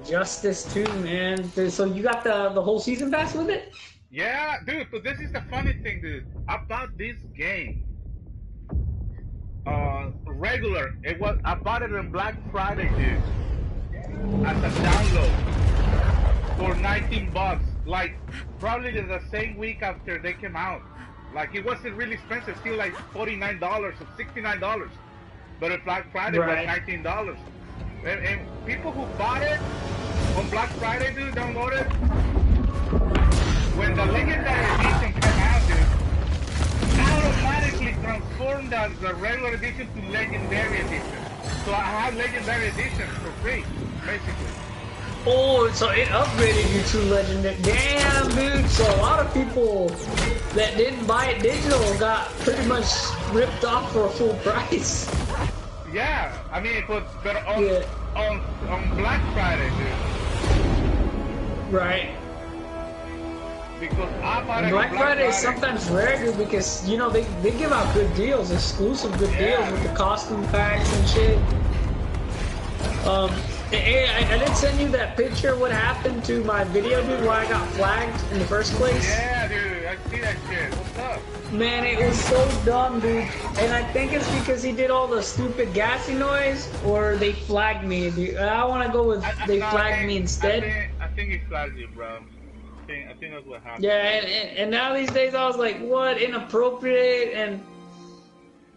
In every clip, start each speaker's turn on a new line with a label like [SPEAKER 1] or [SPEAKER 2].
[SPEAKER 1] Justice too, man. So you got the whole season pass with it?
[SPEAKER 2] Yeah, dude. But this is the funny thing, dude. About this game. Regular. I bought it on Black Friday, dude. As a download for 19 bucks. Like probably the same week after they came out. Like it wasn't really expensive, still like $49 or $69. But at Black Friday it was $19. And people who bought it on Black Friday, dude, download it. When the Legendary Edition came out, dude, automatically transformed the regular edition to Legendary Edition. So I have Legendary Edition for free, basically.
[SPEAKER 1] Oh, so it upgraded you to Legendary. Damn, dude. So a lot of people that didn't buy it digital got pretty much ripped off for a full price.
[SPEAKER 2] Yeah, I mean, but on Black Friday, dude.
[SPEAKER 1] Right.
[SPEAKER 2] Because I bought it
[SPEAKER 1] Black Friday is sometimes rare, dude, because, you know, they give out good deals, exclusive good deals with the costume packs and shit. Hey, I did send you that picture. What happened to my video, dude? Why I got flagged in the first place?
[SPEAKER 2] Yeah, dude. I see that shit. What's up?
[SPEAKER 1] Man, it was so dumb, dude. And I think it's because he did all the stupid gassy noise, or they flagged me, dude. I want to go with they flagged me instead.
[SPEAKER 2] I think he flagged you, bro. I think that's what happened.
[SPEAKER 1] Yeah, and now these days I was like, what? Inappropriate? And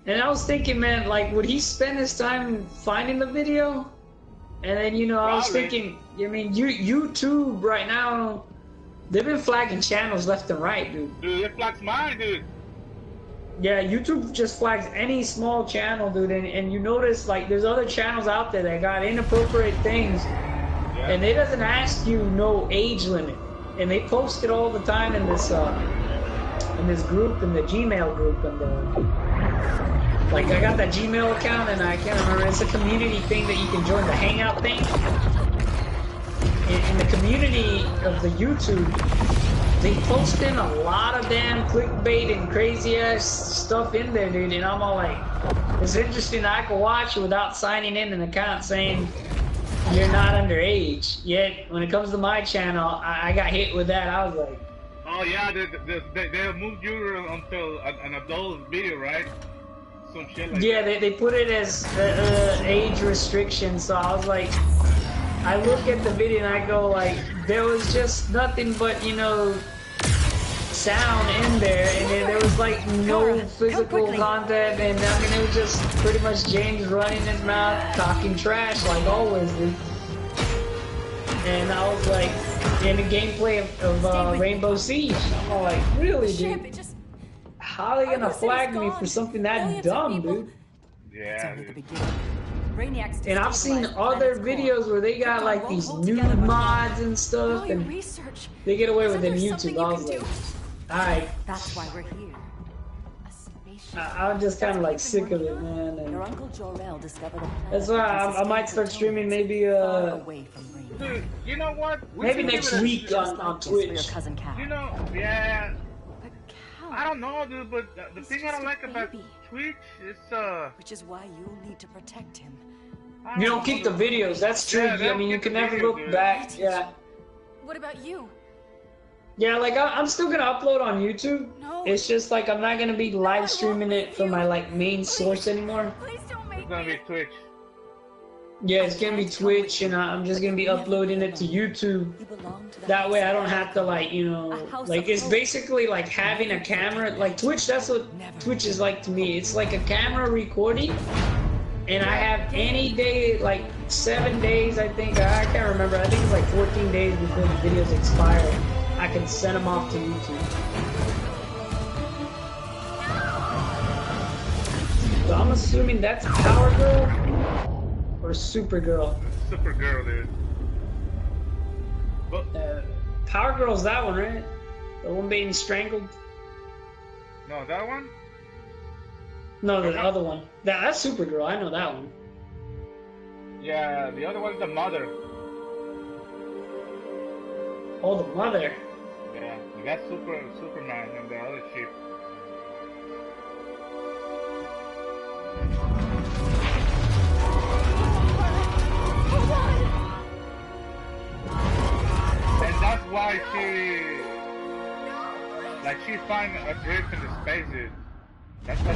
[SPEAKER 1] I was thinking, man, like, would he spend his time finding the video? And then, you know, I was thinking, I mean, YouTube right now, they've been flagging channels left and right, dude.
[SPEAKER 2] Dude, it flags mine, dude.
[SPEAKER 1] Yeah, YouTube just flags any small channel, dude. And you notice, like, there's other channels out there that got inappropriate things. Yeah. And it doesn't ask you no age limit. And they post it all the time in this group, in the Gmail group, and like, I got that Gmail account, and I can't remember. It's a community thing that you can join, the Hangout thing. In the community of the YouTube, they post in a lot of damn clickbait and crazy ass stuff in there, dude. And I'm all like, it's interesting that I can watch it without signing in an account saying you're not underage. Yet when it comes to my channel, I got hit with that. I was like,
[SPEAKER 2] oh yeah, they moved you until an adult video, right? Some shit like that.
[SPEAKER 1] They put it as age restriction. So I was like, I look at the video and I go like, there was just nothing but, you know, sound in there, and then there was like no physical content, and I mean, it was just pretty much James running his mouth, talking trash like always, dude. And I was like, in the gameplay of Rainbow Siege, I'm all like, really, dude? How are they gonna flag me for something that dumb, dude?
[SPEAKER 2] Yeah, dude.
[SPEAKER 1] And I've seen other videos where they got like these nude mods and stuff, and they get away with it in YouTube. I was like, alright.
[SPEAKER 3] That's why we're here.
[SPEAKER 1] I'm just kind of like sick of it, man. And
[SPEAKER 3] your Uncle Jor-El discovered
[SPEAKER 1] that's why I might start streaming maybe
[SPEAKER 2] Dude, you know what?
[SPEAKER 1] Maybe next week on Twitch.
[SPEAKER 2] You know, yeah. I don't know, dude, but the thing I don't like about Twitch is
[SPEAKER 3] which is why you'll need to protect him.
[SPEAKER 1] You don't keep the videos, that's true. I mean, you can never look back. Yeah.
[SPEAKER 4] What about you?
[SPEAKER 1] Yeah, like I'm still gonna upload on YouTube.
[SPEAKER 4] No.
[SPEAKER 1] It's just like I'm not gonna be live streaming it from my like main source anymore.
[SPEAKER 4] Please don't make
[SPEAKER 2] it's gonna be Twitch.
[SPEAKER 1] Yeah, it's gonna be Twitch, and I'm just gonna be uploading it to YouTube. That way I don't have to, like, you know, like, it's basically like having a camera. Like Twitch, that's what Twitch is like to me. It's like a camera recording, and I have any day, like 7 days, I think. I can't remember. I think it's like 14 days before the videos expire. I can send them off to YouTube. So I'm assuming that's Power Girl. Or Supergirl?
[SPEAKER 2] Supergirl, dude. But
[SPEAKER 1] Power Girl's that one, right? The one being strangled?
[SPEAKER 2] No, that one?
[SPEAKER 1] No, the other one. That's Supergirl, I know that one.
[SPEAKER 2] Yeah, the other one's the mother.
[SPEAKER 1] Oh, the mother?
[SPEAKER 2] Yeah, that's Superman and the other ship. why she find a drift in the spaces. That's why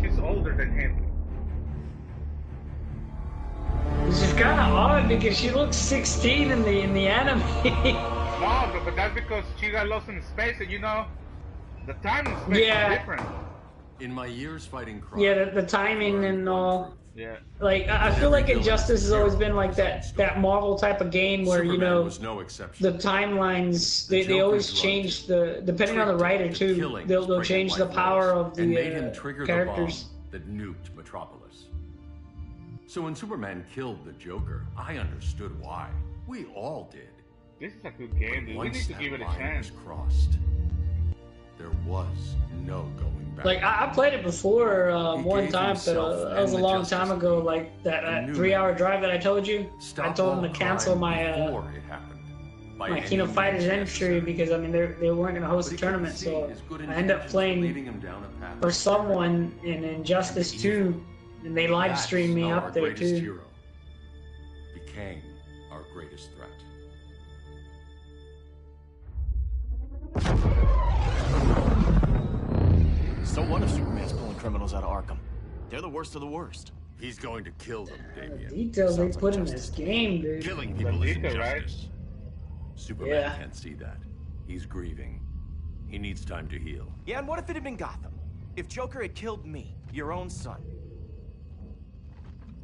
[SPEAKER 2] she's older than him.
[SPEAKER 1] Which is kind of odd because she looks 16 in the anime.
[SPEAKER 2] No, but that's because she got lost in space, and you know, the time and space is different.
[SPEAKER 4] In my years fighting crime,
[SPEAKER 1] Yeah, the timing and all.
[SPEAKER 2] Yeah.
[SPEAKER 1] Like I feel like Injustice has always been like that Marvel type of game where
[SPEAKER 4] Superman
[SPEAKER 1] you know
[SPEAKER 4] was no exception.
[SPEAKER 1] the timelines they always change the depending on the writer too. They'll change the power of the characters.
[SPEAKER 4] That nuked Metropolis. So when Superman killed the Joker, I understood why. We all did.
[SPEAKER 2] This is a good game, dude. We need to give it a chance.
[SPEAKER 4] Crossed, there was no going back.
[SPEAKER 1] Like I played it before one time, but that was a long time ago. Like that 3-hour drive that I told you. I told him to cancel my King of Fighters entry because I mean they weren't going to host a tournament, so I ended up playing for someone in Injustice 2, and they live streamed me up there too.
[SPEAKER 4] Hero became our greatest threat.
[SPEAKER 5] So what if Superman's pulling criminals out of Arkham? They're the worst of the worst.
[SPEAKER 4] He's going to kill them, Damian.
[SPEAKER 1] Details they put in this game, dude.
[SPEAKER 4] Killing people is injustice.
[SPEAKER 2] Right?
[SPEAKER 4] Superman can't see that. He's grieving. He needs time to heal.
[SPEAKER 5] Yeah, and what if it had been Gotham? If Joker had killed me, your own son?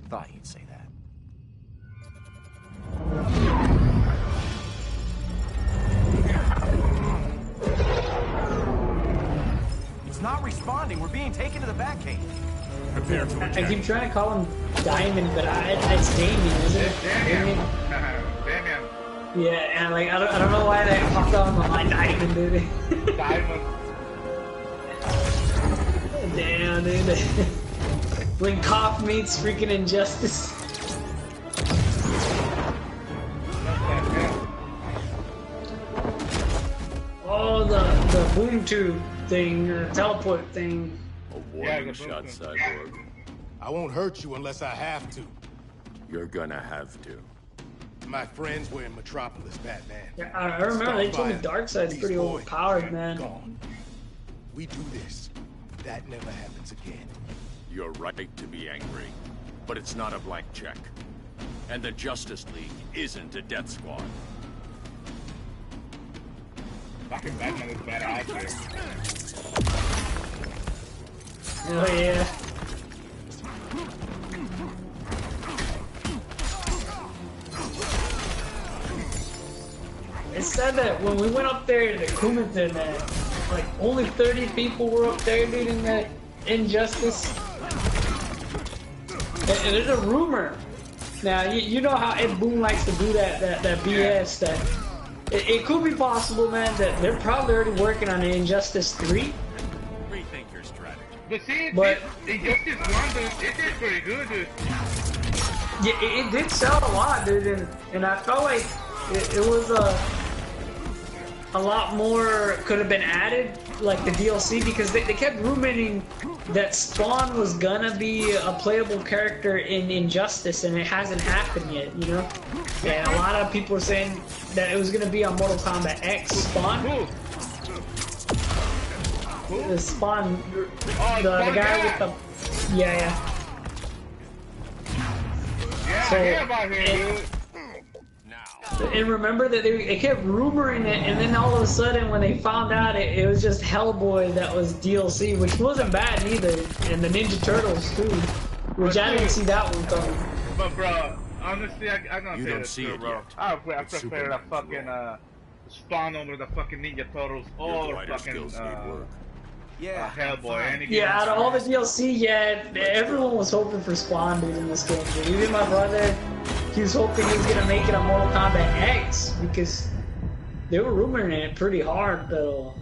[SPEAKER 5] Thought you'd say that. It's not responding. We're being taken to the Batcave.
[SPEAKER 4] Prepare to attack.
[SPEAKER 1] I keep trying to call him Diamond, but it's Damien, isn't it?
[SPEAKER 2] Damien.
[SPEAKER 1] Yeah, and like I don't know why they popped on my Diamond, dude.
[SPEAKER 2] Diamond.
[SPEAKER 1] Damn, dude. When KOF meets freaking Injustice. Oh, the boom tube thing, teleport thing.
[SPEAKER 4] A warning shot, Cyborg.
[SPEAKER 6] I won't hurt you unless I have to.
[SPEAKER 4] You're gonna have to.
[SPEAKER 6] My friends were in Metropolis, Batman.
[SPEAKER 1] Yeah, I remember they told me Darkseid's pretty overpowered, man.
[SPEAKER 6] Gone. We do this. That never happens again.
[SPEAKER 4] You're right to be angry, but it's not a blank check. And the Justice League isn't a death squad.
[SPEAKER 2] Fucking Batman is badass here.
[SPEAKER 1] Oh yeah. It said that when we went up there to Kumaton, like only 30 people were up there, dude, in the Injustice. And there's a rumor. Now you know how Ed Boon likes to do that BS. That it could be possible, man, that they're probably already working on Injustice 3.
[SPEAKER 4] Rethink your strategy.
[SPEAKER 2] But see,
[SPEAKER 1] But
[SPEAKER 2] Injustice 1, dude, it did pretty good, dude.
[SPEAKER 1] yeah, it did sell a lot, dude, and I felt like it was a lot more could have been added, like the DLC, because they kept rumoring that Spawn was gonna be a playable character in Injustice, and it hasn't happened yet, you know? And a lot of people are saying that it was gonna be on Mortal Kombat X Spawn. The Spawn, the guy with the... Yeah.
[SPEAKER 2] Yeah,
[SPEAKER 1] So,
[SPEAKER 2] I hear about him, dude.
[SPEAKER 1] And remember that they kept rumoring it, and then all of a sudden when they found out it was just Hellboy that was DLC, which wasn't bad either, and the Ninja Turtles too, which I didn't see that one coming.
[SPEAKER 2] But bro, honestly, I'm gonna say this too, bro.
[SPEAKER 4] Yet.
[SPEAKER 2] I prefer the fucking Spawn over the fucking Ninja Turtles or fucking Hellboy. Any game.
[SPEAKER 1] Yeah, out of all the DLC, everyone was hoping for Spawn, dude, in this game. Dude. Even my brother, he was hoping he was gonna make it on Mortal Kombat X because they were rumoring it pretty hard, though.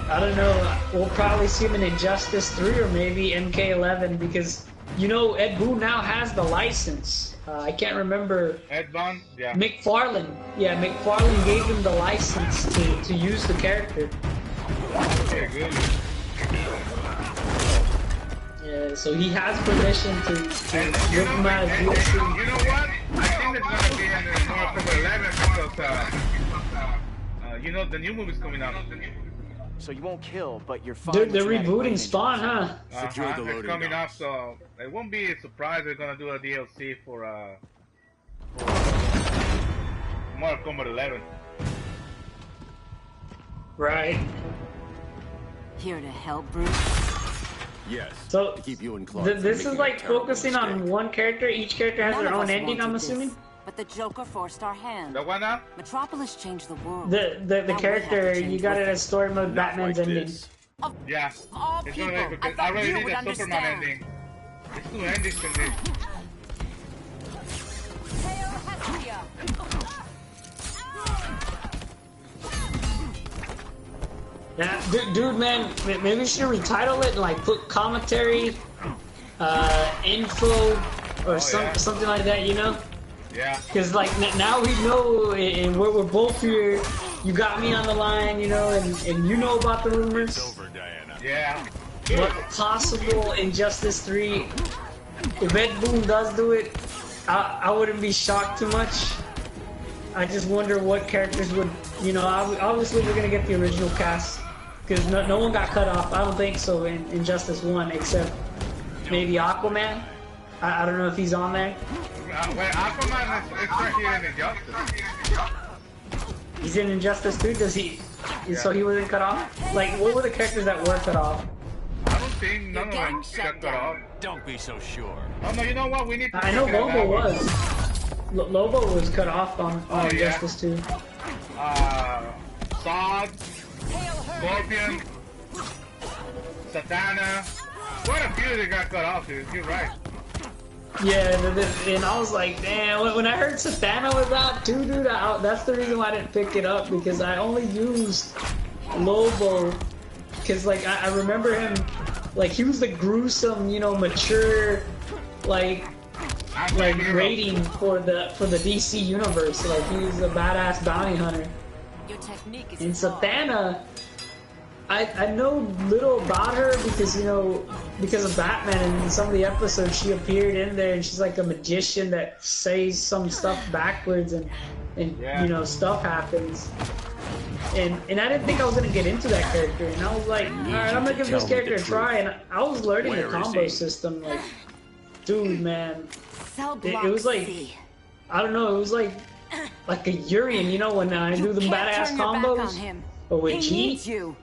[SPEAKER 1] I don't know. We'll probably see him in Injustice 3 or maybe MK11 because you know Ed Boon now has the license. I can't remember.
[SPEAKER 2] Ed Boon, yeah.
[SPEAKER 1] McFarlane. Yeah, McFarlane gave him the license to use the character.
[SPEAKER 2] Very good.
[SPEAKER 1] Yeah, so he has permission to
[SPEAKER 2] You
[SPEAKER 1] rip him out of DLC.
[SPEAKER 2] know what? I think it's gonna be in the Mortal Kombat 11 because you know, the new movie's coming out.
[SPEAKER 5] So you won't kill, but you're fine.
[SPEAKER 1] Dude, they're
[SPEAKER 5] with traumatic brain
[SPEAKER 1] rebooting Spawn,
[SPEAKER 5] injuries.
[SPEAKER 1] huh?
[SPEAKER 4] Secure the
[SPEAKER 2] It's
[SPEAKER 4] loading
[SPEAKER 2] coming up,
[SPEAKER 4] docks.
[SPEAKER 2] so it won't be a surprise they're gonna do a DLC for Mortal Kombat 11.
[SPEAKER 1] Right.
[SPEAKER 3] Here to help, Bruce.
[SPEAKER 4] Yes.
[SPEAKER 1] So
[SPEAKER 4] to keep you and Clark from
[SPEAKER 1] this is
[SPEAKER 4] making a
[SPEAKER 1] like
[SPEAKER 4] terrible
[SPEAKER 1] focusing on
[SPEAKER 4] mistake.
[SPEAKER 1] one character. Each character has
[SPEAKER 3] None
[SPEAKER 1] their
[SPEAKER 3] of
[SPEAKER 1] own
[SPEAKER 3] us
[SPEAKER 1] ending, I'm
[SPEAKER 3] wanted
[SPEAKER 1] assuming.
[SPEAKER 3] this, but the Joker forced our hand.
[SPEAKER 2] That one now?
[SPEAKER 3] Metropolis changed the world.
[SPEAKER 1] The
[SPEAKER 3] Now we have to
[SPEAKER 1] character, you
[SPEAKER 3] change
[SPEAKER 1] got
[SPEAKER 3] with
[SPEAKER 1] it as story mode,
[SPEAKER 4] Not
[SPEAKER 1] Batman's
[SPEAKER 4] like
[SPEAKER 1] ending.
[SPEAKER 4] this.
[SPEAKER 2] Yeah.
[SPEAKER 3] All
[SPEAKER 2] It's
[SPEAKER 3] people,
[SPEAKER 2] gonna be,
[SPEAKER 3] I
[SPEAKER 2] because I
[SPEAKER 3] thought
[SPEAKER 2] already
[SPEAKER 3] you
[SPEAKER 2] did
[SPEAKER 3] would
[SPEAKER 2] the Superman
[SPEAKER 3] understand.
[SPEAKER 2] ending. It's two endings in this.
[SPEAKER 1] Yeah, dude, man, maybe we should retitle it and like put commentary, info, or something like that, you know?
[SPEAKER 2] Yeah.
[SPEAKER 1] Because like now we know, and we're both here. You got me on the line, you know, and you know about the rumors.
[SPEAKER 4] Over, Diana.
[SPEAKER 2] Yeah.
[SPEAKER 1] What possible Injustice 3? If Ed Boon does do it, I wouldn't be shocked too much. I just wonder what characters would, you know, obviously we're gonna get the original cast. Because no one got cut off. I don't think so in Injustice 1, except maybe Aquaman. I don't know if he's on there.
[SPEAKER 2] Well, Aquaman is right here in Injustice.
[SPEAKER 1] He's in Injustice 2? Does he? So he wasn't cut off? Like, what were the characters that were cut off?
[SPEAKER 2] I don't think none of them
[SPEAKER 3] getting
[SPEAKER 2] got
[SPEAKER 3] shut
[SPEAKER 2] cut
[SPEAKER 3] down.
[SPEAKER 2] off.
[SPEAKER 4] Don't be so sure.
[SPEAKER 2] Oh no, you know what? We need to
[SPEAKER 1] I know
[SPEAKER 2] check it out.
[SPEAKER 1] Lobo was. Lobo was cut off on
[SPEAKER 2] Oh, yeah?
[SPEAKER 1] Injustice 2.
[SPEAKER 2] Sod, Scorpion, Satana. Quite a few that got cut off, dude. You're right.
[SPEAKER 1] Yeah, and I was like, damn, when I heard Satana was out too, dude, that's the reason why I didn't pick it up, because I only used Lobo, because, like, I remember him, like, he was the gruesome, you know, mature, like rating for the DC universe. Like, he was a badass bounty hunter.
[SPEAKER 3] Your technique is
[SPEAKER 1] And
[SPEAKER 3] flawed.
[SPEAKER 1] Satana, I know little about her because, you know, because of Batman, and in some of the episodes she appeared in there, and she's like a magician that says some stuff backwards, and you know, stuff happens. And I didn't think I was gonna get into that character, and I was like, alright, I'm gonna give this character a try, and I was learning the
[SPEAKER 4] Where is
[SPEAKER 1] combo
[SPEAKER 4] he?
[SPEAKER 1] system, like, dude, man.
[SPEAKER 3] Cell
[SPEAKER 1] It
[SPEAKER 3] block
[SPEAKER 1] was like,
[SPEAKER 3] C.
[SPEAKER 1] I don't know, it was like a Urian, you know, when I do the
[SPEAKER 3] You
[SPEAKER 1] badass
[SPEAKER 3] can't turn your back on
[SPEAKER 1] combos,
[SPEAKER 3] him.
[SPEAKER 1] or with
[SPEAKER 3] He
[SPEAKER 1] G.
[SPEAKER 3] needs you.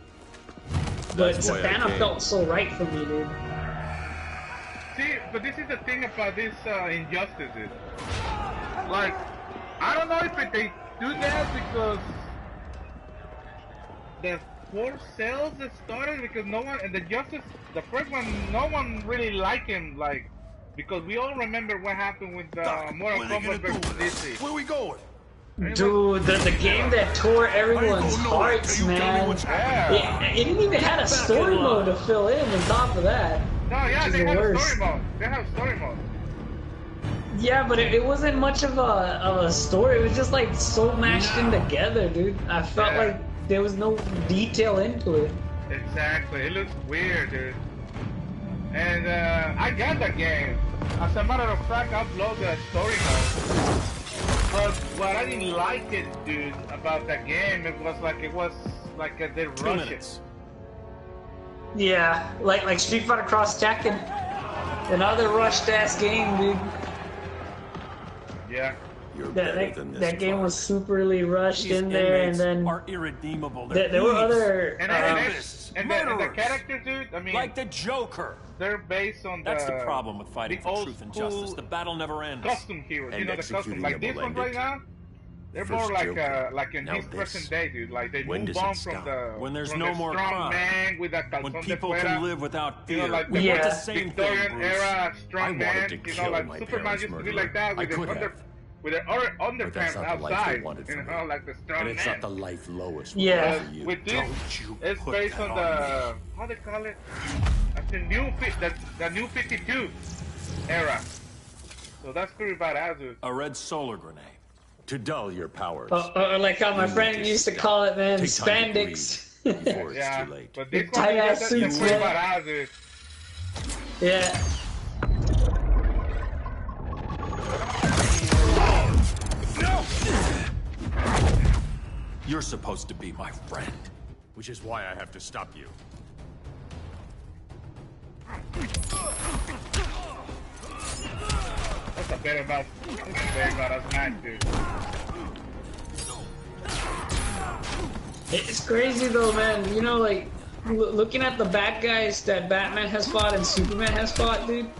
[SPEAKER 1] But
[SPEAKER 4] That's why I
[SPEAKER 1] Satana
[SPEAKER 4] came.
[SPEAKER 1] felt so right for me, dude.
[SPEAKER 2] See, but this is the thing about this injustices. Like, I don't know if they do that because the forced sales that started because no one, and the Justice, the first one, no one really liked him, like, because we all remember what happened with Mortal
[SPEAKER 6] What are they gonna
[SPEAKER 2] Kombat
[SPEAKER 6] do
[SPEAKER 2] versus
[SPEAKER 6] with us?
[SPEAKER 2] DC.
[SPEAKER 6] Where we going?
[SPEAKER 1] Dude, the game that tore everyone's
[SPEAKER 6] know.
[SPEAKER 1] hearts,
[SPEAKER 6] Can you tell me
[SPEAKER 1] man.
[SPEAKER 6] what's happening?
[SPEAKER 2] Yeah.
[SPEAKER 1] It didn't even have a story mode to fill in on top of that.
[SPEAKER 2] No, yeah,
[SPEAKER 1] Which is
[SPEAKER 2] they
[SPEAKER 1] the
[SPEAKER 2] have a
[SPEAKER 1] worst.
[SPEAKER 2] story mode. They have story mode.
[SPEAKER 1] Yeah, but it wasn't much of a story. It was just like so mashed in together, dude. I felt
[SPEAKER 2] Yeah.
[SPEAKER 1] like there was no detail into it.
[SPEAKER 2] Exactly. It looks weird, dude. And I got that game. As a matter of fact, I uploaded the story mode. But what I didn't like it, dude, about that game, it was like they
[SPEAKER 5] 2
[SPEAKER 2] rushed it.
[SPEAKER 5] minutes.
[SPEAKER 1] Yeah, like Street Fighter Cross Tekken. Another rushed ass game, dude.
[SPEAKER 2] Yeah.
[SPEAKER 4] You're better than this.
[SPEAKER 1] That game
[SPEAKER 4] Clark.
[SPEAKER 1] was superly rushed
[SPEAKER 5] These
[SPEAKER 1] in there, and
[SPEAKER 5] inmates
[SPEAKER 1] then
[SPEAKER 5] are irredeemable.
[SPEAKER 1] there were other.
[SPEAKER 2] And,
[SPEAKER 5] Rapists,
[SPEAKER 2] the
[SPEAKER 5] murderers.
[SPEAKER 2] characters, dude, I mean,
[SPEAKER 5] Like the Joker.
[SPEAKER 2] they're based on
[SPEAKER 5] That's the problem with fighting
[SPEAKER 2] the
[SPEAKER 5] for
[SPEAKER 2] old
[SPEAKER 5] truth and
[SPEAKER 2] school
[SPEAKER 5] justice. The battle never ends.
[SPEAKER 2] custom heroes. You
[SPEAKER 4] And
[SPEAKER 2] know, the custom.
[SPEAKER 4] executing
[SPEAKER 2] Like
[SPEAKER 4] them
[SPEAKER 2] this
[SPEAKER 4] will
[SPEAKER 2] one
[SPEAKER 4] end
[SPEAKER 2] right
[SPEAKER 4] it.
[SPEAKER 2] now, they're
[SPEAKER 4] First
[SPEAKER 2] more like
[SPEAKER 4] Joker,
[SPEAKER 2] like in
[SPEAKER 4] now
[SPEAKER 2] this
[SPEAKER 4] this.
[SPEAKER 2] present day, dude. Like they
[SPEAKER 4] When
[SPEAKER 2] move
[SPEAKER 4] does it
[SPEAKER 2] on from
[SPEAKER 4] stop?
[SPEAKER 2] the
[SPEAKER 5] When there's
[SPEAKER 2] from
[SPEAKER 5] no
[SPEAKER 2] the
[SPEAKER 5] more
[SPEAKER 2] strong
[SPEAKER 5] crime.
[SPEAKER 2] man with that
[SPEAKER 5] When
[SPEAKER 2] calzón de
[SPEAKER 5] people
[SPEAKER 2] fuera.
[SPEAKER 5] can live without
[SPEAKER 2] You
[SPEAKER 5] fear.
[SPEAKER 2] know, like
[SPEAKER 1] Yeah.
[SPEAKER 5] It's the
[SPEAKER 2] the
[SPEAKER 5] same
[SPEAKER 2] Victorian
[SPEAKER 5] thing, Bruce.
[SPEAKER 2] era
[SPEAKER 4] I
[SPEAKER 2] strong
[SPEAKER 4] wanted
[SPEAKER 2] man.
[SPEAKER 4] to
[SPEAKER 2] You know,
[SPEAKER 4] kill
[SPEAKER 2] like
[SPEAKER 4] my
[SPEAKER 2] Superman
[SPEAKER 4] parents'
[SPEAKER 2] used to be
[SPEAKER 4] murderer.
[SPEAKER 2] like that
[SPEAKER 4] I
[SPEAKER 2] with their
[SPEAKER 4] could have.
[SPEAKER 2] with their
[SPEAKER 4] But that's
[SPEAKER 2] underpants
[SPEAKER 4] not the life they
[SPEAKER 2] outside.
[SPEAKER 4] wanted
[SPEAKER 2] You
[SPEAKER 4] from
[SPEAKER 2] know,
[SPEAKER 4] me.
[SPEAKER 2] like the strong
[SPEAKER 4] And it's
[SPEAKER 2] man.
[SPEAKER 4] not the life Lois
[SPEAKER 1] Yeah.
[SPEAKER 4] wanted for you.
[SPEAKER 2] With this,
[SPEAKER 4] Don't you
[SPEAKER 2] it's
[SPEAKER 4] put
[SPEAKER 2] based
[SPEAKER 4] that
[SPEAKER 2] on the how they call it, the new 52 era. So that's pretty badass, dude.
[SPEAKER 5] A red solar grenade.
[SPEAKER 4] To dull your powers.
[SPEAKER 1] Or like how my
[SPEAKER 4] You
[SPEAKER 1] friend
[SPEAKER 4] need to
[SPEAKER 1] used to
[SPEAKER 4] stop.
[SPEAKER 1] call it, man,
[SPEAKER 4] Take time to
[SPEAKER 1] spandex.
[SPEAKER 4] breathe before it's
[SPEAKER 2] Yeah,
[SPEAKER 4] too late.
[SPEAKER 2] but this
[SPEAKER 1] The tight-ass
[SPEAKER 2] one, that's
[SPEAKER 1] suits,
[SPEAKER 2] pretty
[SPEAKER 1] man.
[SPEAKER 2] badass, dude.
[SPEAKER 1] Yeah.
[SPEAKER 4] You're supposed to be my friend, which is why I have to stop you.
[SPEAKER 2] That's a very badass match, dude.
[SPEAKER 1] It's crazy though, man. You know, like looking at the bad guys that Batman has fought and Superman has fought, dude.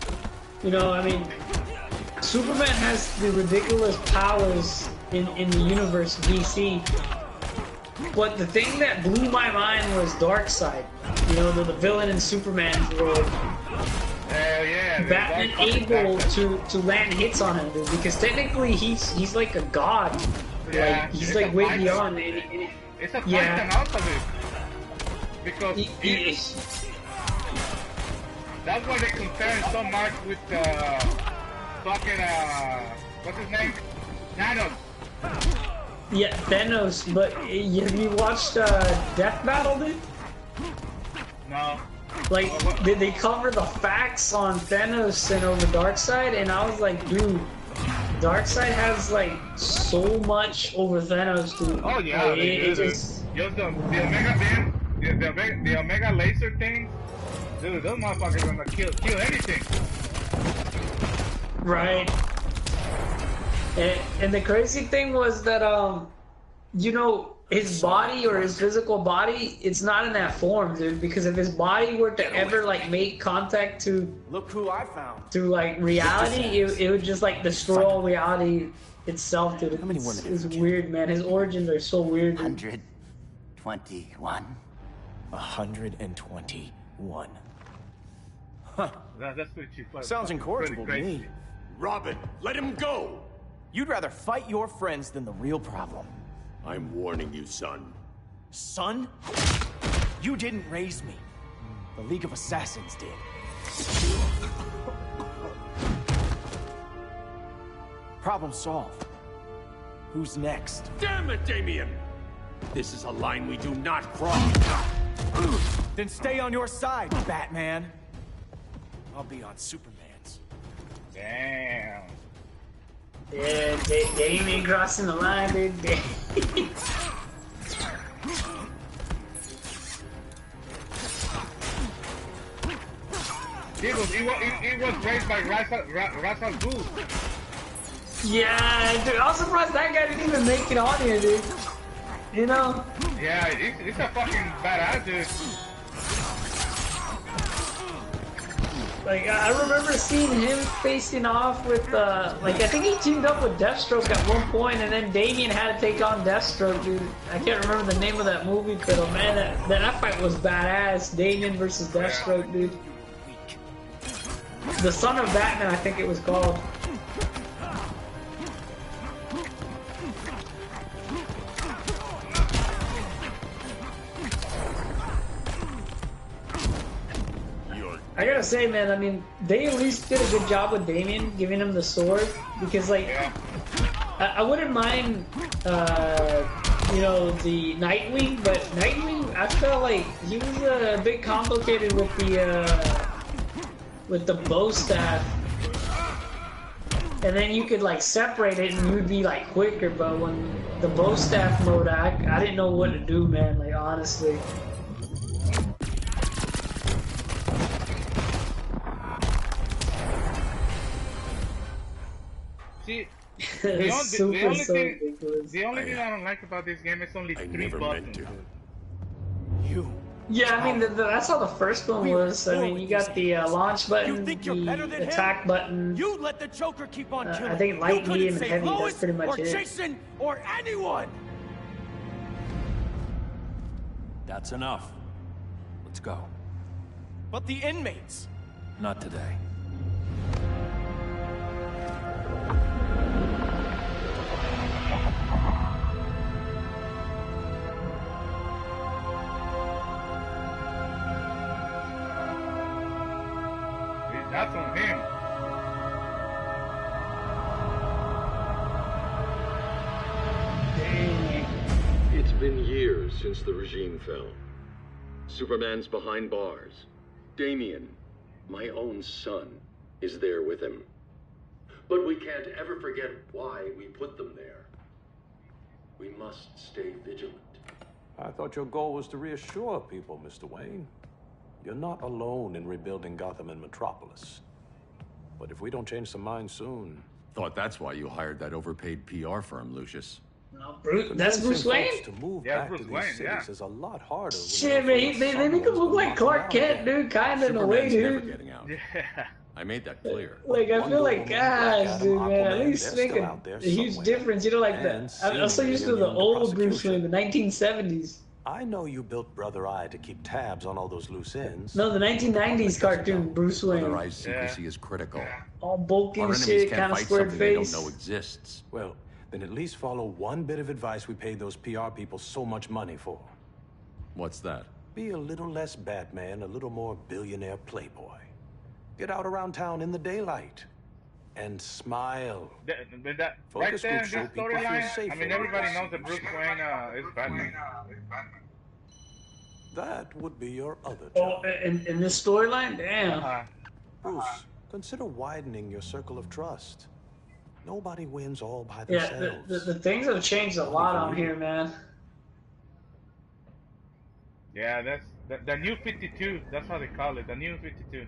[SPEAKER 1] You know, I mean, Superman has the ridiculous powers in the universe DC. But the thing that blew my mind was Darkseid. You know, the villain in Superman's world.
[SPEAKER 2] Yeah,
[SPEAKER 1] Batman able to land hits on him, dude, because technically he's like a god.
[SPEAKER 2] Yeah,
[SPEAKER 1] like, he's like way beyond.
[SPEAKER 2] It's a Titan also, dude. Because that's why they compare him so much with fucking what's his name? Thanos.
[SPEAKER 1] Yeah, Thanos. But have you watched Death Battle, dude?
[SPEAKER 2] No.
[SPEAKER 1] Like, they cover the facts on Thanos and over Darkseid, and I was like, dude, Darkseid has like so much over Thanos, dude.
[SPEAKER 2] Oh yeah,
[SPEAKER 1] like,
[SPEAKER 2] it just the Omega beam, the Omega laser thing, dude. Those motherfuckers gonna kill anything.
[SPEAKER 1] Right. And the crazy thing was that you know, his body or his physical body, it's not in that form, dude. Because if his body were to ever like make contact to
[SPEAKER 5] Look who I found.
[SPEAKER 1] to like reality, it would just like destroy all reality itself, dude.
[SPEAKER 5] How many women
[SPEAKER 1] It's
[SPEAKER 5] have you
[SPEAKER 1] weird, man. His origins are so weird, dude.
[SPEAKER 7] 121.
[SPEAKER 5] 121.
[SPEAKER 2] That's pretty cheap.
[SPEAKER 5] Sounds incorrigible to me.
[SPEAKER 4] Robin, let him go!
[SPEAKER 5] You'd rather fight your friends than the real problem.
[SPEAKER 4] I'm warning you, son.
[SPEAKER 5] Son? You didn't raise me. The League of Assassins did. Problem solved. Who's next?
[SPEAKER 4] Damn it, Damien! This is a line we do not cross.
[SPEAKER 5] Then stay on your side, Batman. I'll be on Superman's.
[SPEAKER 2] Damn.
[SPEAKER 1] Yeah, Damien crossing the line, dude.
[SPEAKER 2] He was raised by Ra's al Ghul.
[SPEAKER 1] Yeah, dude. I was surprised that guy didn't even make it on here, dude. You know?
[SPEAKER 2] Yeah, he's a fucking badass, dude.
[SPEAKER 1] Like, I remember seeing him facing off with, like, I think he teamed up with Deathstroke at one point, and then Damien had to take on Deathstroke, dude. I can't remember the name of that movie, but oh man, that fight was badass. Damien versus Deathstroke, dude. The Son of Batman, I think it was called. I gotta say, man, I mean, they at least did a good job with Damien, giving him the sword, because, like, I wouldn't mind, you know, the Nightwing, but Nightwing, I felt like he was a bit complicated with the bow staff. And then you could, like, separate it and you'd be, like, quicker, but when the bow staff mode, I didn't know what to do, man, like, honestly.
[SPEAKER 2] See,
[SPEAKER 1] The
[SPEAKER 2] only thing I don't like about this game is only
[SPEAKER 4] I
[SPEAKER 2] 3
[SPEAKER 4] never
[SPEAKER 2] buttons.
[SPEAKER 4] meant to.
[SPEAKER 5] You.
[SPEAKER 1] Yeah, I mean, that's how the first one was. I mean, you got the launch button, the attack button.
[SPEAKER 5] You let the Joker keep on killing.
[SPEAKER 1] I think light, medium, and heavy, that's pretty much it.
[SPEAKER 5] Jason or anyone.
[SPEAKER 8] That's enough. Let's go.
[SPEAKER 5] But the inmates.
[SPEAKER 8] Not today.
[SPEAKER 2] That's on him.
[SPEAKER 4] It's been years since the regime fell. Superman's behind bars. Damien, my own son, is there with him. But we can't ever forget why we put them there. We must must stay vigilant.
[SPEAKER 8] I thought your goal was to reassure people, Mr. Wayne. You're not alone in rebuilding Gotham and Metropolis. But if we don't change some minds soon...
[SPEAKER 4] Thought that's why you hired that overpaid PR firm, Lucius.
[SPEAKER 1] No, that's Bruce Wayne?
[SPEAKER 8] To move
[SPEAKER 2] Yeah,
[SPEAKER 8] back
[SPEAKER 2] Bruce
[SPEAKER 8] to these
[SPEAKER 2] Wayne,
[SPEAKER 8] cities
[SPEAKER 2] yeah.
[SPEAKER 8] is a lot harder. when
[SPEAKER 1] Shit,
[SPEAKER 8] you're
[SPEAKER 1] man,
[SPEAKER 8] afraid
[SPEAKER 1] they make him
[SPEAKER 8] someone's
[SPEAKER 1] look
[SPEAKER 8] gonna
[SPEAKER 1] like
[SPEAKER 8] knock
[SPEAKER 1] Clark
[SPEAKER 8] him
[SPEAKER 1] Kent,
[SPEAKER 8] down.
[SPEAKER 1] dude, kinda in a way,
[SPEAKER 4] Superman's never
[SPEAKER 1] dude.
[SPEAKER 4] getting out.
[SPEAKER 2] Yeah.
[SPEAKER 4] I made that clear.
[SPEAKER 1] Like, I feel like,
[SPEAKER 8] Wonder Woman,
[SPEAKER 1] gosh,
[SPEAKER 8] Black
[SPEAKER 1] dude,
[SPEAKER 8] Adam,
[SPEAKER 1] man, at
[SPEAKER 8] Aquaman,
[SPEAKER 1] least
[SPEAKER 8] they're
[SPEAKER 1] make
[SPEAKER 8] still out there
[SPEAKER 1] a huge
[SPEAKER 8] somewhere.
[SPEAKER 1] difference. You know, like
[SPEAKER 8] And
[SPEAKER 1] I'm so used to the
[SPEAKER 8] seemingly
[SPEAKER 1] old
[SPEAKER 8] immune to
[SPEAKER 1] Bruce Wayne, the 1970s.
[SPEAKER 8] I know you built Brother Eye to keep tabs on all those loose ends.
[SPEAKER 1] No, the 1990s cartoon, Bruce
[SPEAKER 4] Brother
[SPEAKER 1] Wayne.
[SPEAKER 4] Eye's secrecy is critical.
[SPEAKER 1] All bulky
[SPEAKER 4] Our
[SPEAKER 1] and
[SPEAKER 4] enemies
[SPEAKER 1] shit,
[SPEAKER 4] can't
[SPEAKER 1] kind of
[SPEAKER 4] fight
[SPEAKER 1] squared
[SPEAKER 4] something they
[SPEAKER 1] face.
[SPEAKER 4] don't know exists.
[SPEAKER 8] Well, then at least follow one bit of advice we paid those PR people so much money for.
[SPEAKER 4] What's that?
[SPEAKER 8] Be a little less Batman, a little more billionaire playboy. Get out around town in the daylight. And smile.
[SPEAKER 2] Right
[SPEAKER 8] Focus
[SPEAKER 2] there in
[SPEAKER 8] groups show
[SPEAKER 2] this
[SPEAKER 8] people feel
[SPEAKER 2] storyline,
[SPEAKER 8] safe
[SPEAKER 2] I mean,
[SPEAKER 8] around
[SPEAKER 2] everybody
[SPEAKER 8] us.
[SPEAKER 2] knows that Bruce Wayne is Batman.
[SPEAKER 8] That would be your other
[SPEAKER 1] Oh,
[SPEAKER 8] job.
[SPEAKER 1] in this storyline? Damn.
[SPEAKER 8] Bruce, consider widening your circle of trust. Nobody wins all by
[SPEAKER 1] Yeah,
[SPEAKER 8] themselves.
[SPEAKER 1] the things have changed a lot on here, man.
[SPEAKER 2] Yeah, that's the new 52. That's how they call it, the new 52.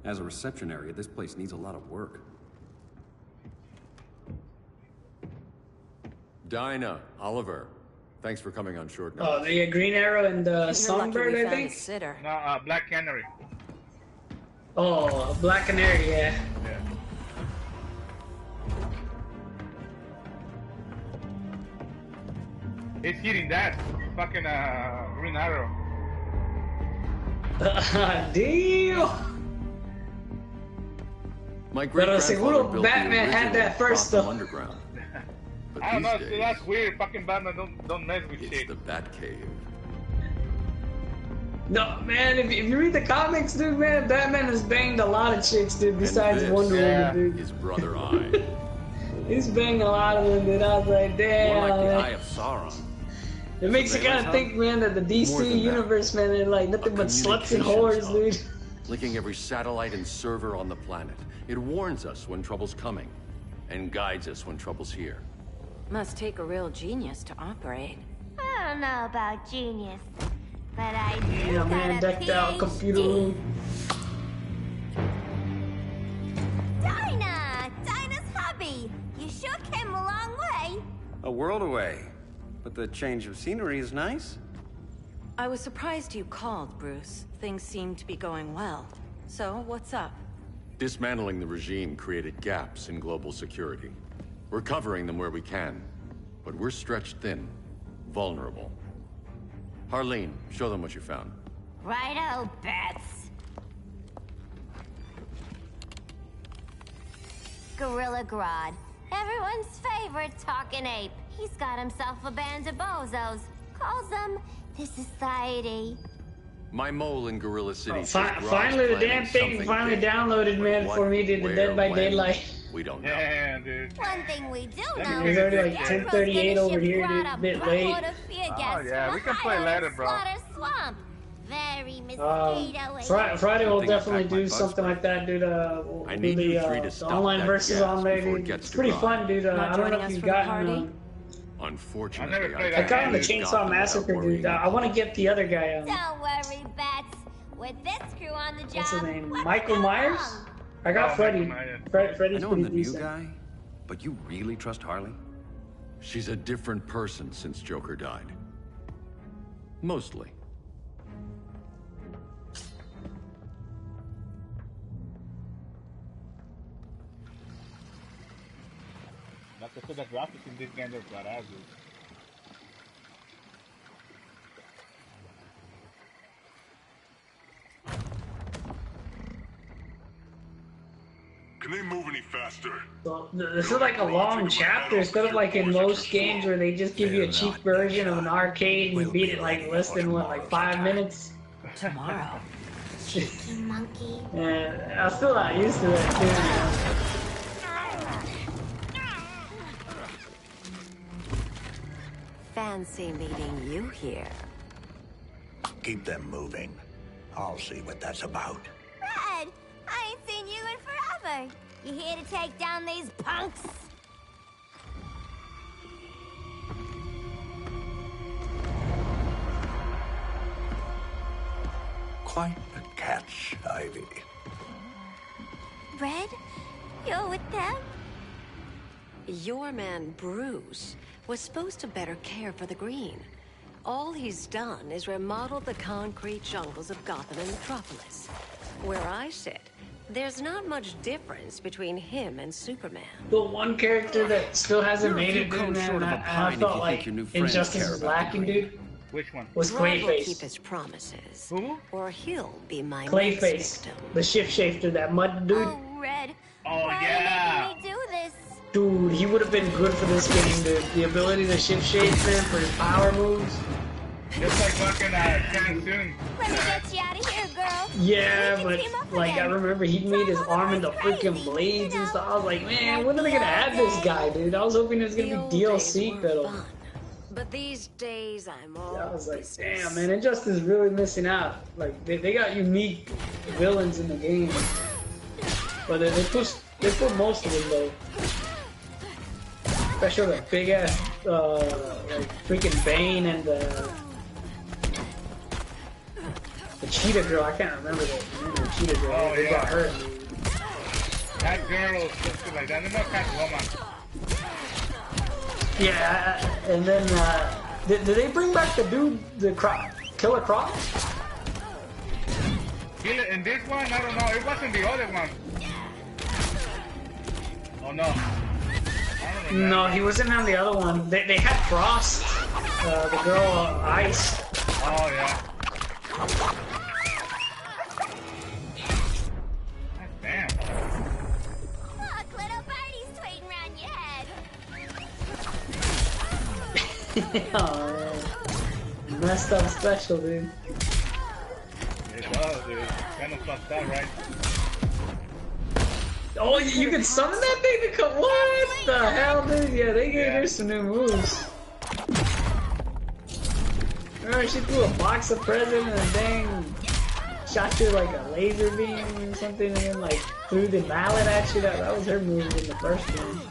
[SPEAKER 9] As a reception area, this place needs a lot of work.
[SPEAKER 4] Dinah, Oliver, thanks for coming on short
[SPEAKER 1] Oh,
[SPEAKER 4] notice.
[SPEAKER 1] the Green Arrow and
[SPEAKER 3] You're
[SPEAKER 1] Songbird,
[SPEAKER 3] lucky we
[SPEAKER 1] I
[SPEAKER 3] found a
[SPEAKER 1] think.
[SPEAKER 3] sitter.
[SPEAKER 2] No, Black Canary.
[SPEAKER 1] Oh, Black Canary, yeah.
[SPEAKER 2] Yeah. He's hitting that fucking Green Arrow.
[SPEAKER 1] Damn.
[SPEAKER 4] My
[SPEAKER 1] Pero seguro
[SPEAKER 4] great-grandfather built
[SPEAKER 1] Batman
[SPEAKER 4] the
[SPEAKER 1] had
[SPEAKER 4] original
[SPEAKER 1] that first,
[SPEAKER 4] Gotham
[SPEAKER 1] though.
[SPEAKER 4] Underground. But
[SPEAKER 2] I don't know,
[SPEAKER 4] these
[SPEAKER 2] see,
[SPEAKER 4] days,
[SPEAKER 2] that's weird. Fucking Batman don't mess with
[SPEAKER 4] it's
[SPEAKER 2] shit.
[SPEAKER 4] the Batcave.
[SPEAKER 1] No, man, if you read the comics, dude, man, Batman has banged a lot of chicks, dude,
[SPEAKER 4] And
[SPEAKER 1] besides
[SPEAKER 4] this
[SPEAKER 1] Wonder
[SPEAKER 2] Yeah.
[SPEAKER 1] Woman, dude.
[SPEAKER 4] is Brother Eye.
[SPEAKER 1] He's banged a lot of them, dude. I was like,
[SPEAKER 9] More
[SPEAKER 1] damn,
[SPEAKER 9] like the
[SPEAKER 1] man.
[SPEAKER 9] Eye of Sauron.
[SPEAKER 1] It makes you kind of think, man, that the
[SPEAKER 4] More
[SPEAKER 1] DC
[SPEAKER 4] than that.
[SPEAKER 1] universe, man, they're like nothing
[SPEAKER 4] A
[SPEAKER 1] but sluts and
[SPEAKER 4] communications
[SPEAKER 1] whores,
[SPEAKER 4] hub,
[SPEAKER 1] dude.
[SPEAKER 4] linking every satellite and server on the planet. It warns us when trouble's coming, and guides us when trouble's here.
[SPEAKER 3] Must take a real genius to operate.
[SPEAKER 10] I don't know about genius, but I do
[SPEAKER 1] Yeah,
[SPEAKER 10] got
[SPEAKER 1] man,
[SPEAKER 10] a
[SPEAKER 1] decked out
[SPEAKER 10] PhD.
[SPEAKER 1] computer room.
[SPEAKER 10] Dinah's hubby. You sure came a long way.
[SPEAKER 9] A world away. But the change of scenery is nice.
[SPEAKER 3] I was surprised you called, Bruce. Things seem to be going well. So, what's up?
[SPEAKER 4] Dismantling the regime created gaps in global security. We're covering them where we can, but we're stretched thin, vulnerable. Harleen, show them what you found.
[SPEAKER 10] Righto, Bets. Gorilla Grodd. Everyone's favorite talking ape. He's got himself a band of bozos. Calls them the Society.
[SPEAKER 4] My mole in Gorilla City. says Grodd's
[SPEAKER 1] Finally, the
[SPEAKER 4] planning
[SPEAKER 1] damn thing
[SPEAKER 4] something
[SPEAKER 1] finally
[SPEAKER 4] big.
[SPEAKER 1] downloaded,
[SPEAKER 4] But
[SPEAKER 1] man,
[SPEAKER 4] what,
[SPEAKER 1] for me to the
[SPEAKER 4] where,
[SPEAKER 1] Dead by
[SPEAKER 4] when,
[SPEAKER 1] Daylight.
[SPEAKER 4] We don't know.
[SPEAKER 2] Yeah, dude.
[SPEAKER 10] One thing we do
[SPEAKER 2] Let me
[SPEAKER 10] know
[SPEAKER 2] read
[SPEAKER 1] It's already
[SPEAKER 2] this
[SPEAKER 1] like
[SPEAKER 2] shit.
[SPEAKER 1] 10:38 over here, dude.
[SPEAKER 10] Brought
[SPEAKER 1] A bit
[SPEAKER 10] buttload
[SPEAKER 1] late.
[SPEAKER 10] of fear
[SPEAKER 2] Oh,
[SPEAKER 10] gas
[SPEAKER 2] yeah,
[SPEAKER 10] from
[SPEAKER 2] we can
[SPEAKER 10] Ohio
[SPEAKER 2] play later,
[SPEAKER 10] and
[SPEAKER 2] bro.
[SPEAKER 10] Slaughter Swamp. Very mosquito-y.
[SPEAKER 1] Friday will
[SPEAKER 9] I think I
[SPEAKER 1] definitely
[SPEAKER 9] packed my
[SPEAKER 1] do
[SPEAKER 9] buzz
[SPEAKER 1] something
[SPEAKER 9] spray.
[SPEAKER 1] like that, dude. We'll
[SPEAKER 4] I
[SPEAKER 1] do
[SPEAKER 4] need you three to
[SPEAKER 1] the
[SPEAKER 4] stop
[SPEAKER 1] online
[SPEAKER 4] that
[SPEAKER 1] versus
[SPEAKER 4] gas
[SPEAKER 1] on there,
[SPEAKER 4] before it
[SPEAKER 1] dude.
[SPEAKER 4] gets
[SPEAKER 1] It's
[SPEAKER 4] to
[SPEAKER 1] pretty
[SPEAKER 4] Grodd.
[SPEAKER 1] fun, dude.
[SPEAKER 3] Not
[SPEAKER 1] I don't know
[SPEAKER 3] joining
[SPEAKER 1] if
[SPEAKER 3] us
[SPEAKER 1] you've
[SPEAKER 3] for the
[SPEAKER 1] gotten
[SPEAKER 3] party?
[SPEAKER 4] Unfortunately,
[SPEAKER 2] I never played
[SPEAKER 1] I
[SPEAKER 2] that
[SPEAKER 1] got him the
[SPEAKER 2] game.
[SPEAKER 1] Chainsaw
[SPEAKER 4] Gotham
[SPEAKER 1] Massacre,
[SPEAKER 4] without
[SPEAKER 1] dude.
[SPEAKER 4] worrying
[SPEAKER 1] I want to get the other guy.
[SPEAKER 10] Don't worry, Bats. With this crew on the job,
[SPEAKER 1] What's his name?
[SPEAKER 10] what
[SPEAKER 1] Michael
[SPEAKER 10] go
[SPEAKER 1] Myers?
[SPEAKER 10] wrong?
[SPEAKER 1] I got
[SPEAKER 2] Oh,
[SPEAKER 1] Freddy.
[SPEAKER 2] Michael Myers.
[SPEAKER 9] I
[SPEAKER 1] Freddy's
[SPEAKER 9] know I'm
[SPEAKER 1] pretty
[SPEAKER 9] the new
[SPEAKER 1] decent.
[SPEAKER 9] guy, but you really trust Harley?
[SPEAKER 4] She's a different person since Joker died. Mostly.
[SPEAKER 2] Like I said, the graphics in this game are badass, dude.
[SPEAKER 11] Can they move any faster?
[SPEAKER 1] So, this is like a long chapter instead of like in most games where they just give you a cheap version of an arcade and you beat it like less than what, like 5 minutes.
[SPEAKER 3] Tomorrow.
[SPEAKER 10] Cheeky monkey.
[SPEAKER 1] And I'm still not used to that too.
[SPEAKER 3] Fancy meeting you here.
[SPEAKER 7] Keep them moving. I'll see what that's about.
[SPEAKER 10] Red, I ain't seen you in forever. You here to take down these punks?
[SPEAKER 7] Quite a catch, Ivy.
[SPEAKER 10] Red? You're with them?
[SPEAKER 3] Your man, Bruce, was supposed to better care for the Green. All he's done is remodel the concrete jungles of Gotham and Metropolis. Where I sit, there's not much difference between him and Superman.
[SPEAKER 1] The one character that still hasn't made it, dude, man, I felt like Injustice was lacking, dude.
[SPEAKER 2] Which one?
[SPEAKER 1] Was
[SPEAKER 3] Red will keep
[SPEAKER 1] Clayface.
[SPEAKER 3] his promises.
[SPEAKER 2] Who?
[SPEAKER 3] Or he'll be my next
[SPEAKER 1] Clayface.
[SPEAKER 3] victim.
[SPEAKER 1] The shifter, that mud dude.
[SPEAKER 10] Oh, Red.
[SPEAKER 2] Oh,
[SPEAKER 10] Why
[SPEAKER 2] yeah.
[SPEAKER 10] are you making me do this?
[SPEAKER 1] Dude, he would have been good for this game, dude. The ability to shape, man, for his power moves.
[SPEAKER 2] Just like fucking Shang Tsung.
[SPEAKER 10] Let me get you out of here, girl.
[SPEAKER 1] Yeah,
[SPEAKER 10] We
[SPEAKER 1] but
[SPEAKER 10] can team up
[SPEAKER 1] like I
[SPEAKER 10] again.
[SPEAKER 1] remember he made his arm into freaking blades and stuff. I was like, man, when are they gonna add this guy, dude? I was hoping it was
[SPEAKER 3] The
[SPEAKER 1] gonna
[SPEAKER 3] old
[SPEAKER 1] be
[SPEAKER 3] days
[SPEAKER 1] DLC
[SPEAKER 3] were
[SPEAKER 1] pedal.
[SPEAKER 3] fun. But these days, I'm all
[SPEAKER 1] I was like,
[SPEAKER 3] business.
[SPEAKER 1] damn, man, Injustice is really missing out. Like they got unique villains in the game, but they put most of them though. Especially the big ass, like freaking Bane and the cheetah girl. I can't remember the name of the cheetah girl.
[SPEAKER 2] Oh,
[SPEAKER 1] They
[SPEAKER 2] yeah.
[SPEAKER 1] got her.
[SPEAKER 2] That girl is just like that. No, Catwoman.
[SPEAKER 1] Yeah, and then did they bring back the dude, the Killer Croc?
[SPEAKER 2] In this one, I don't know. It wasn't the other one. Oh no. I don't remember.
[SPEAKER 1] No, he wasn't on the other one. They had Frost, the girl Ice.
[SPEAKER 2] Oh yeah. God damn.
[SPEAKER 10] Look, little birdie's tweeting around your head.
[SPEAKER 1] Oh, man. Messed up special, dude.
[SPEAKER 2] It does, dude. Kind of fucked up, right?
[SPEAKER 1] Oh, you can summon that thing to come. What the hell, dude? Yeah, they gave her some new moves. Remember, she threw a box of presents and a dang shot you like a laser beam or something, and then like threw the mallet at you. That was her move in the first one.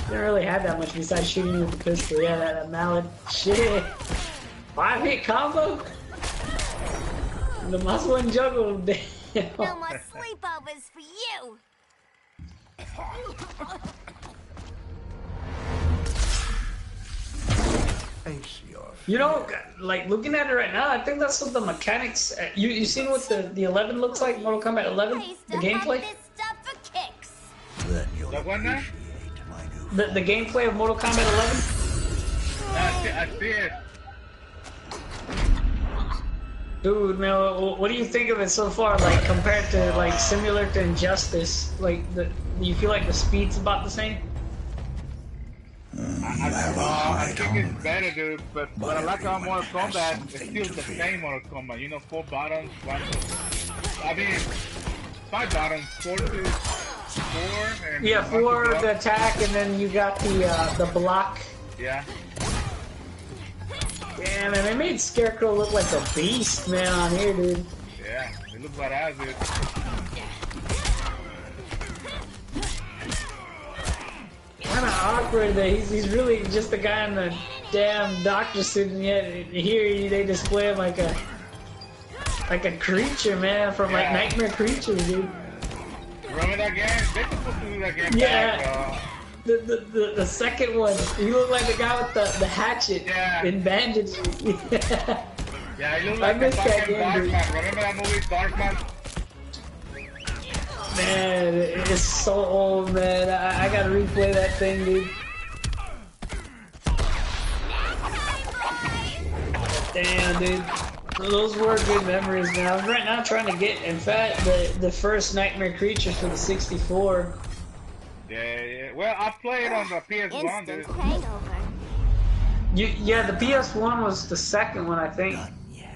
[SPEAKER 1] Didn't really have that much besides shooting you with the pistol. Yeah, that mallet. Shit. 5-hit combo? The muscle and juggle. Damn.
[SPEAKER 10] No more sleepovers for you.
[SPEAKER 7] Face your
[SPEAKER 1] You know, like looking at it right now, I think that's what the mechanics. You seen what the 11 looks like? Mortal Kombat 11,
[SPEAKER 10] Hey,
[SPEAKER 1] the gameplay,
[SPEAKER 10] this stuff for kicks.
[SPEAKER 7] Then you'll
[SPEAKER 2] That one now?
[SPEAKER 7] appreciate my new
[SPEAKER 1] the gameplay of Mortal Kombat 11.
[SPEAKER 2] I see it.
[SPEAKER 1] Dude, man, what do you think of it so far? Like compared to like similar to Injustice, like you feel like the speed's about the same?
[SPEAKER 2] I think it's better, dude. But what I like about Mortal Kombat, it's still the same Mortal Kombat. You know, 4 buttons, 1. I mean, 5 buttons, 4 to 4. And
[SPEAKER 1] Yeah,
[SPEAKER 2] 1 to
[SPEAKER 1] 4
[SPEAKER 2] block.
[SPEAKER 1] the attack, and then you got the block.
[SPEAKER 2] Yeah.
[SPEAKER 1] Damn, man, they made Scarecrow look like a beast, man, on here, dude.
[SPEAKER 2] Yeah. It looks badass, dude.
[SPEAKER 1] Kinda awkward that he's really just a guy in the damn doctor suit, and yet here they display him like a creature, man, from like
[SPEAKER 2] Yeah.
[SPEAKER 1] Nightmare Creature, dude.
[SPEAKER 2] Remember that game? They're supposed to do that game
[SPEAKER 1] Yeah.
[SPEAKER 2] back,
[SPEAKER 1] The second one, he looked like the guy with the hatchet
[SPEAKER 2] Yeah.
[SPEAKER 1] in bandages.
[SPEAKER 2] Yeah, it looked
[SPEAKER 1] I
[SPEAKER 2] like a
[SPEAKER 1] missed that
[SPEAKER 2] fucking
[SPEAKER 1] game, dude.
[SPEAKER 2] Darkman. Remember that movie, Darkman?
[SPEAKER 1] Man, it's so old, man. I gotta replay that thing, dude. Damn, dude. Those were good memories, man. I'm right now trying to get, in fact, the first Nightmare Creatures for the 64.
[SPEAKER 2] Yeah. Well, I played on the PS1, dude.
[SPEAKER 10] Instant hangover.
[SPEAKER 1] Yeah, the PS1 was the second one, I think.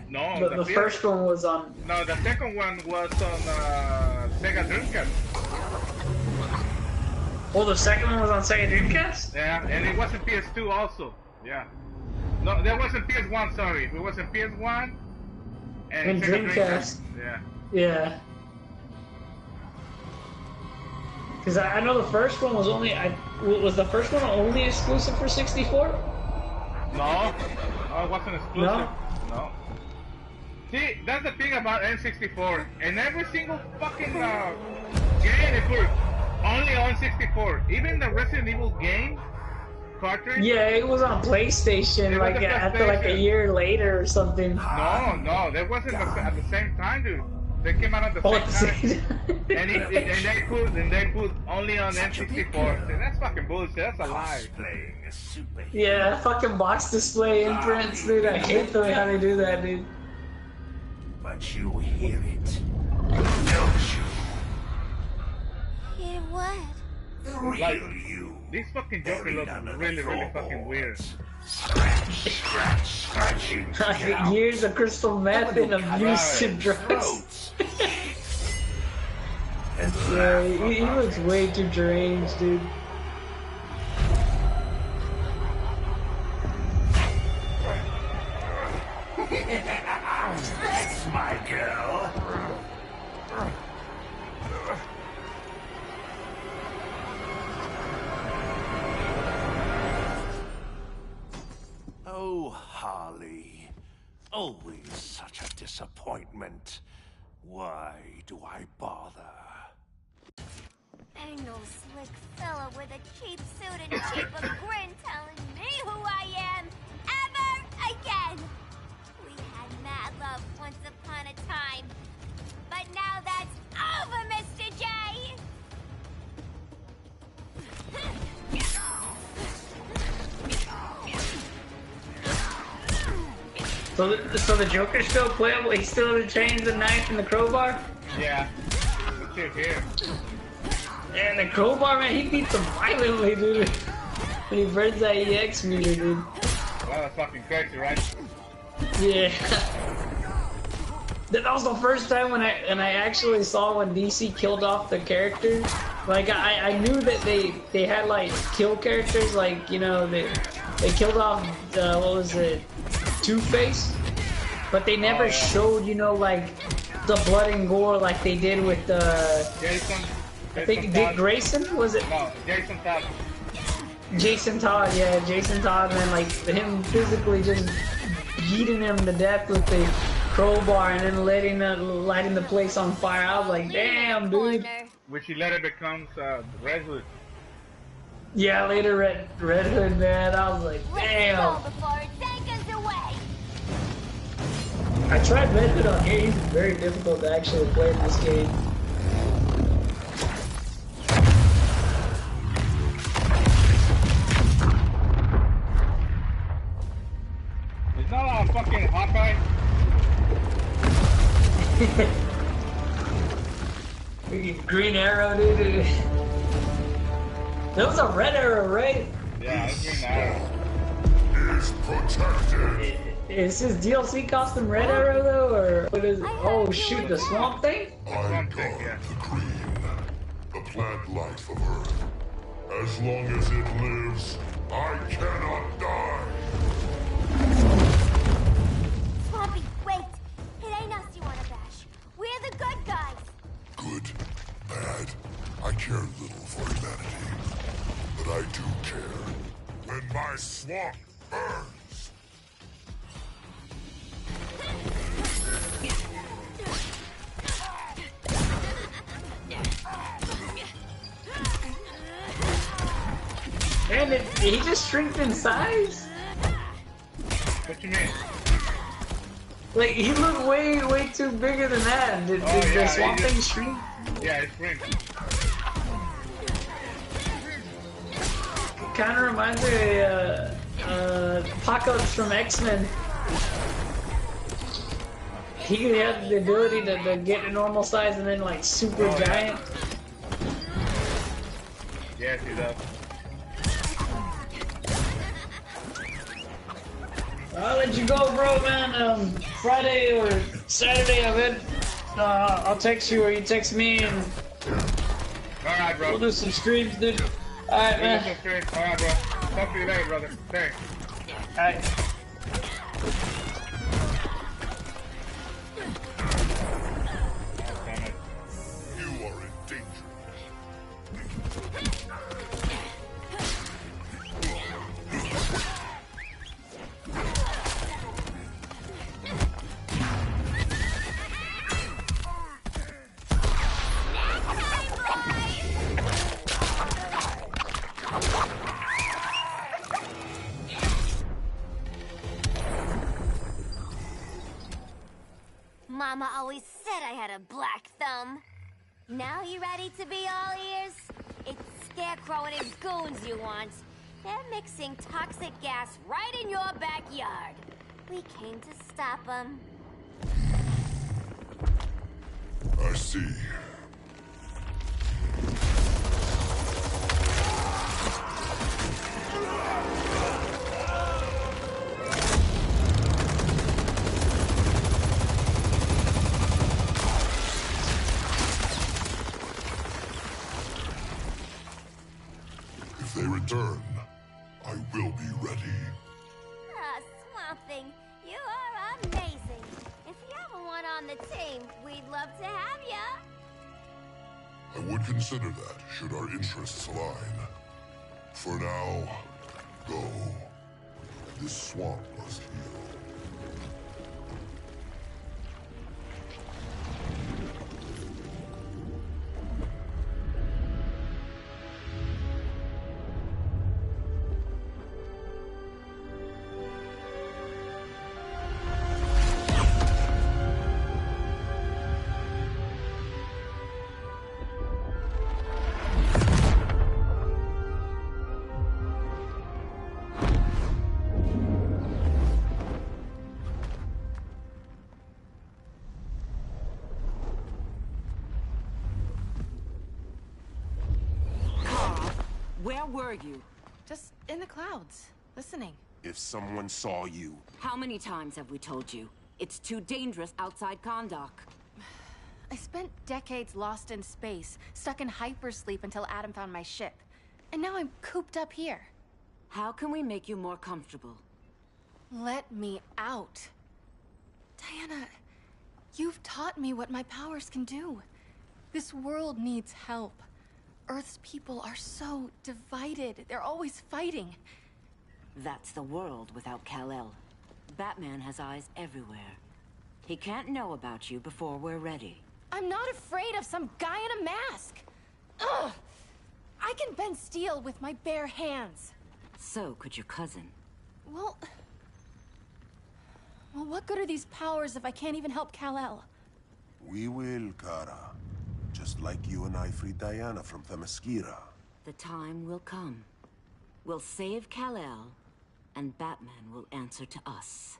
[SPEAKER 2] No,
[SPEAKER 1] But the first one was on.
[SPEAKER 2] No, the second one was on Sega Dreamcast.
[SPEAKER 1] Oh, the second one was on Sega Dreamcast?
[SPEAKER 2] Yeah, and it wasn't PS2 also. Yeah. No, that wasn't PS1, sorry. It wasn't PS1
[SPEAKER 1] And
[SPEAKER 2] Sega
[SPEAKER 1] Dreamcast.
[SPEAKER 2] Yeah.
[SPEAKER 1] Yeah. Because I know the first one was only. Was the first one only exclusive for 64?
[SPEAKER 2] No, it wasn't exclusive.
[SPEAKER 1] No?
[SPEAKER 2] No. See, that's the thing about N64. In every single fucking game, they put only on 64. Even the Resident Evil game cartridge.
[SPEAKER 1] Yeah, it was on PlayStation, like after like a year later or something.
[SPEAKER 2] No, that wasn't at the same time, dude. They came out at the same time. And they put only on N64. That's fucking bullshit. That's a lie.
[SPEAKER 1] Yeah, fucking box display imprints, dude. I hate the way how they do that, dude.
[SPEAKER 7] But you hear it, don't you?
[SPEAKER 10] Hear what?
[SPEAKER 7] The real
[SPEAKER 2] Like,
[SPEAKER 7] you.
[SPEAKER 2] These fucking Joker look really fucking weird.
[SPEAKER 7] Scratch you.
[SPEAKER 1] Years of crystal meth and abuse and drugs. Yeah, he looks way too deranged, dude.
[SPEAKER 7] That's my girl. Oh, Harley. Always such a disappointment. Why do I bother?
[SPEAKER 10] Ain't no slick fella with a cheap suit and cheap a grin telling me who I am ever again. We had mad love once upon a time, but now that's over, Mr. J.
[SPEAKER 1] So the Joker's still playable? He's still the chains, the knife, and the crowbar?
[SPEAKER 2] Yeah. It's still here.
[SPEAKER 1] And the crowbar, man, he beats him violently, dude. When he burns that EX meter, dude.
[SPEAKER 2] Well, that's fucking crazy, right?
[SPEAKER 1] Yeah. That was the first time when I actually saw when DC killed off the characters. Like I knew that they had like kill characters, like, you know, they killed off what was it, Two-Face, but they never showed, you know, like the blood and gore like they did with
[SPEAKER 2] Jason.
[SPEAKER 1] I think Dick Grayson, was it?
[SPEAKER 2] No, Jason Todd.
[SPEAKER 1] Jason Todd, yeah, Jason Todd, and then like him physically just beating him to death with the crowbar and then lighting the place on fire. I was like, damn, dude.
[SPEAKER 2] Which he later becomes Red Hood.
[SPEAKER 1] Yeah, later Red Hood, man. I was like, damn. I tried Red Hood on here. He's very difficult to actually play in this game.
[SPEAKER 2] It's not a fucking Hawkeye.
[SPEAKER 1] Green Arrow, dude. That was a Red Arrow, right?
[SPEAKER 2] Yeah, it's Green Arrow.
[SPEAKER 11] Is protected.
[SPEAKER 1] Is his DLC costume Red Arrow though, or what is it? Oh shoot, the Swamp Thing?
[SPEAKER 11] I'm God, the green, the plant life of Earth. As long as it lives, I cannot die.
[SPEAKER 10] Swampy, wait! It ain't us you wanna bash. We're the good guys.
[SPEAKER 11] Good, bad, I care little for humanity. But I do care when my swamp burns.
[SPEAKER 1] And did he just shrink in size?
[SPEAKER 2] What you mean?
[SPEAKER 1] Like, he looked way too bigger than that. Did the Swamp Thing shrink?
[SPEAKER 2] Yeah, it's shrink.
[SPEAKER 1] Kind of reminds me of Apocalypse from X-Men. He had the ability to get a normal size and then like super giant.
[SPEAKER 2] Yes, he does.
[SPEAKER 1] I'll let you go, bro, man. Friday or Saturday, I bet. I'll text you or you text me, and
[SPEAKER 2] alright, bro.
[SPEAKER 1] We'll do some streams, dude. Alright, man.
[SPEAKER 2] Alright, bro. Talk to you later, brother. Thanks.
[SPEAKER 1] Alright.
[SPEAKER 11] You are in danger.
[SPEAKER 10] Mama always said I had a black thumb. Now you ready to be all ears? It's Scarecrow and his goons you want. They're mixing toxic gas right in your backyard. We came to stop them.
[SPEAKER 11] I see. If they return, I will be ready.
[SPEAKER 10] Ah, Swamp Thing, you are amazing. If you ever want on the team, we'd love to have ya.
[SPEAKER 11] I would consider that, should our interests align. For now, go. This swamp must heal.
[SPEAKER 12] Where were you?
[SPEAKER 13] Just in the clouds, listening.
[SPEAKER 6] If someone saw you...
[SPEAKER 12] How many times have we told you? It's too dangerous outside Kahndaq.
[SPEAKER 13] I spent decades lost in space, stuck in hypersleep until Adam found my ship. And now I'm cooped up here.
[SPEAKER 12] How can we make you more comfortable?
[SPEAKER 13] Let me out. Diana, you've taught me what my powers can do. This world needs help. Earth's people are so divided. They're always fighting.
[SPEAKER 12] That's the world without Kal-El. Batman has eyes everywhere. He can't know about you before we're ready.
[SPEAKER 13] I'm not afraid of some guy in a mask. Ugh! I can bend steel with my bare hands.
[SPEAKER 12] So could your cousin.
[SPEAKER 13] Well, what good are these powers if I can't even help Kal-El?
[SPEAKER 6] We will, Kara. Just like you and I freed Diana from Themyscira.
[SPEAKER 12] The time will come. We'll save Kal-El, and Batman will answer to us.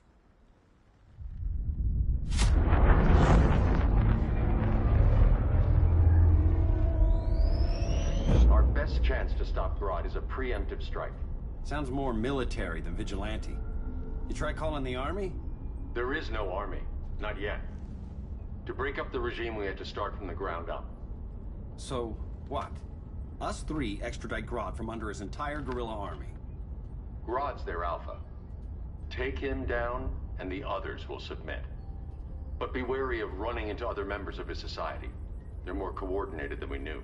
[SPEAKER 4] Our best chance to stop Grodd is a preemptive strike.
[SPEAKER 9] Sounds more military than vigilante. You try calling the army?
[SPEAKER 4] There is no army. Not yet. To break up the regime, we had to start from the ground up.
[SPEAKER 9] So, what? Us three extradite Grodd from under his entire guerrilla army.
[SPEAKER 4] Grodd's their alpha. Take him down, and the others will submit. But be wary of running into other members of his society. They're more coordinated than we knew.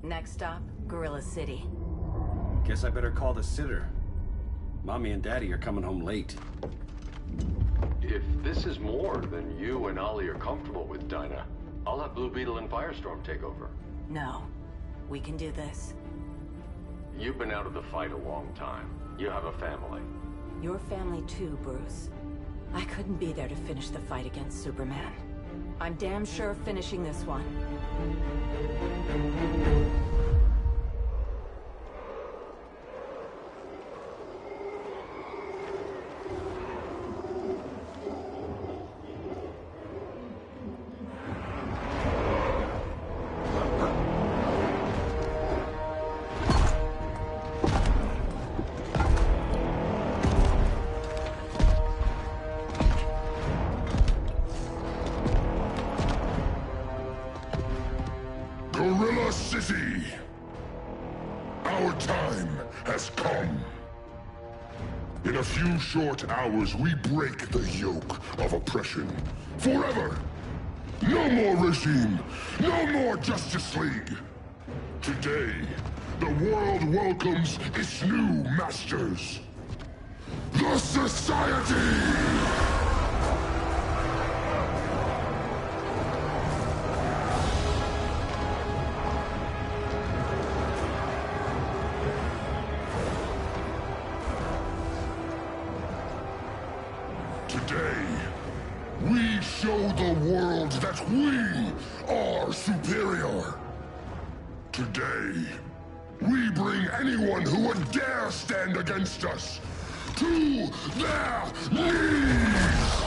[SPEAKER 12] Next stop, Gorilla City.
[SPEAKER 9] Guess I better call the sitter. Mommy and Daddy are coming home late.
[SPEAKER 4] If this is more than you and Ollie are comfortable with, Dinah, I'll have Blue Beetle and Firestorm take over.
[SPEAKER 12] No. We can do this.
[SPEAKER 4] You've been out of the fight a long time. You have a family.
[SPEAKER 12] Your family too, Bruce. I couldn't be there to finish the fight against Superman. I'm damn sure finishing this one.
[SPEAKER 11] Gorilla City! Our time has come. In a few short hours, we break the yoke of oppression. Forever! No more regime! No more Justice League! Today, the world welcomes its new masters. The Society! Today, we show the world that we are superior. Today, we bring anyone who would dare stand against us to their knees!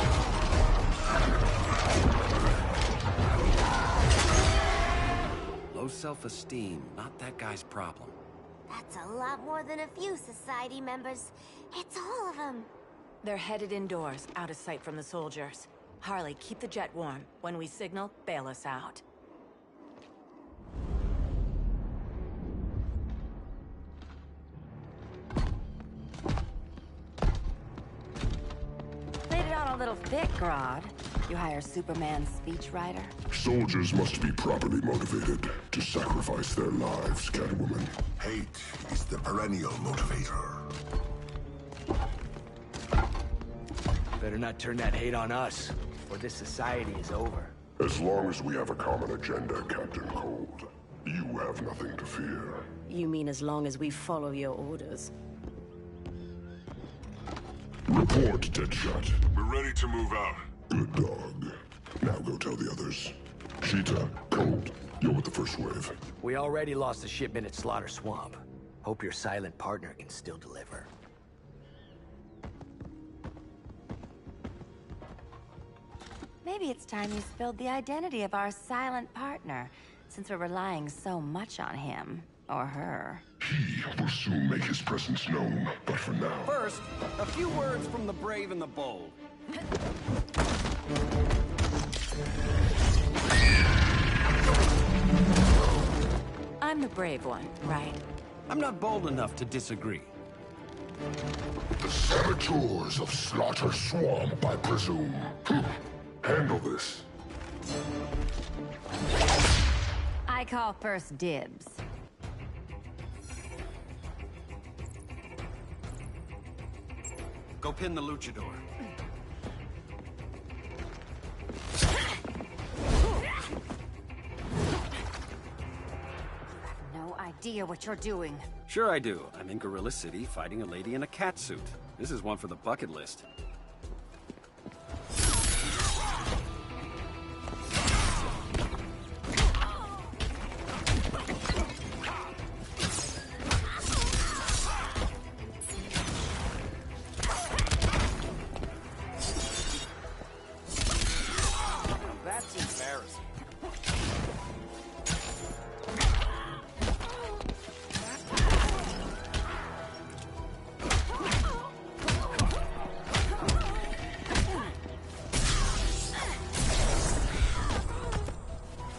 [SPEAKER 9] Low self-esteem, not that guy's problem.
[SPEAKER 10] That's a lot more than a few society members. It's all of them.
[SPEAKER 12] They're headed indoors, out of sight from the soldiers. Harley, keep the jet warm. When we signal, bail us out. Played it on a little thick, Grodd. You hire Superman's speechwriter?
[SPEAKER 11] Soldiers must be properly motivated to sacrifice their lives, Catwoman.
[SPEAKER 6] Hate is the perennial motivator.
[SPEAKER 14] Better not turn that hate on us, or this society is over.
[SPEAKER 11] As long as we have a common agenda, Captain Cold, you have nothing to fear.
[SPEAKER 12] You mean as long as we follow your orders?
[SPEAKER 11] Report, Deadshot.
[SPEAKER 15] We're ready to move out.
[SPEAKER 11] Good dog. Now go tell the others. Cheetah, Cold, you're with the first wave.
[SPEAKER 14] We already lost a shipment at Slaughter Swamp. Hope your silent partner can still deliver.
[SPEAKER 12] Maybe it's time you spilled the identity of our silent partner, since we're relying so much on him. Or her.
[SPEAKER 11] He will soon make his presence known, but for now...
[SPEAKER 9] First, a few words from the brave and the bold.
[SPEAKER 12] I'm the brave one, right?
[SPEAKER 9] I'm not bold enough to disagree.
[SPEAKER 11] The saboteurs of Slaughter Swamp, I presume. Handle this.
[SPEAKER 12] I call first dibs.
[SPEAKER 9] Go pin the luchador.
[SPEAKER 12] No idea what you're doing.
[SPEAKER 9] Sure I do. I'm in Gorilla City fighting a lady in a cat suit. This is one for the bucket list. That's embarrassing.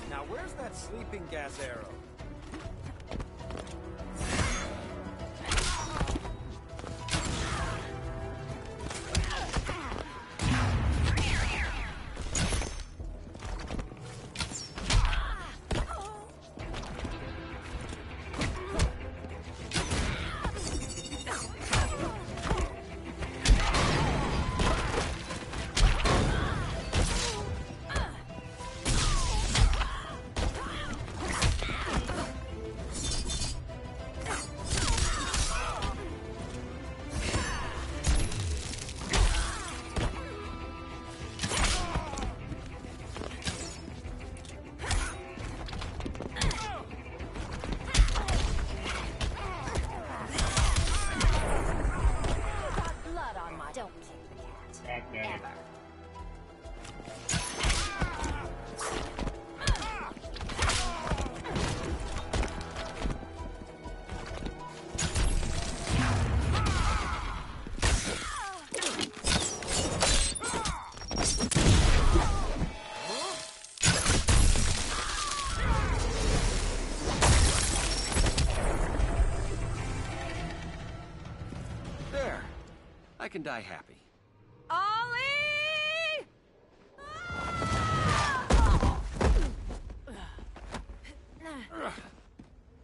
[SPEAKER 9] Now where's that sleeping gas arrow? I can die happy.
[SPEAKER 12] Ollie!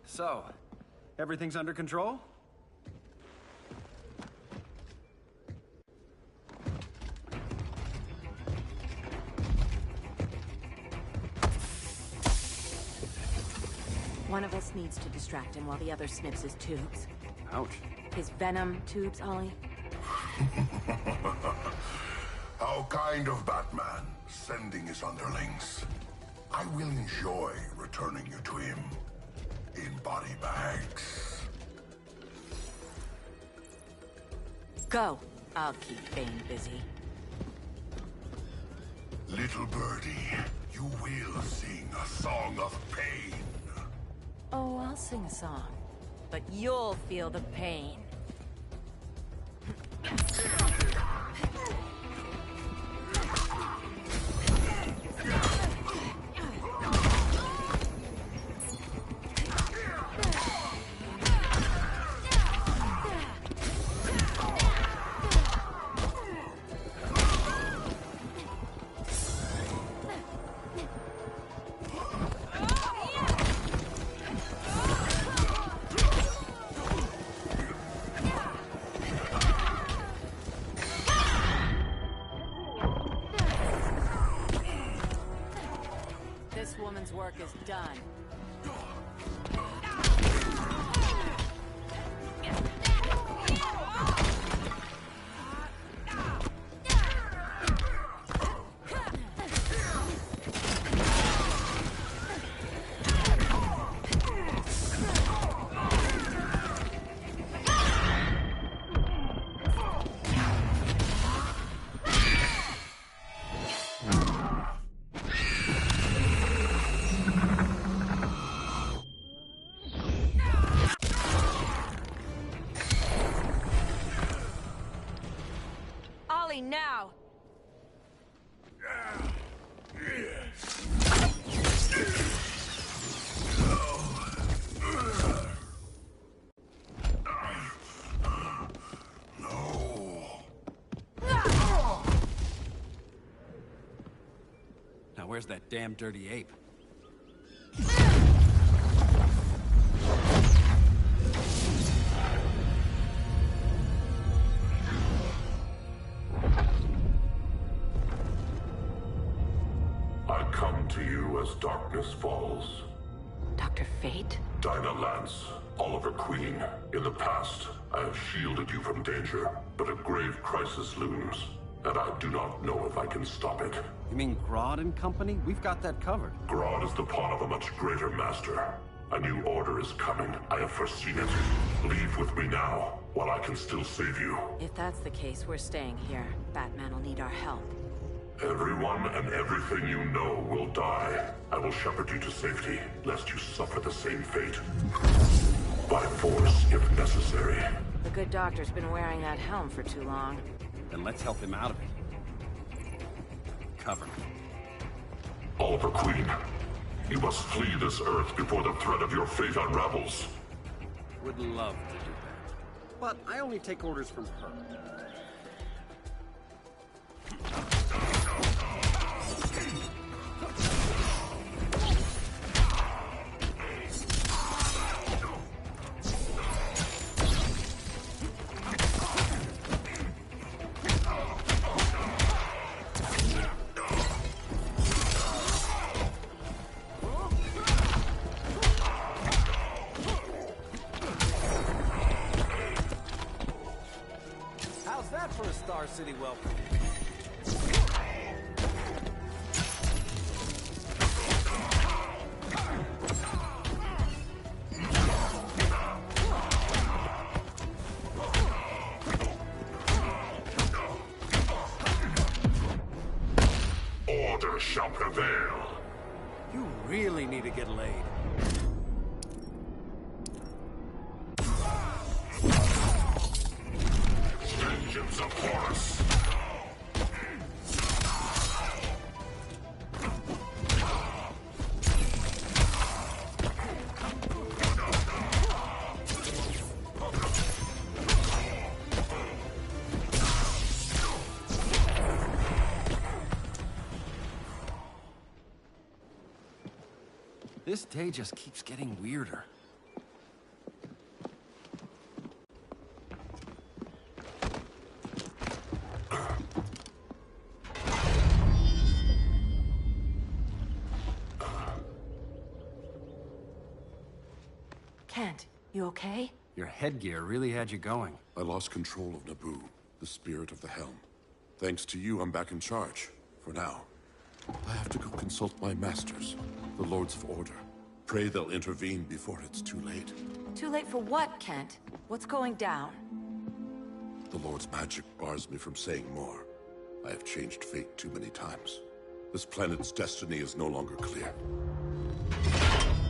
[SPEAKER 9] So, everything's under control?
[SPEAKER 12] One of us needs to distract him while the other snips his tubes.
[SPEAKER 9] Ouch.
[SPEAKER 12] His venom tubes, Ollie.
[SPEAKER 11] How kind of Batman, sending his underlings. I will enjoy returning you to him in body bags.
[SPEAKER 12] Go. I'll keep Bane busy.
[SPEAKER 11] Little birdie, you will sing a song of pain.
[SPEAKER 12] Oh, I'll sing a song. But you'll feel the pain. This woman's work is done. Now!
[SPEAKER 9] Now where's that damn dirty ape?
[SPEAKER 11] To you as darkness falls.
[SPEAKER 12] Dr. Fate?
[SPEAKER 11] Dinah Lance, Oliver Queen. In the past, I have shielded you from danger, but a grave crisis looms, and I do not know if I can stop it.
[SPEAKER 9] You mean Grodd and company? We've got that covered.
[SPEAKER 11] Grodd is the pawn of a much greater master. A new order is coming. I have foreseen it. Leave with me now, while I can still save you.
[SPEAKER 12] If that's the case, we're staying here. Batman will need our help.
[SPEAKER 11] Everyone and everything you know will die. I will shepherd you to safety, lest you suffer the same fate. By force, if necessary.
[SPEAKER 12] The good doctor's been wearing that helm for too long.
[SPEAKER 9] Then let's help him out of it. Cover me.
[SPEAKER 11] Oliver Queen, you must flee this Earth before the threat of your fate unravels.
[SPEAKER 9] Would love to do that. But I only take orders from her. How's that for a Star City welcome?
[SPEAKER 11] Order shall prevail.
[SPEAKER 9] You really need to get laid.
[SPEAKER 11] Vengeance of Horus.
[SPEAKER 9] This day just keeps getting weirder.
[SPEAKER 12] Kent, you okay?
[SPEAKER 9] Your headgear really had you going.
[SPEAKER 11] I lost control of Naboo, the spirit of the helm.
[SPEAKER 6] Thanks to you, I'm back in charge. For now. I have to go consult my masters, the Lords of Order. Pray they'll intervene before it's too late.
[SPEAKER 12] Too late for what, Kent? What's going down?
[SPEAKER 6] The Lord's magic bars me from saying more. I have changed fate too many times. This planet's destiny is no longer clear.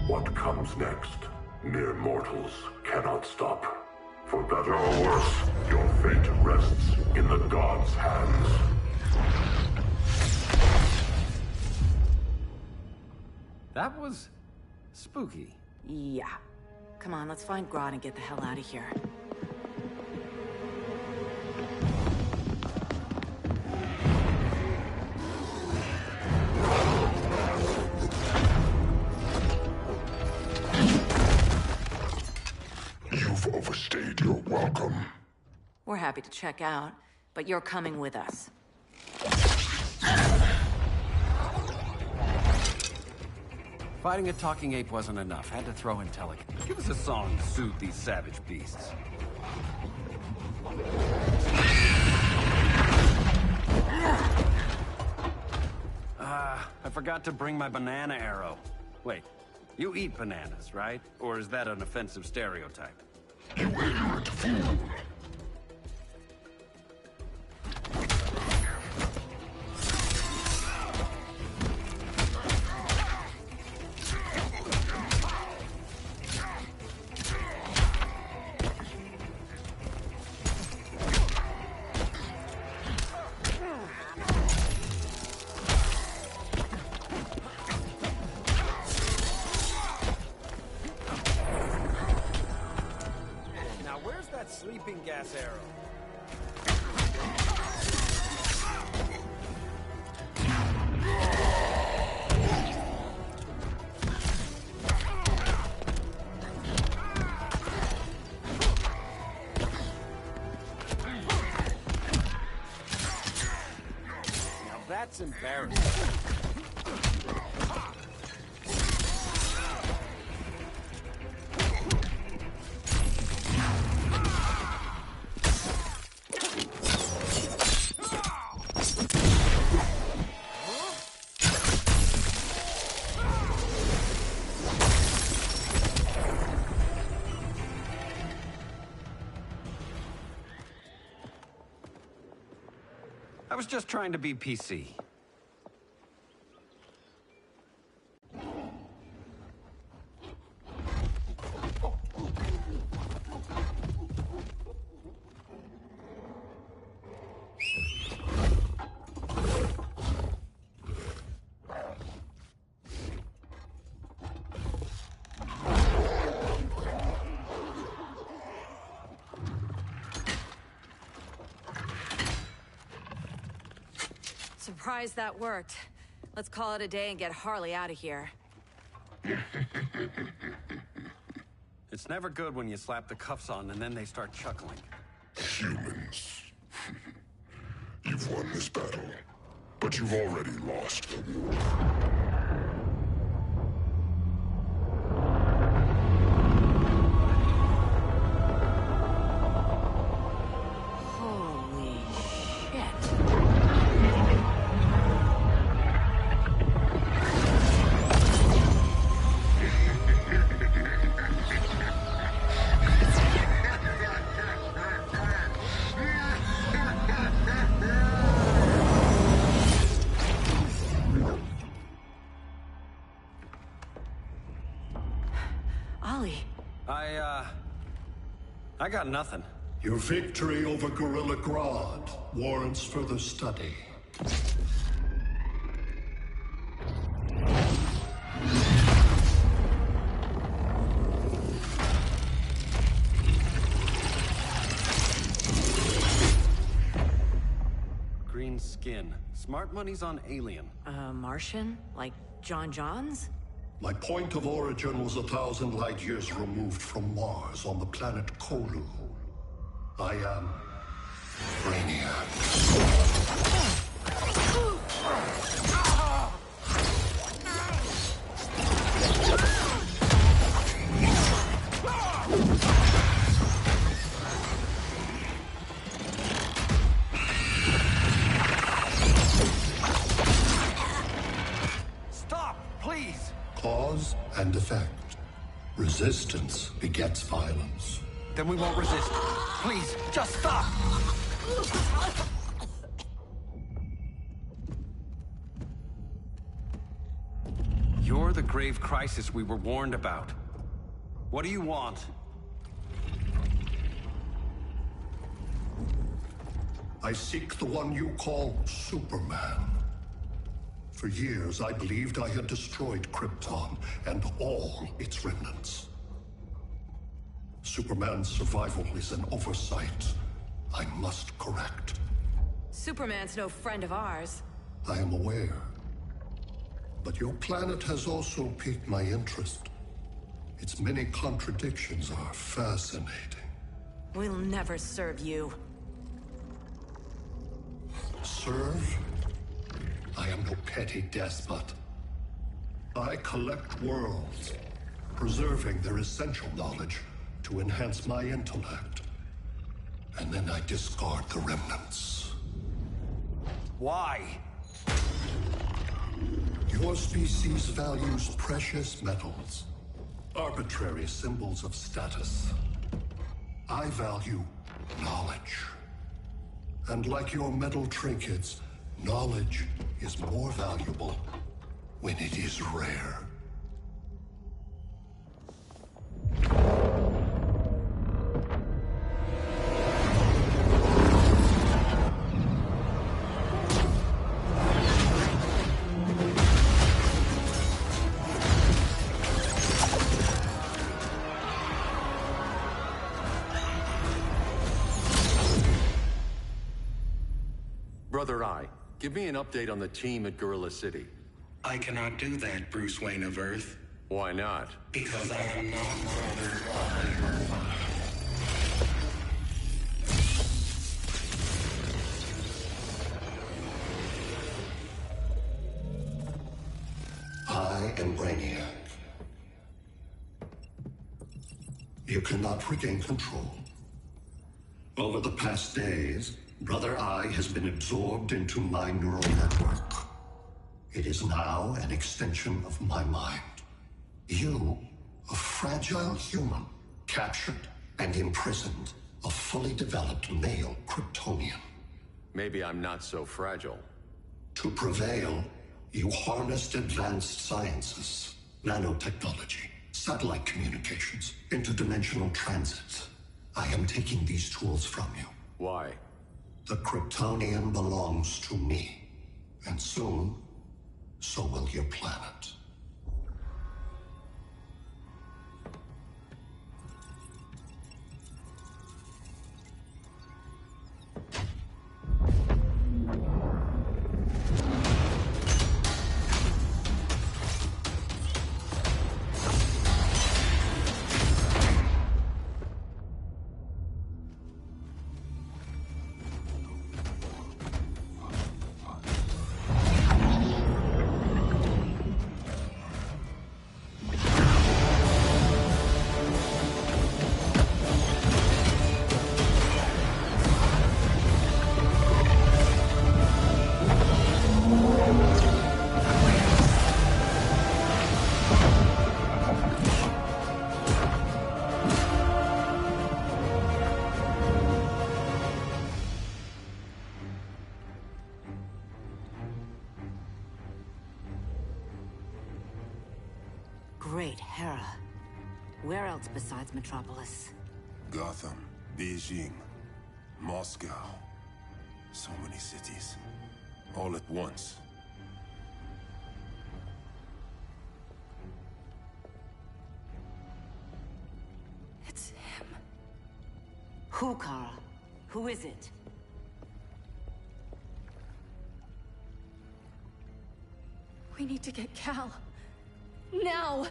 [SPEAKER 11] What comes next, mere mortals cannot stop. For better or worse, your fate rests in the gods' hands.
[SPEAKER 9] That was spooky.
[SPEAKER 12] Yeah. Come on, let's find Grodd and get the hell out of here.
[SPEAKER 11] You've overstayed your welcome.
[SPEAKER 12] We're happy to check out, but you're coming with us.
[SPEAKER 9] Fighting a talking ape wasn't enough. Had to throw in Telic. Give us a song to soothe these savage beasts. I forgot to bring my banana arrow. Wait, you eat bananas, right? Or is that an offensive stereotype?
[SPEAKER 11] You ignorant fool!
[SPEAKER 9] Sleeping gas arrow. Now that's embarrassing. I was just trying to be PC.
[SPEAKER 12] Surprised that worked. Let's call it a day and get Harley out of here.
[SPEAKER 9] It's never good when you slap the cuffs on and then they start chuckling.
[SPEAKER 11] Humans. You've won this battle, but you've already lost.
[SPEAKER 12] Holy shit.
[SPEAKER 9] I got nothing.
[SPEAKER 15] Your victory over Gorilla Grodd warrants further study.
[SPEAKER 9] Green skin. Smart money's on alien.
[SPEAKER 12] Martian? Like John Johns?
[SPEAKER 15] My point of origin was 1,000 light years removed from Mars on the planet Kolu. I am Brainiac. Resistance begets violence.
[SPEAKER 14] Then we won't resist. Please, just stop!
[SPEAKER 9] You're the grave crisis we were warned about. What do you want?
[SPEAKER 15] I seek the one you call Superman. For years, I believed I had destroyed Krypton and all its remnants. Superman's survival is an oversight I must correct.
[SPEAKER 16] Superman's no friend of ours.
[SPEAKER 15] I am aware. But your planet has also piqued my interest. Its many contradictions are fascinating.
[SPEAKER 16] We'll never serve you.
[SPEAKER 15] Serve? I am no petty despot. I collect worlds, preserving their essential knowledge to enhance my intellect. And then I discard the remnants.
[SPEAKER 14] Why?
[SPEAKER 15] Your species values precious metals, arbitrary symbols of status. I value knowledge. And like your metal trinkets, knowledge is more valuable when it is rare.
[SPEAKER 4] Brother Eye, give me an update on the team at Gorilla City.
[SPEAKER 17] I cannot do that, Bruce Wayne of Earth.
[SPEAKER 4] Why not?
[SPEAKER 17] Because I am not Brother
[SPEAKER 15] I am Brainiac. You cannot regain control. Over the past days, Brother Eye has been absorbed into my neural network. It is now an extension of my mind. You, a fragile human, captured and imprisoned a fully developed male Kryptonian.
[SPEAKER 4] Maybe I'm not so fragile.
[SPEAKER 15] To prevail, you harnessed advanced sciences, nanotechnology, satellite communications, interdimensional transit. I am taking these tools from you.
[SPEAKER 4] Why?
[SPEAKER 15] The Kryptonian belongs to me. And soon, so will your planet.
[SPEAKER 3] Great Hera. Where else besides Metropolis?
[SPEAKER 6] Gotham, Beijing, Moscow. So many cities. All at once.
[SPEAKER 16] It's him.
[SPEAKER 3] Who, Kara? Who is it?
[SPEAKER 13] We need to get Cal. Now!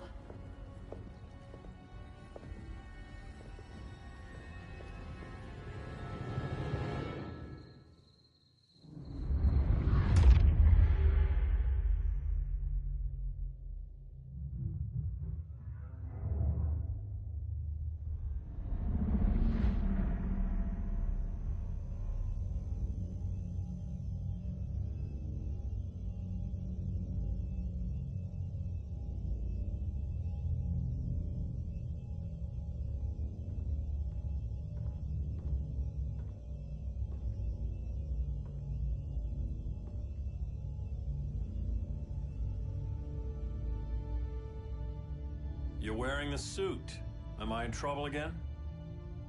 [SPEAKER 8] You're wearing the suit. Am I in trouble again?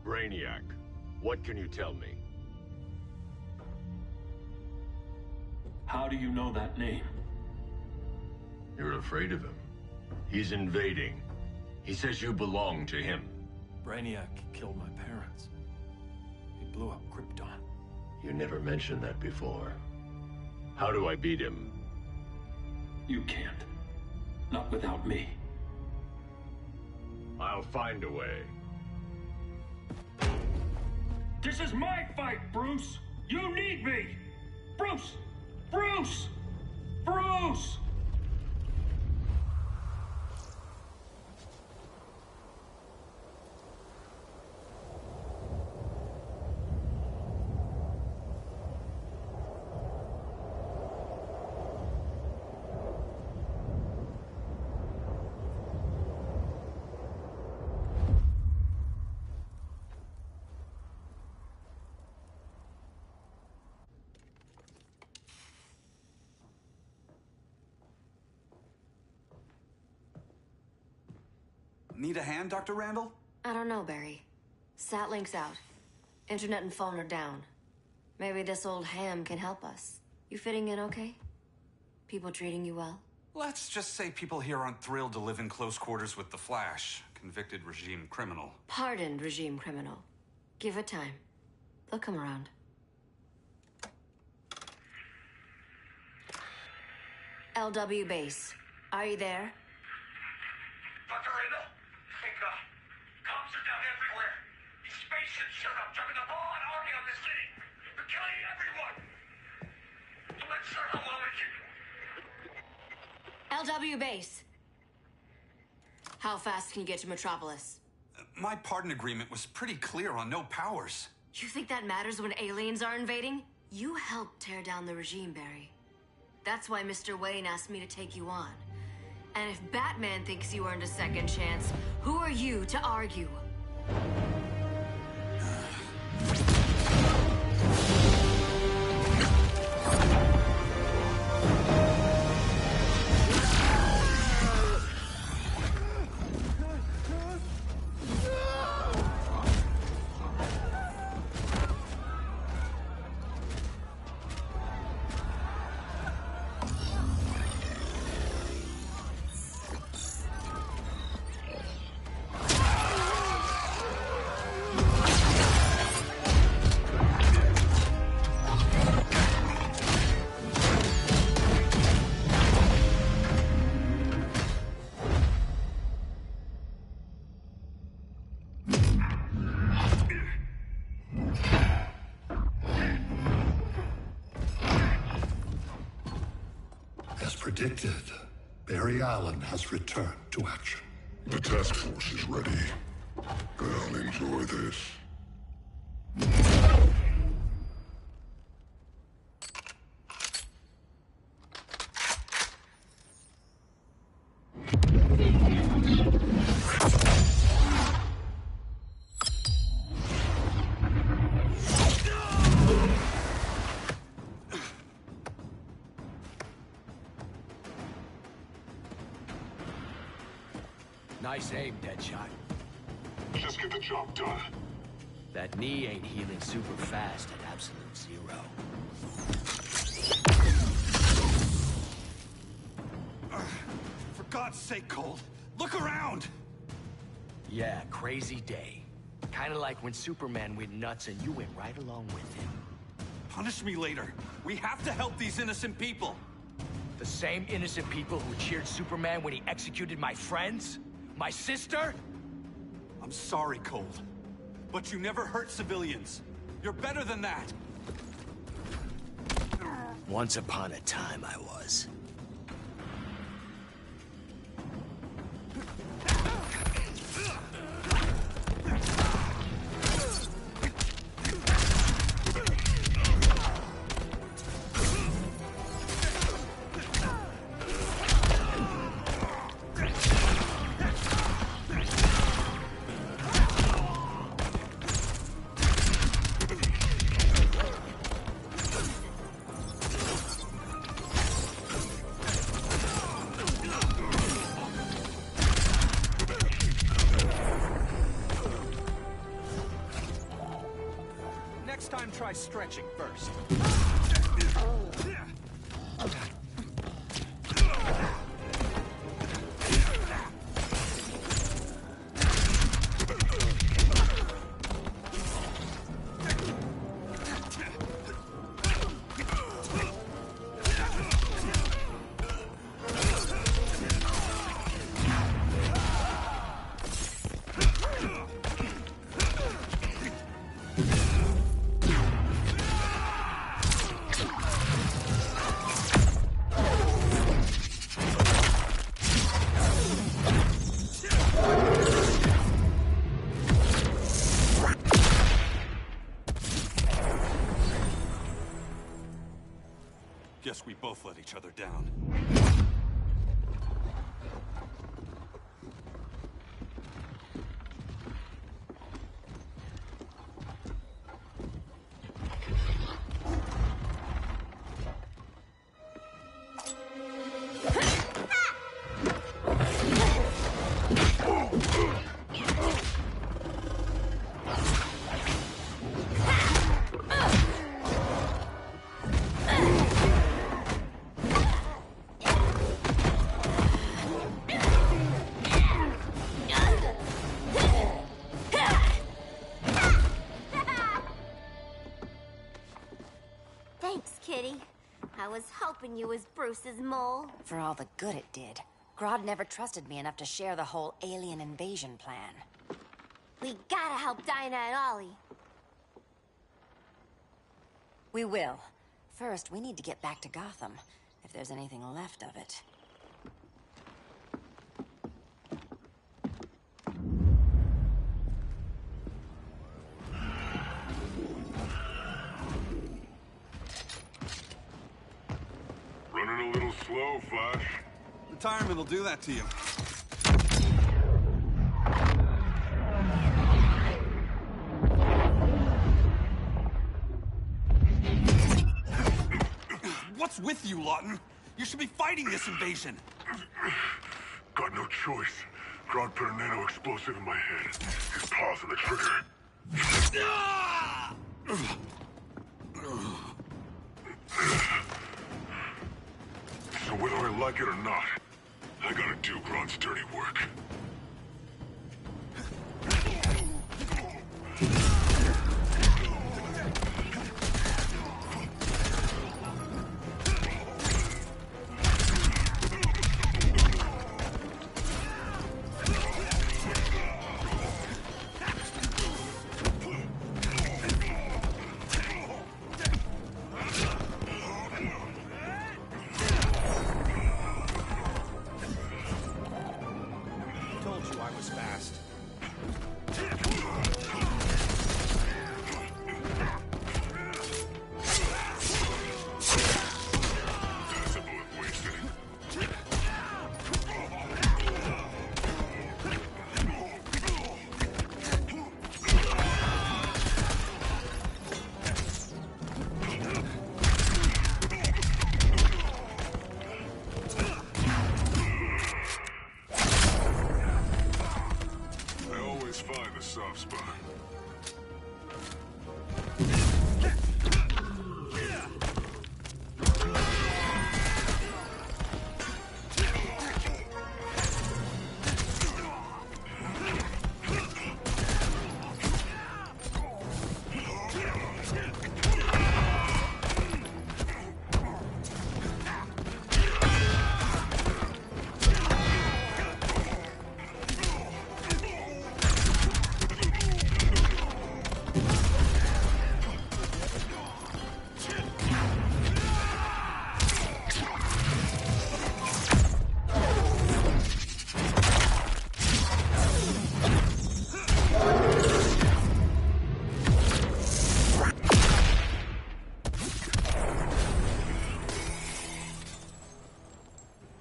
[SPEAKER 4] Brainiac, what can you tell me?
[SPEAKER 17] How do you know that name?
[SPEAKER 4] You're afraid of him. He's invading. He says you belong to him.
[SPEAKER 8] Brainiac killed my parents. He blew up Krypton.
[SPEAKER 4] You never mentioned that before. How do I beat him?
[SPEAKER 17] You can't. Not without me.
[SPEAKER 4] I'll find a way.
[SPEAKER 17] This is my fight, Bruce! You need me! Bruce! Bruce! Bruce!
[SPEAKER 18] Need a hand, Dr. Randall?
[SPEAKER 3] I don't know, Barry. Satlink's out. Internet and phone are down. Maybe this old ham can help us. You fitting in okay? People treating you well?
[SPEAKER 18] Let's just say people here aren't thrilled to live in close quarters with the Flash, convicted regime criminal.
[SPEAKER 3] Pardoned regime criminal. Give it time. They'll come around. LW base. Are you there?
[SPEAKER 11] Dr. Randall? Thank God. Cops are down everywhere. These spaceships showed up, dropping a ball and army on the city. They're killing everyone. I'm not sure how long it can...
[SPEAKER 3] LW base. How fast can you get to Metropolis?
[SPEAKER 18] My pardon agreement was pretty clear on no powers.
[SPEAKER 3] You think that matters when aliens are invading? You helped tear down the regime, Barry. That's why Mr. Wayne asked me to take you on. And if Batman thinks you earned a second chance, who are you to argue?
[SPEAKER 15] As predicted, Barry Allen has returned to action.
[SPEAKER 11] The task force is ready. I'll enjoy this.
[SPEAKER 14] Nice aim, Deadshot.
[SPEAKER 11] Just get the job done.
[SPEAKER 14] That knee ain't healing super fast at absolute zero.
[SPEAKER 18] For God's sake, Cold, look around!
[SPEAKER 14] Yeah, crazy day. Kinda like when Superman went nuts and you went right along with him.
[SPEAKER 18] Punish me later. We have to help these innocent people.
[SPEAKER 14] The same innocent people who cheered Superman when he executed my friends? My sister?
[SPEAKER 18] I'm sorry, Cold, but you never hurt civilians. You're better than that.
[SPEAKER 14] Once upon a time, I was.
[SPEAKER 18] Next time, try stretching first. Guess we both let each other down.
[SPEAKER 10] Thanks, Kitty. I was hoping you was Bruce's mole.
[SPEAKER 12] For all the good it did. Grodd never trusted me enough to share the whole alien invasion plan.
[SPEAKER 10] We gotta help Dinah and Ollie.
[SPEAKER 12] We will. First, we need to get back to Gotham, if there's anything left of it.
[SPEAKER 6] Running a little slow, Flash.
[SPEAKER 18] Retirement will do that to you. What's with you, Lawton? You should be fighting this invasion.
[SPEAKER 6] Got no choice. Grodd put a nano explosive in my head. His paws on the trigger. So whether I like it or not, I gotta do Grodd's dirty work.
[SPEAKER 5] Told you I was fast.
[SPEAKER 6] That's a bullet wasted. I always find the soft spot.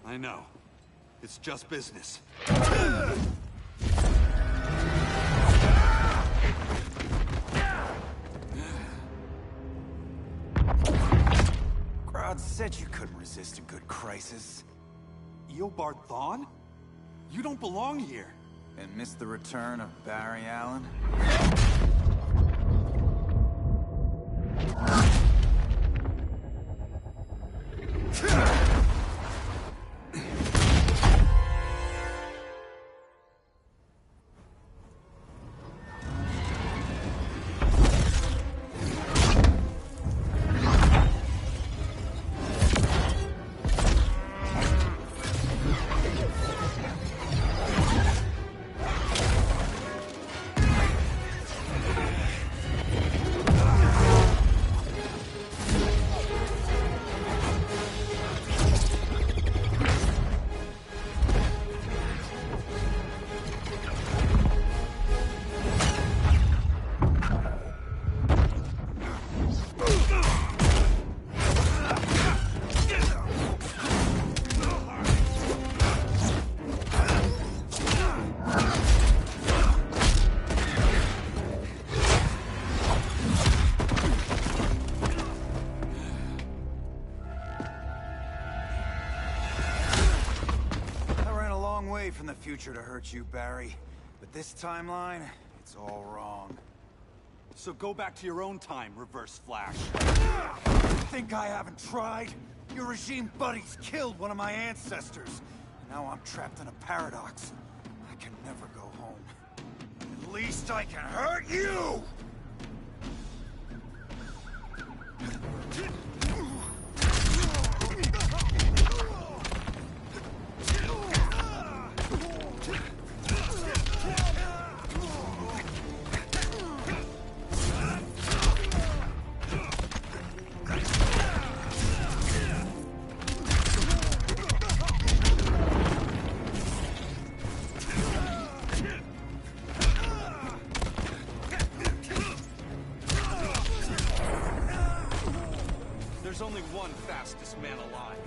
[SPEAKER 18] I know. It's just business.
[SPEAKER 5] Grodd said you couldn't resist a good crisis.
[SPEAKER 18] Eobard Thawne? You don't belong here.
[SPEAKER 5] And miss the return of Barry Allen? way from the future to hurt you, Barry. But this timeline, it's all wrong.
[SPEAKER 18] So go back to your own time, Reverse Flash.
[SPEAKER 5] Think I haven't tried? Your regime buddies killed one of my ancestors. Now I'm trapped in a paradox. I can never go home. At least I can hurt you!
[SPEAKER 18] There's only one fastest man alive.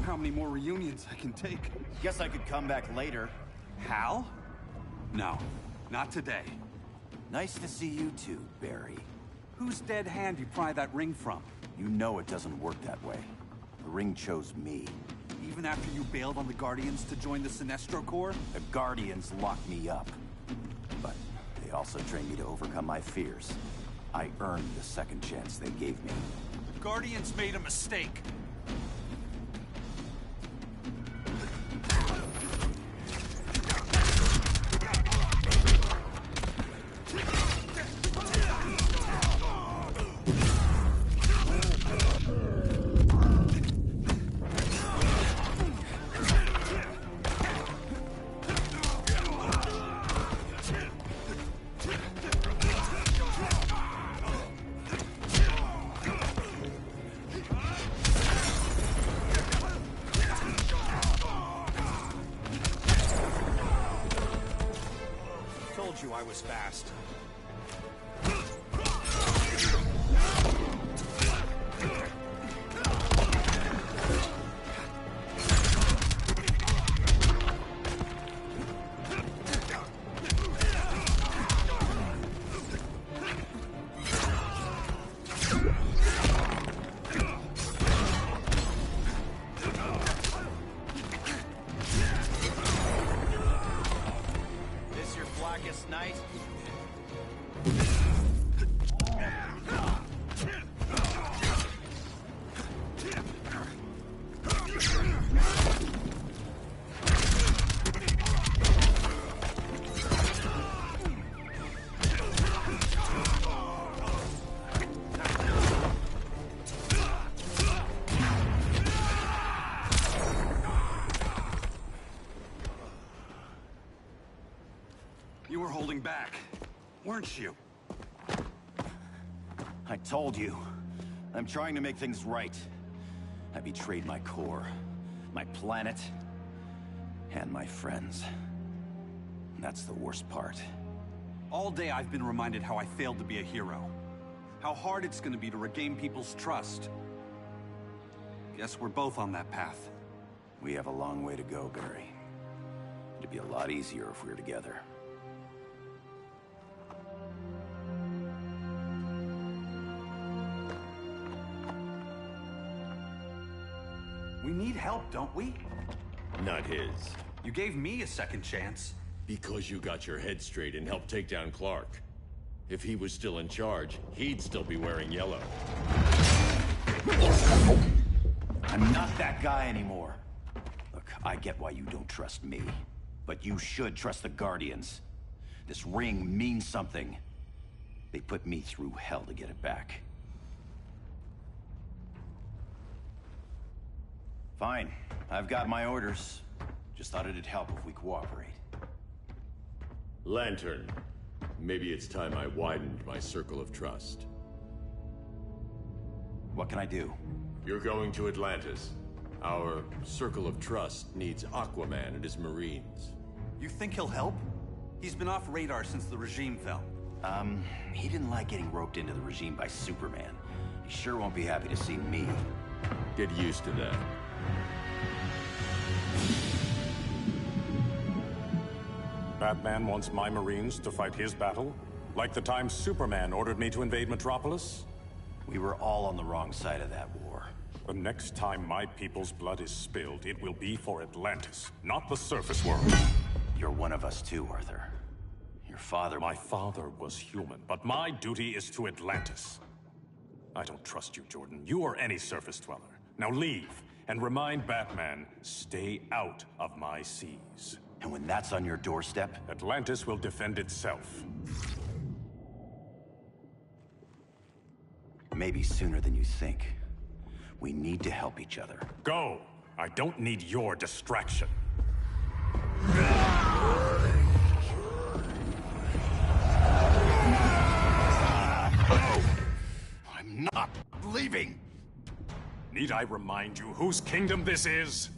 [SPEAKER 18] How many more reunions I can take?
[SPEAKER 9] Guess I could come back later.
[SPEAKER 18] Hal? No, not today.
[SPEAKER 9] Nice to see you too, Barry.
[SPEAKER 18] Whose dead hand you pry that ring from?
[SPEAKER 9] You know it doesn't work that way. The ring chose me.
[SPEAKER 18] Even after you bailed on the Guardians to join the Sinestro Corps?
[SPEAKER 9] The Guardians locked me up. But they also trained me to overcome my fears. I earned the second chance they gave me.
[SPEAKER 18] Guardians made a mistake. I was fast.
[SPEAKER 9] Night.
[SPEAKER 18] You were holding back, weren't you?
[SPEAKER 9] I told you. I'm trying to make things right. I betrayed my core, my planet, and my friends. That's the worst part.
[SPEAKER 18] All day I've been reminded how I failed to be a hero. How hard it's gonna be to regain people's trust. Guess we're both on that path.
[SPEAKER 9] We have a long way to go, Barry. It'd be a lot easier if we were together.
[SPEAKER 18] We need help, don't we?
[SPEAKER 4] Not his.
[SPEAKER 18] You gave me a second chance.
[SPEAKER 4] Because you got your head straight and helped take down Clark. If he was still in charge, he'd still be wearing yellow.
[SPEAKER 9] I'm not that guy anymore. Look, I get why you don't trust me. But you should trust the Guardians. This ring means something. They put me through hell to get it back. Fine. I've got my orders. Just thought it'd help if we cooperate.
[SPEAKER 4] Lantern. Maybe it's time I widened my circle of trust.
[SPEAKER 9] What can I do?
[SPEAKER 4] You're going to Atlantis. Our circle of trust needs Aquaman and his Marines.
[SPEAKER 18] You think he'll help? He's been off radar since the regime fell.
[SPEAKER 9] He didn't like getting roped into the regime by Superman. He sure won't be happy to see me.
[SPEAKER 4] Get used to that.
[SPEAKER 8] Batman wants my Marines to fight his battle? Like the time Superman ordered me to invade Metropolis?
[SPEAKER 9] We were all on the wrong side of that war.
[SPEAKER 8] The next time my people's blood is spilled, it will be for Atlantis, not the surface world.
[SPEAKER 9] You're one of us too, Arthur. Your father...
[SPEAKER 8] My father was human, but my duty is to Atlantis. I don't trust you, Jordan. You or any surface dweller. Now leave, and remind Batman, stay out of my seas.
[SPEAKER 9] And when that's on your doorstep?
[SPEAKER 8] Atlantis will defend itself.
[SPEAKER 9] Maybe sooner than you think. We need to help each other.
[SPEAKER 8] Go! I don't need your distraction.
[SPEAKER 9] I'm not leaving!
[SPEAKER 8] Need I remind you whose kingdom this is?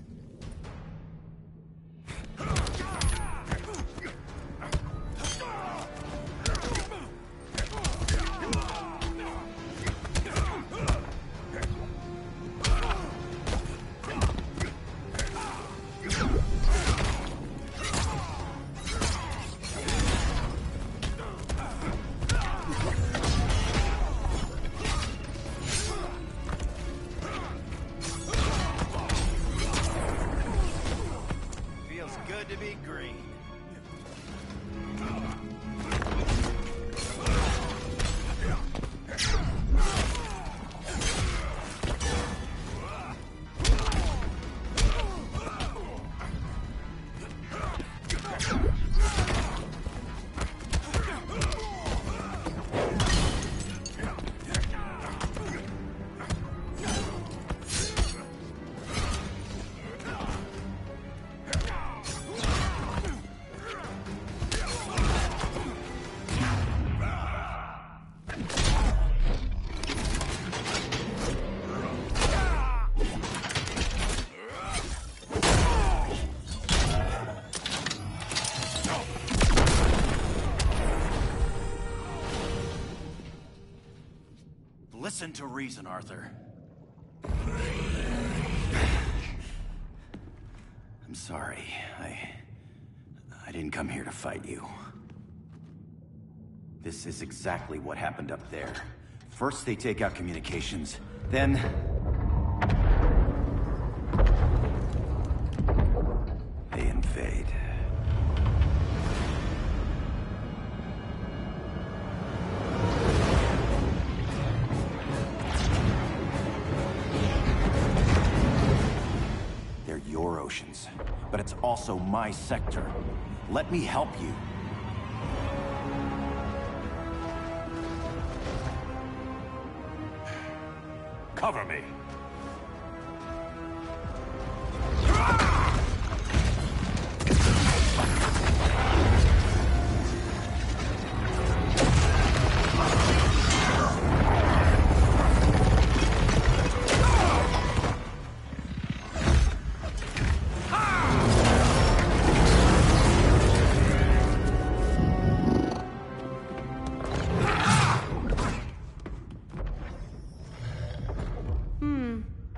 [SPEAKER 9] Listen to reason, Arthur. I'm sorry. I didn't come here to fight you. This is exactly what happened up there. First they take out communications, then... they invade. They're your oceans, but it's also my sector. Let me help you.
[SPEAKER 8] Cover me.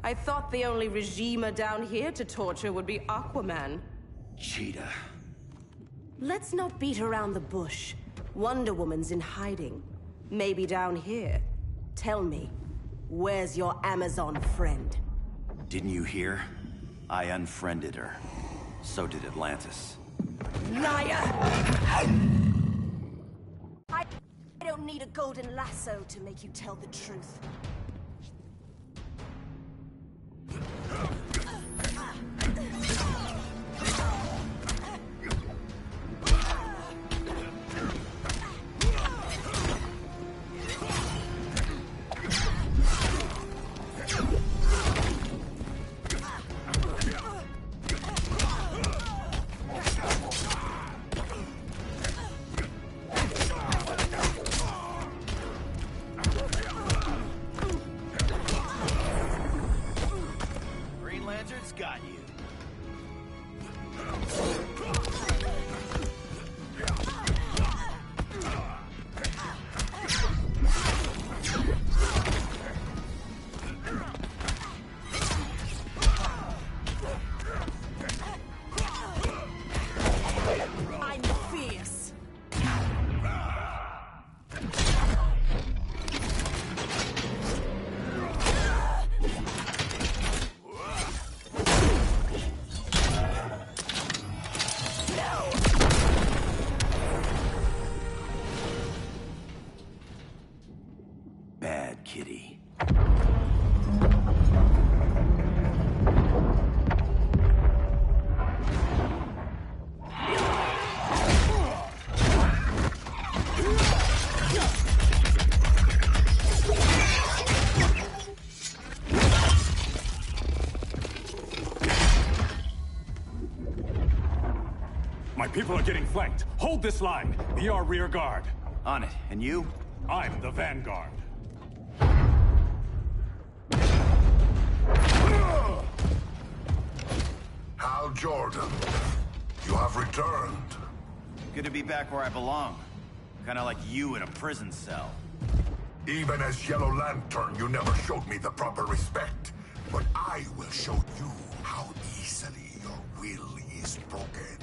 [SPEAKER 19] I thought the only regimer down here to torture would be Aquaman.
[SPEAKER 9] Cheetah.
[SPEAKER 19] Let's not beat around the bush. Wonder Woman's in hiding. Maybe down here. Tell me, where's your Amazon friend?
[SPEAKER 9] Didn't you hear? I unfriended her. So did Atlantis.
[SPEAKER 19] Liar! I don't need a golden lasso to make you tell the truth.
[SPEAKER 9] Lantern's got you.
[SPEAKER 16] I'm fierce.
[SPEAKER 9] Bad kitty.
[SPEAKER 8] My people are getting flanked. Hold this line. Be our rear guard.
[SPEAKER 9] On it. And you?
[SPEAKER 8] I'm the vanguard.
[SPEAKER 6] Hal Jordan, you have returned.
[SPEAKER 9] Good to be back where I belong. Kinda like you in a prison cell.
[SPEAKER 6] Even as Yellow Lantern, you never showed me the proper respect. But I will show you how easily your will is broken.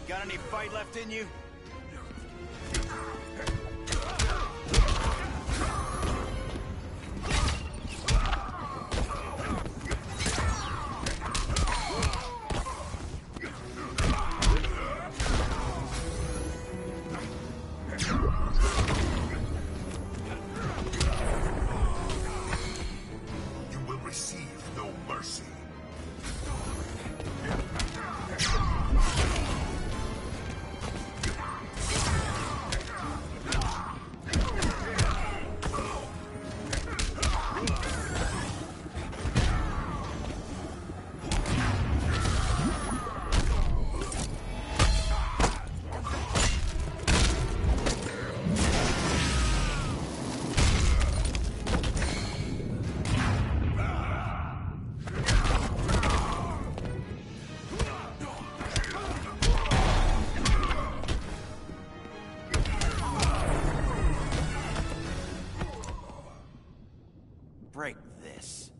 [SPEAKER 9] Got any fight left in you?
[SPEAKER 6] You will receive no mercy.
[SPEAKER 9] Break this.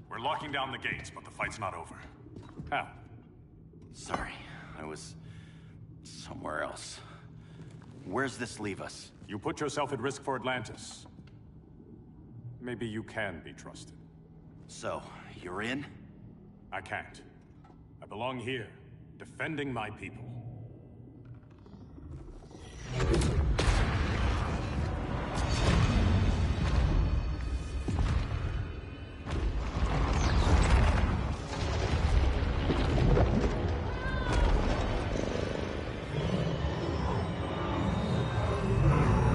[SPEAKER 8] We're locking down the gates, but the fight's not over. Hal.
[SPEAKER 9] Sorry, I was somewhere else. Where's this leave us?
[SPEAKER 8] You put yourself at risk for Atlantis. Maybe you can be trusted.
[SPEAKER 9] So, you're in?
[SPEAKER 8] I can't. I belong here, defending my people.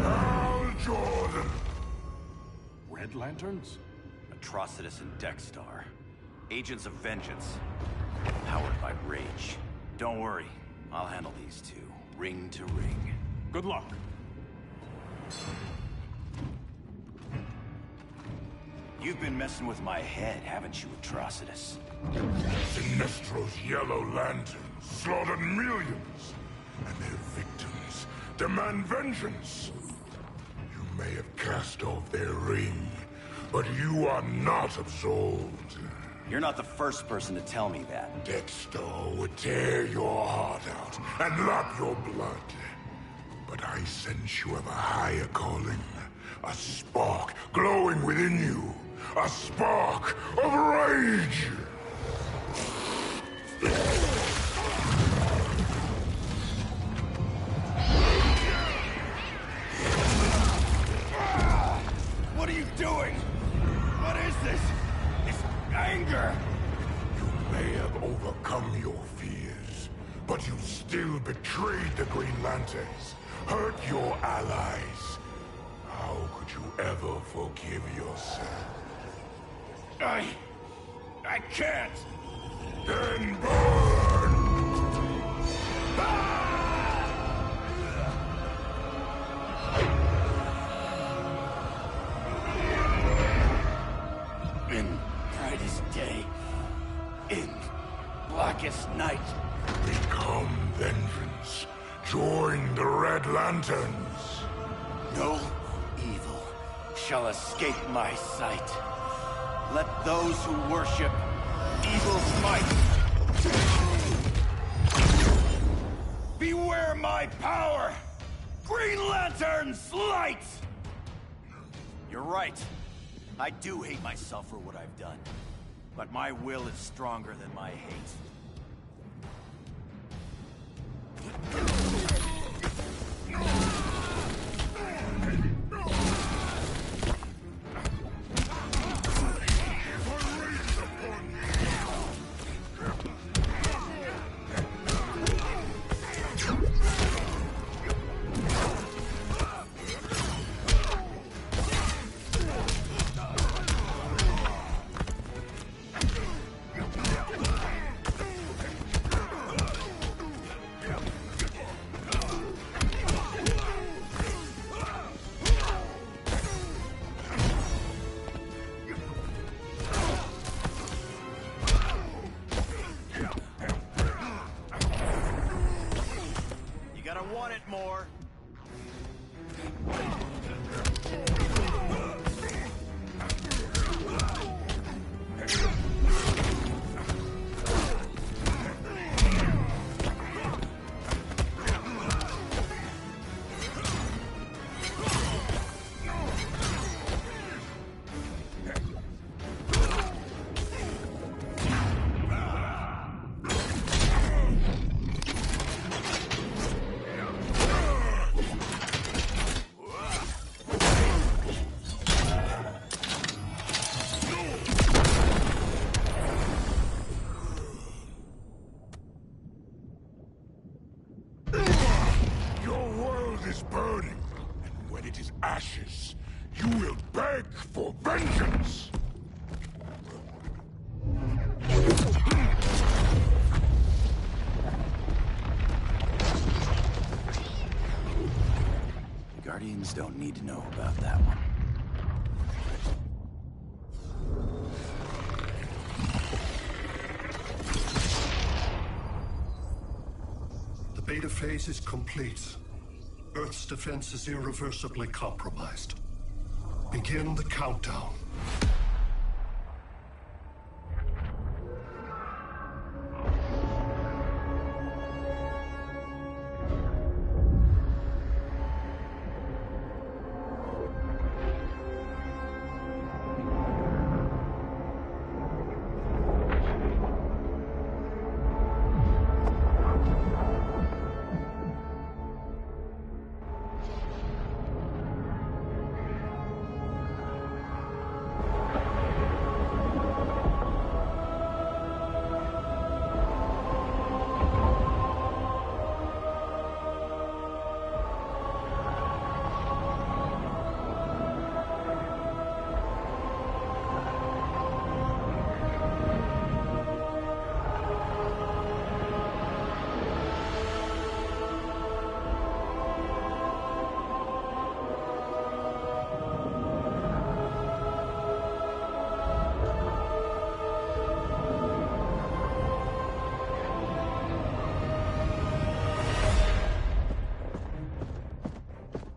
[SPEAKER 6] Hal Jordan!
[SPEAKER 8] Red Lanterns?
[SPEAKER 9] Atrocitus and Dexstar. Agents of Vengeance. Powered by rage. Don't worry, I'll handle these two, ring to ring.
[SPEAKER 8] Good luck.
[SPEAKER 9] You've been messing with my head, haven't you, Atrocitus?
[SPEAKER 6] Sinestro's Yellow Lanterns slaughtered millions, and their victims demand vengeance. You may have cast off their ring, but you are not absolved.
[SPEAKER 9] You're not the first person to tell me that.
[SPEAKER 6] Dexter would tear your heart out and lap your blood. But I sense you have a higher calling. A spark glowing within you. A spark of anger! You may have overcome your fears, but you still betrayed the Green Lanterns, hurt your allies. How could you ever forgive yourself?
[SPEAKER 11] I can't!
[SPEAKER 6] Then burn!
[SPEAKER 11] In brightest day, in blackest night.
[SPEAKER 6] Become vengeance. Join the Red Lanterns.
[SPEAKER 11] No evil shall escape my sight.
[SPEAKER 9] Let those who worship evil's might beware my power! Green Lantern's light! You're right. I do hate myself for what I've done. But my will is stronger than my hate. Want it more.
[SPEAKER 6] Is burning, and when it is ashes, you will beg for vengeance!
[SPEAKER 9] The Guardians don't need to know about that one.
[SPEAKER 15] The beta phase is complete. Earth's defense is irreversibly compromised. Begin the countdown.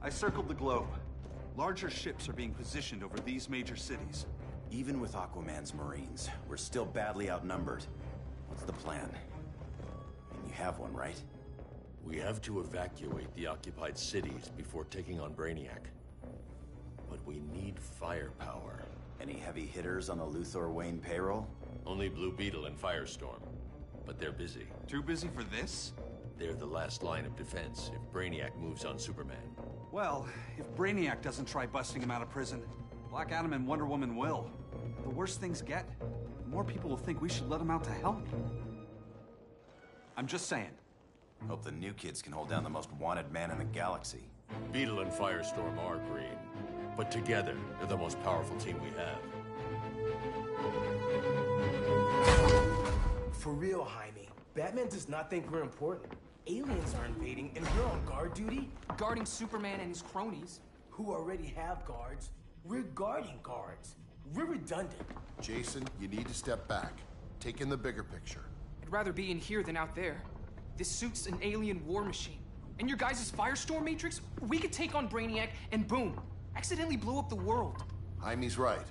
[SPEAKER 18] I circled the globe. Larger ships are being positioned over these major cities.
[SPEAKER 9] Even with Aquaman's Marines, we're still badly outnumbered. What's the plan? And you have one, right?
[SPEAKER 4] We have to evacuate the occupied cities before taking on Brainiac. But we need firepower.
[SPEAKER 9] Any heavy hitters on the Luthor Wayne payroll?
[SPEAKER 4] Only Blue Beetle and Firestorm. But they're busy.
[SPEAKER 18] Too busy for this?
[SPEAKER 4] They're the last line of defense if Brainiac moves on Superman.
[SPEAKER 18] Well, if Brainiac doesn't try busting him out of prison, Black Adam and Wonder Woman will. The worse things get, the more people will think we should let him out to help. I'm just saying.
[SPEAKER 9] Hope the new kids can hold down the most wanted man in the galaxy.
[SPEAKER 4] Beetle and Firestorm are green, but together, they're the most powerful team we have.
[SPEAKER 20] For real, Jaime. Batman does not think we're important. Aliens are invading, and we're on guard duty?
[SPEAKER 21] Guarding Superman and his cronies.
[SPEAKER 20] Who already have guards. We're guarding guards. We're redundant.
[SPEAKER 22] Jason, you need to step back. Take in the bigger picture.
[SPEAKER 21] I'd rather be in here than out there. This suit's an alien war machine. And your guys' Firestorm Matrix, we could take on Brainiac and boom, accidentally blow up the world.
[SPEAKER 22] Jaime's right.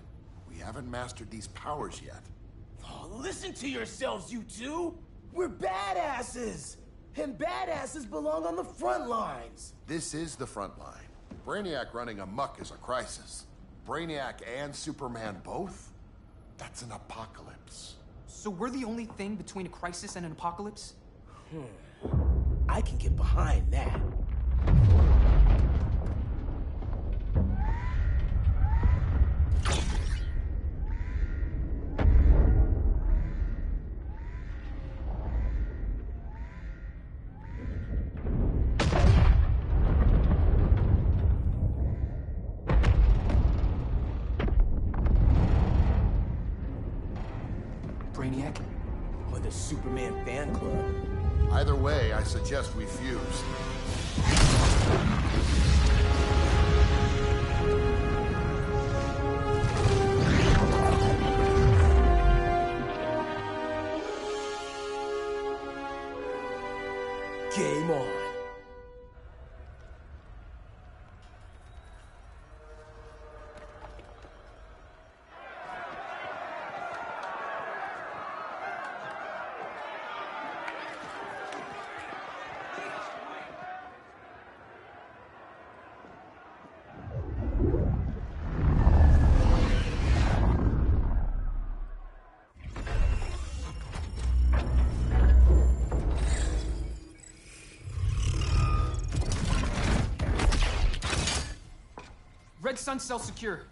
[SPEAKER 22] We haven't mastered these powers yet.
[SPEAKER 20] Oh, listen to yourselves, you two! We're badasses! And badasses belong on the front lines!
[SPEAKER 22] This is the front line. Brainiac running amok is a crisis. Brainiac and Superman both? That's an apocalypse.
[SPEAKER 21] So we're the only thing between a crisis and an apocalypse?
[SPEAKER 20] I can get behind that.
[SPEAKER 21] Brainiac?
[SPEAKER 20] Or the Superman fan club?
[SPEAKER 22] Either way, I suggest we fuse.
[SPEAKER 20] Game on.
[SPEAKER 21] Red Sun cell secure.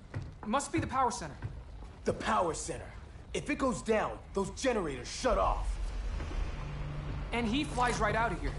[SPEAKER 21] It must be the power center.
[SPEAKER 20] The power center. If it goes down, those generators shut off.
[SPEAKER 21] And he flies right out of here.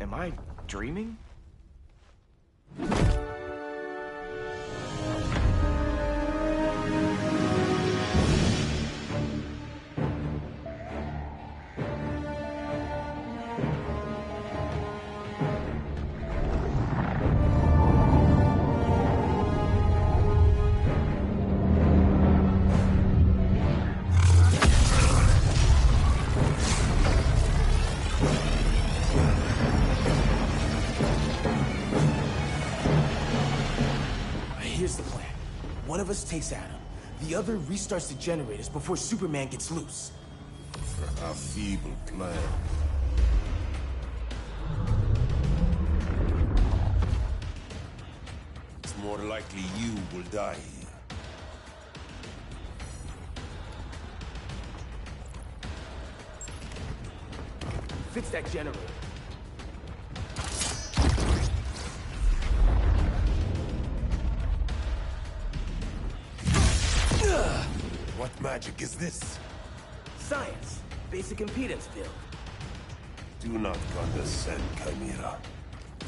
[SPEAKER 20] Am I dreaming? Here's the plan. One of us takes Adam. The other restarts the generators before Superman gets loose.
[SPEAKER 6] A feeble plan. It's more likely you will die here.
[SPEAKER 20] Fix that generator.
[SPEAKER 6] What magic is this?
[SPEAKER 20] Science. Basic impedance field.
[SPEAKER 6] Do not condescend, Chimera.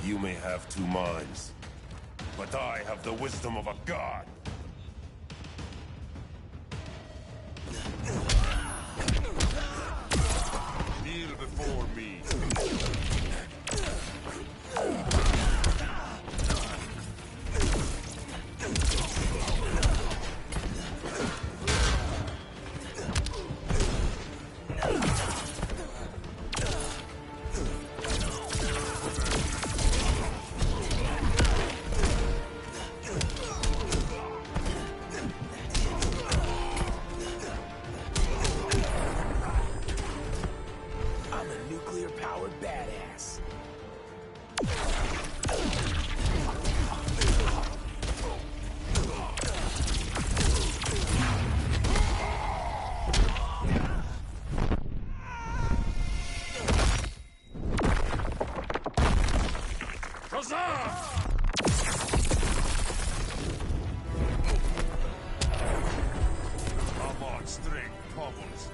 [SPEAKER 6] You may have two minds, but I have the wisdom of a god. Kneel before me.
[SPEAKER 2] problems.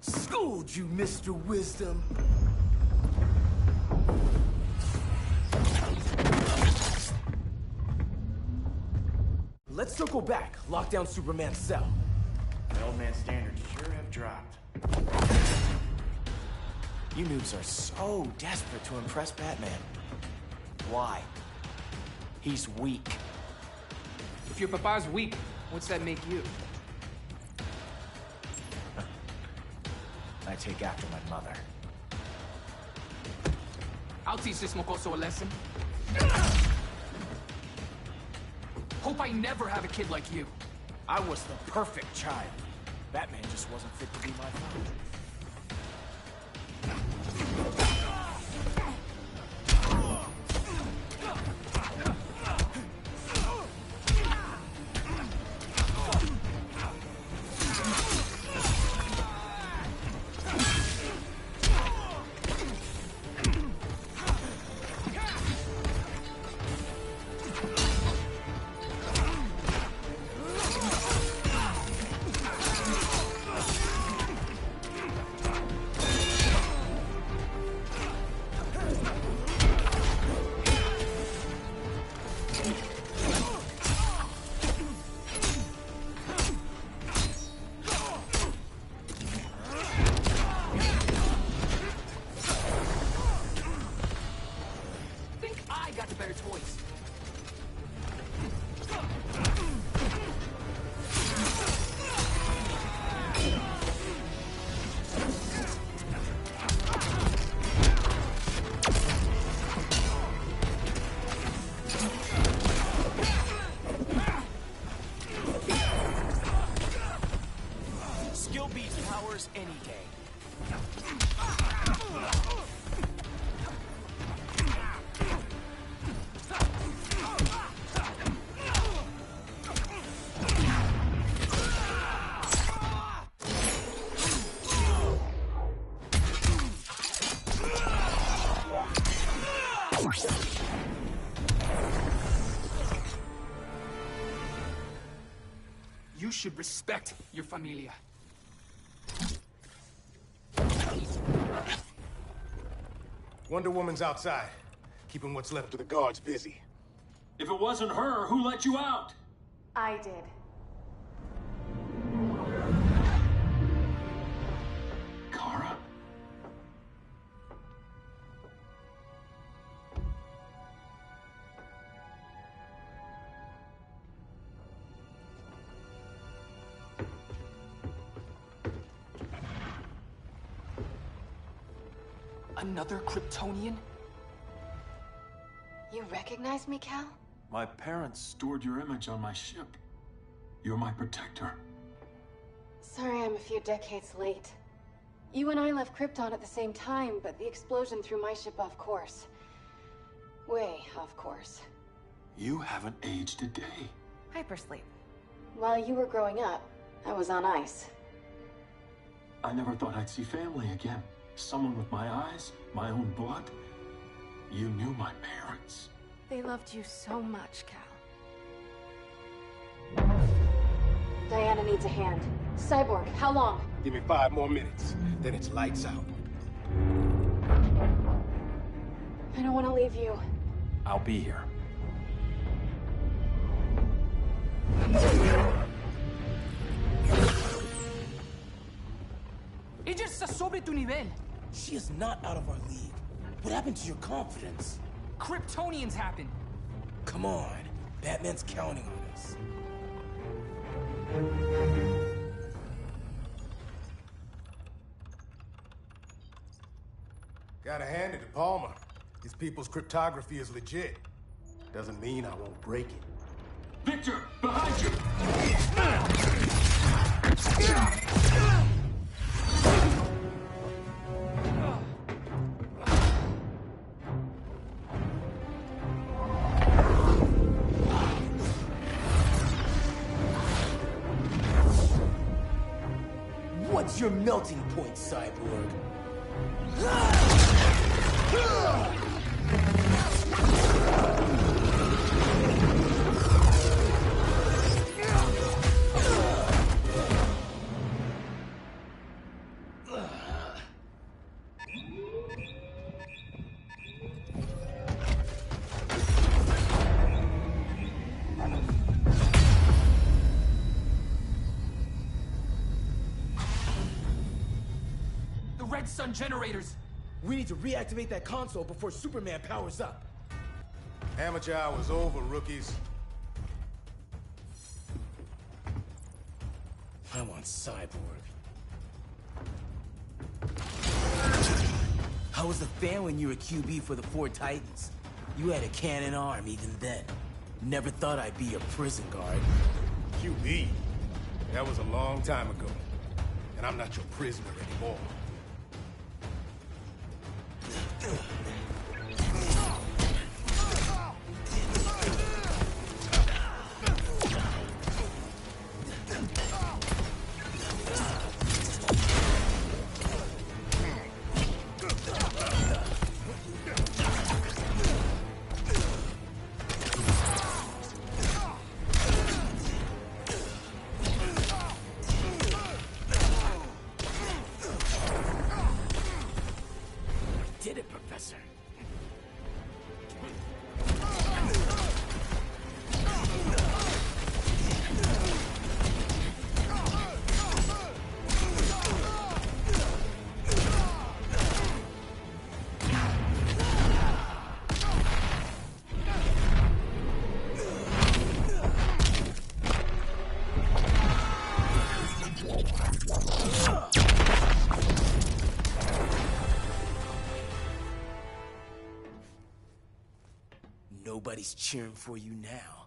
[SPEAKER 20] Schooled you, Mr. Wisdom. Let's circle back. Lock down Superman's cell.
[SPEAKER 14] The old man's standards sure have dropped. You noobs are so desperate to impress Batman. Why? He's weak.
[SPEAKER 21] If your papa's weak, what's that make you?
[SPEAKER 14] I take after my mother.
[SPEAKER 21] I'll teach this mocoso a lesson. Hope I never have a kid like you.
[SPEAKER 14] I was the perfect child. Batman just wasn't fit to be my father. Any day.
[SPEAKER 21] You should respect your familia.
[SPEAKER 2] Wonder Woman's outside, keeping what's left of the guards busy.
[SPEAKER 17] If it wasn't her, who let you out?
[SPEAKER 13] I did.
[SPEAKER 17] Kara?
[SPEAKER 21] Another Kryptonian?
[SPEAKER 13] You recognize me, Cal?
[SPEAKER 17] My parents stored your image on my ship. You're my protector.
[SPEAKER 13] Sorry I'm a few decades late. You and I left Krypton at the same time, but the explosion threw my ship off course. Way off course.
[SPEAKER 17] You haven't aged a day.
[SPEAKER 13] Hypersleep. While you were growing up, I was on ice.
[SPEAKER 17] I never thought I'd see family again. Someone with my eyes, my own blood. You knew my parents.
[SPEAKER 13] They loved you so much, Cal. Diana needs a hand. Cyborg, how long?
[SPEAKER 2] Give me 5 more minutes, then it's lights out.
[SPEAKER 13] I don't want to leave you.
[SPEAKER 17] I'll be here.
[SPEAKER 21] Ella está sobre tu nivel.
[SPEAKER 20] She is not out of our league. What happened to your confidence?
[SPEAKER 21] Kryptonians happen.
[SPEAKER 20] Come on. Batman's counting on us.
[SPEAKER 2] Gotta hand it to Palmer. These people's cryptography is legit. Doesn't mean I won't break it.
[SPEAKER 17] Victor, behind you!
[SPEAKER 20] What's your melting point, Cyborg?
[SPEAKER 21] Red Sun generators!
[SPEAKER 20] We need to reactivate that console before Superman powers up.
[SPEAKER 2] Amateur hour's over, rookies.
[SPEAKER 20] I want Cyborg. How was the fan when you were QB for the 4 Titans? You had a cannon arm even then. Never thought I'd be a prison guard.
[SPEAKER 2] QB? That was a long time ago. And I'm not your prisoner anymore.
[SPEAKER 20] Did it, Professor. Nobody's cheering for you now.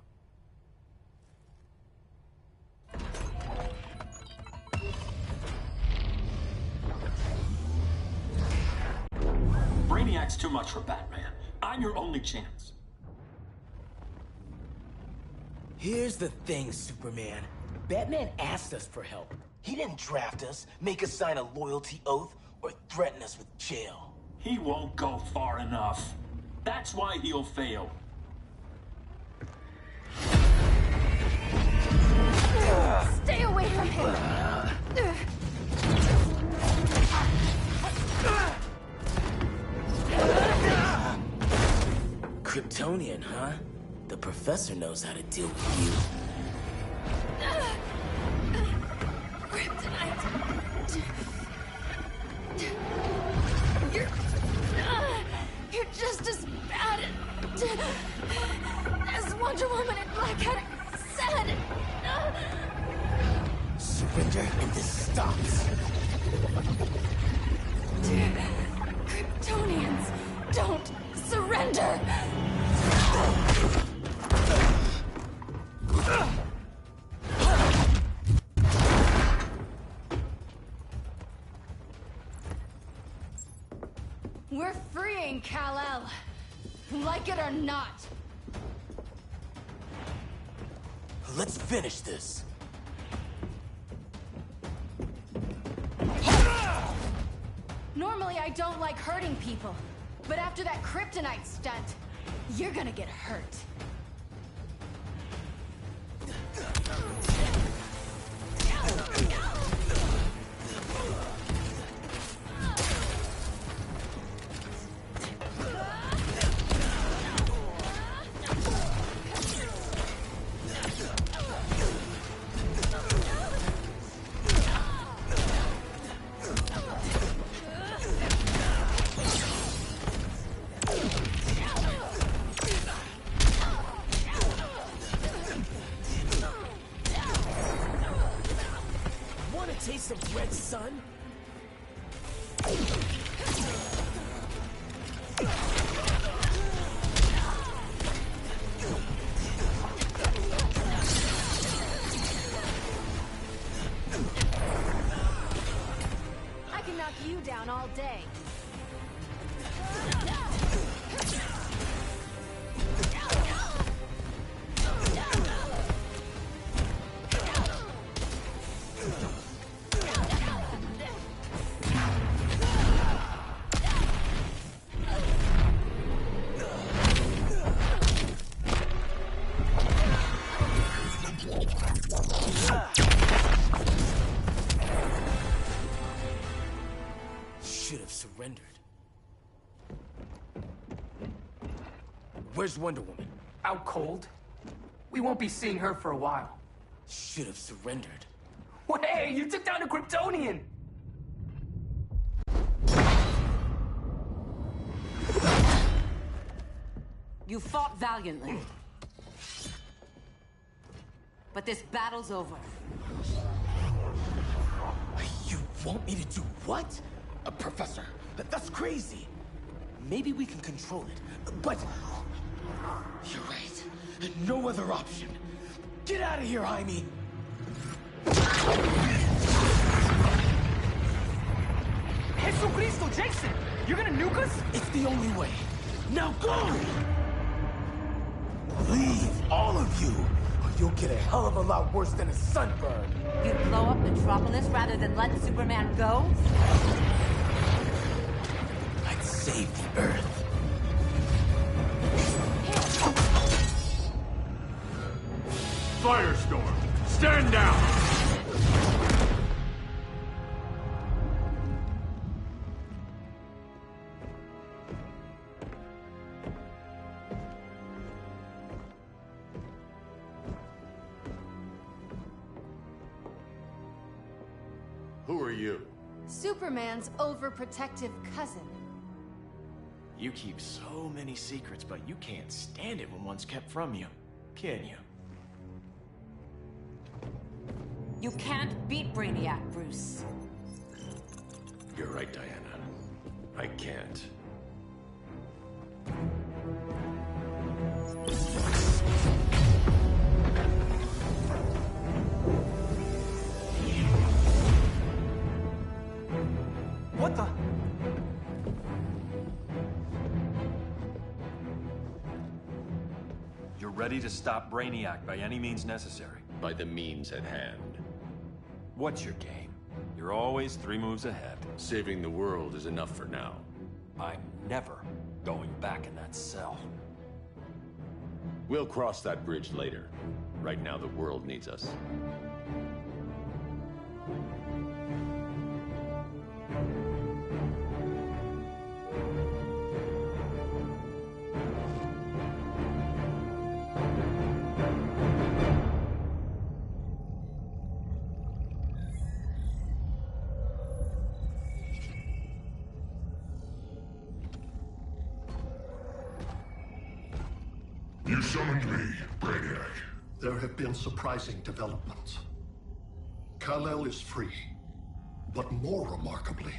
[SPEAKER 17] Brainiac's too much for Batman. I'm your only chance.
[SPEAKER 20] Here's the thing, Superman. Batman asked us for help. He didn't draft us, make us sign a loyalty oath, or threaten us with jail.
[SPEAKER 17] He won't go far enough. That's why he'll fail.
[SPEAKER 13] Stay away from him!
[SPEAKER 20] Kryptonian, huh? The Professor knows how to deal with you.
[SPEAKER 13] Kryptonite! You're just as bad as Wonder Woman and Black Cat said!
[SPEAKER 20] Surrender and this stops.
[SPEAKER 13] Kryptonians don't surrender! We're freeing Kal-El. Like it or not.
[SPEAKER 20] Let's finish this.
[SPEAKER 13] Normally I don't like hurting people, but after that kryptonite stunt, you're gonna get hurt.
[SPEAKER 20] Taste of red sun?
[SPEAKER 1] on all day.
[SPEAKER 20] Should have surrendered. Where's Wonder Woman?
[SPEAKER 21] Out cold? We won't be seeing her for a while.
[SPEAKER 20] Should have surrendered.
[SPEAKER 21] Hey, you took down a Kryptonian!
[SPEAKER 7] You fought valiantly. But this battle's over.
[SPEAKER 20] You want me to do what? Professor, that's crazy. Maybe we can control it, but... You're right. No other option. Get out of here, Jaime!
[SPEAKER 21] Jesucristo, Jason! You're gonna nuke us?
[SPEAKER 20] It's the only way. Now go! Leave, all of you, or you'll get a hell of a lot worse than a sunburn.
[SPEAKER 7] You'd blow up Metropolis rather than let Superman go?
[SPEAKER 20] I'd save the Earth.
[SPEAKER 4] Firestorm, stand down! Who are you?
[SPEAKER 13] Superman's overprotective cousin.
[SPEAKER 14] You keep so many secrets, but you can't stand it when one's kept from you, can you?
[SPEAKER 7] You can't beat Brainiac, Bruce.
[SPEAKER 4] You're right, Diana. I can't.
[SPEAKER 21] What the?
[SPEAKER 18] You're ready to stop Brainiac by any means necessary.
[SPEAKER 4] By the means at hand.
[SPEAKER 18] What's your game? You're always 3 moves ahead.
[SPEAKER 4] Saving the world is enough for now.
[SPEAKER 18] I'm never going back in that cell.
[SPEAKER 4] We'll cross that bridge later. Right now, the world needs us.
[SPEAKER 6] You summoned me, Brainiac.
[SPEAKER 15] There have been surprising developments. Kal-El is free, but more remarkably,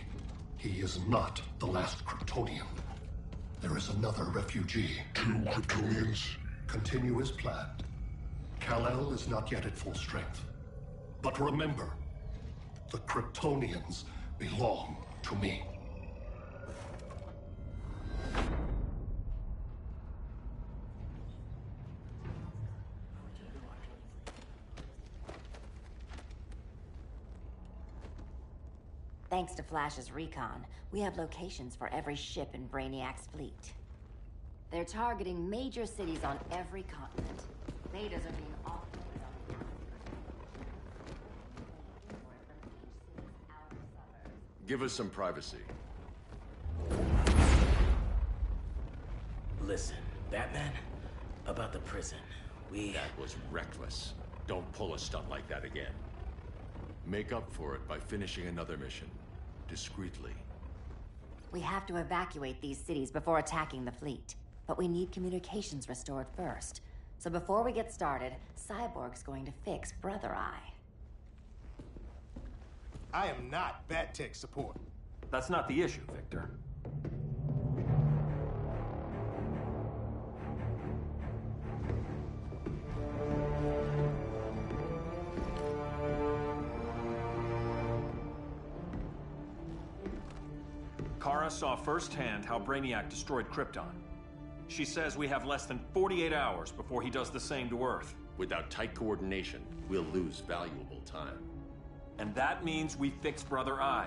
[SPEAKER 15] he is not the last Kryptonian. There is another refugee.
[SPEAKER 6] 2 Kryptonians?
[SPEAKER 15] Continue as planned. Kal-El is not yet at full strength. But remember, the Kryptonians belong to me.
[SPEAKER 12] Thanks to Flash's recon, we have locations for every ship in Brainiac's fleet. They're targeting major cities on every continent. Betas are being offloaded on the outskirts.
[SPEAKER 4] Give us some privacy.
[SPEAKER 20] Listen, Batman, about the prison,
[SPEAKER 4] That was reckless. Don't pull a stunt like that again. Make up for it by finishing another mission. Discreetly.
[SPEAKER 12] We have to evacuate these cities before attacking the fleet. But we need communications restored first. So before we get started, Cyborg's going to fix Brother Eye.
[SPEAKER 2] I am not Bat Tech support.
[SPEAKER 18] That's not the issue, Victor.
[SPEAKER 1] Liara saw firsthand how Brainiac destroyed Krypton. She says we have less than 48 hours before he does the same to Earth.
[SPEAKER 4] Without tight coordination, we'll lose valuable time.
[SPEAKER 1] And that means we fix Brother Eye.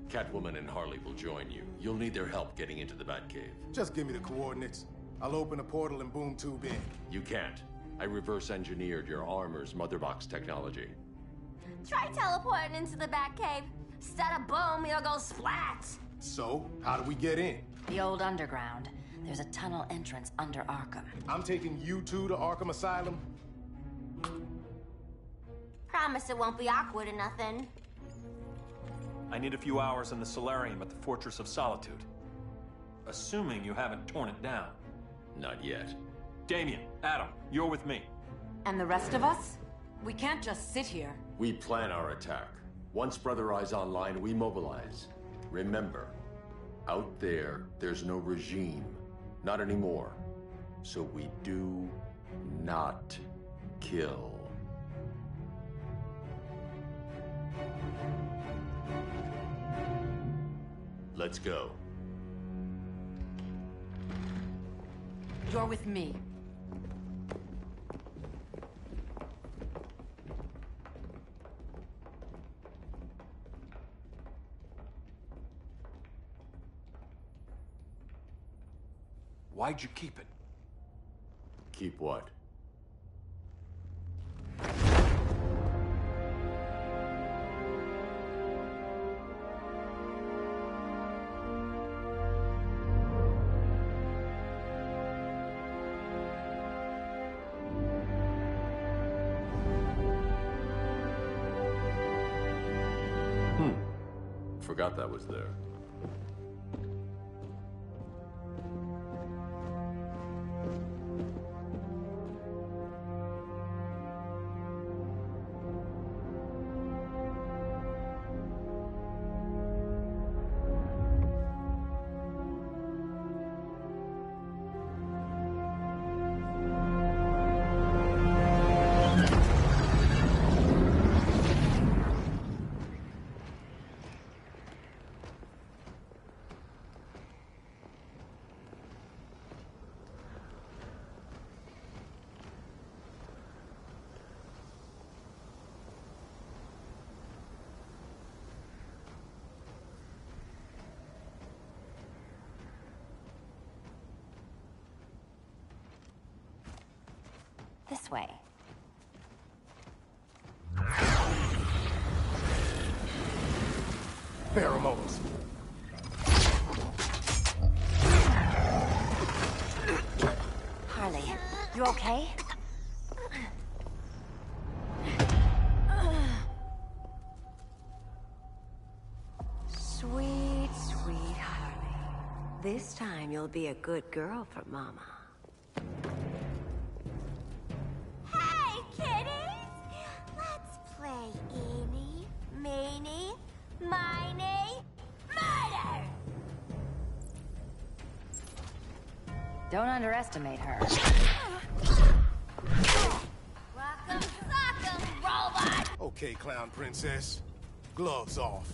[SPEAKER 4] Catwoman and Harley will join you. You'll need their help getting into the Batcave.
[SPEAKER 2] Just give me the coordinates. I'll open a portal and boom tube in.
[SPEAKER 4] You can't. I reverse engineered your armor's motherbox technology.
[SPEAKER 10] Try teleporting into the Batcave. Instead of boom, it'll go splat.
[SPEAKER 2] So, how do we get in?
[SPEAKER 12] The old underground. There's a tunnel entrance under Arkham.
[SPEAKER 2] I'm taking you two to Arkham Asylum.
[SPEAKER 10] Promise it won't be awkward or nothing.
[SPEAKER 1] I need a few hours in the solarium at the Fortress of Solitude. Assuming you haven't torn it down.
[SPEAKER 4] Not yet.
[SPEAKER 1] Damien, Adam, you're with me.
[SPEAKER 7] And the rest of us? We can't just sit here.
[SPEAKER 4] We plan our attack. Once Brother Eye's online, we mobilize. Remember, out there's no regime. Not anymore. So we do not kill. Let's go.
[SPEAKER 7] You're with me.
[SPEAKER 1] Why'd you keep it?
[SPEAKER 4] Keep what? Forgot that was there.
[SPEAKER 12] This way.
[SPEAKER 2] Pheromones.
[SPEAKER 12] Harley, you okay?
[SPEAKER 19] Sweet, sweet Harley. This time you'll be a good girl for Mama.
[SPEAKER 10] Hey, kiddies! Let's play eeny, meeny, miny, murder!
[SPEAKER 12] Don't underestimate her.
[SPEAKER 10] Rock'em sock'em, robot!
[SPEAKER 2] Okay, clown princess. Gloves off.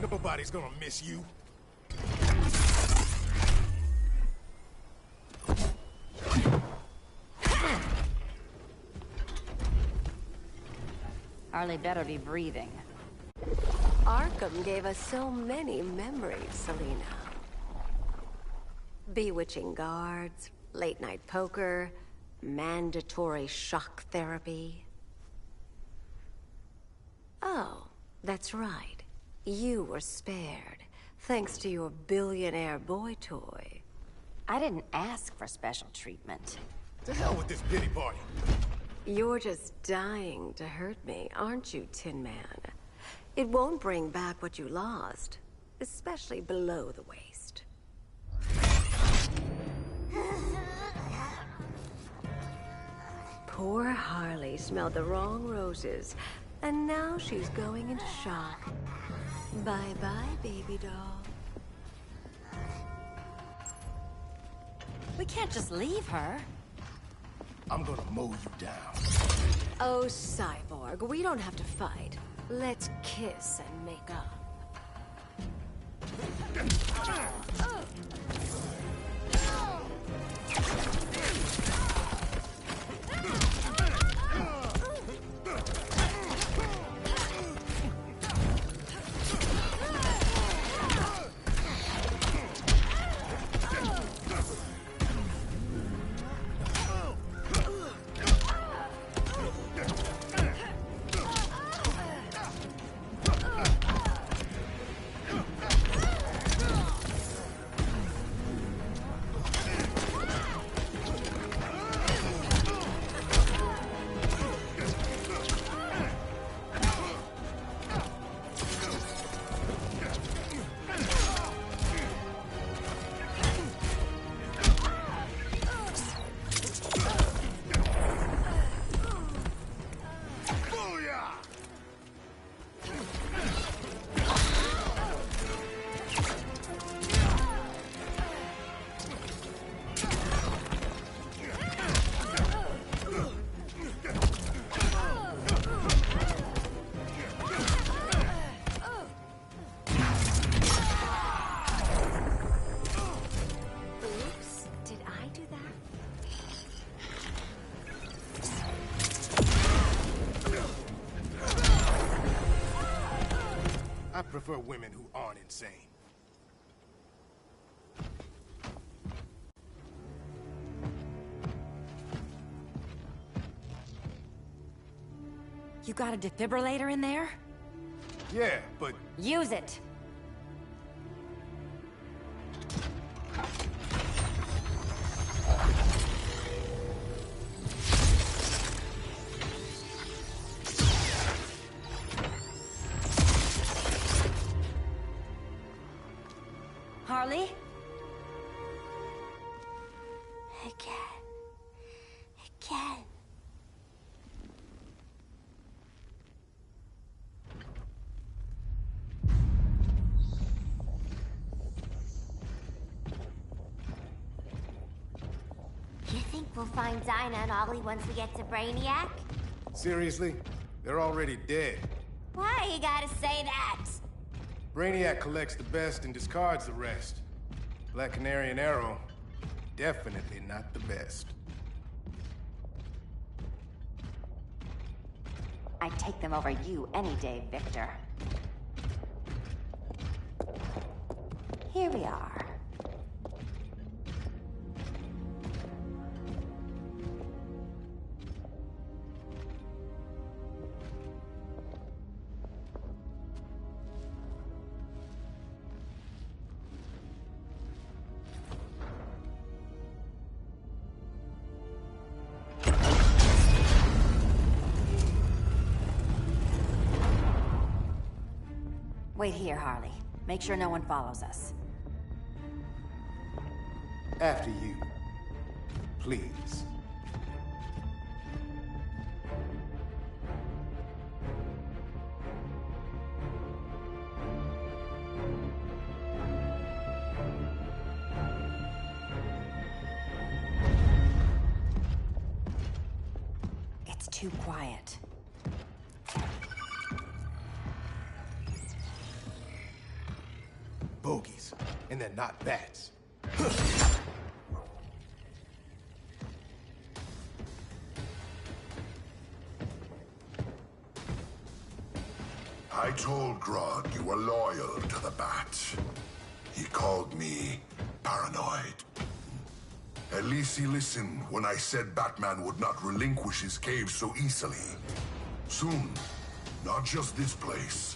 [SPEAKER 2] Nobody's gonna miss you.
[SPEAKER 12] Harley better be breathing.
[SPEAKER 3] Arkham gave us so many memories, Selina. Bewitching guards, late-night poker, mandatory shock therapy. Oh, that's right. You were spared, thanks to your billionaire boy toy.
[SPEAKER 12] I didn't ask for special treatment.
[SPEAKER 2] To hell with this pity party.
[SPEAKER 3] You're just dying to hurt me, aren't you, Tin Man? It won't bring back what you lost, especially below the waist. Poor Harley smelled the wrong roses, and now she's going into shock. Bye-bye, baby doll.
[SPEAKER 12] We can't just leave her.
[SPEAKER 2] I'm gonna mow you down.
[SPEAKER 3] Oh, Cyborg, we don't have to fight. Let's kiss and make up.
[SPEAKER 2] I prefer women who aren't insane.
[SPEAKER 12] You got a defibrillator in there?
[SPEAKER 2] Yeah, but...
[SPEAKER 12] Use it! Harley?
[SPEAKER 10] Again. You think we'll find Dinah and Ollie once we get to Brainiac?
[SPEAKER 2] Seriously? They're already dead.
[SPEAKER 10] Why you gotta say that?
[SPEAKER 2] Brainiac collects the best and discards the rest. Black Canary and Arrow, definitely not the best.
[SPEAKER 12] I'd take them over you any day, Victor. Here we are. Wait here, Harley. Make sure no one follows us.
[SPEAKER 2] After you. Please.
[SPEAKER 12] It's too quiet.
[SPEAKER 2] bogies, and they're not bats.
[SPEAKER 6] I told Grodd you were loyal to the Bat. He called me paranoid. At least he listened when I said Batman would not relinquish his cave so easily. Soon, not just this place,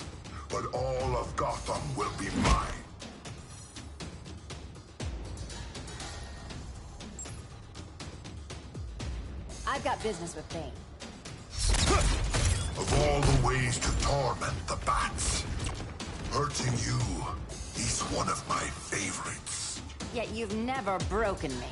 [SPEAKER 6] but all of Gotham will be mine.
[SPEAKER 12] I've got business with Bane.
[SPEAKER 6] Of all the ways to torment the Bats, hurting you is one of my favorites.
[SPEAKER 12] Yet you've never broken me.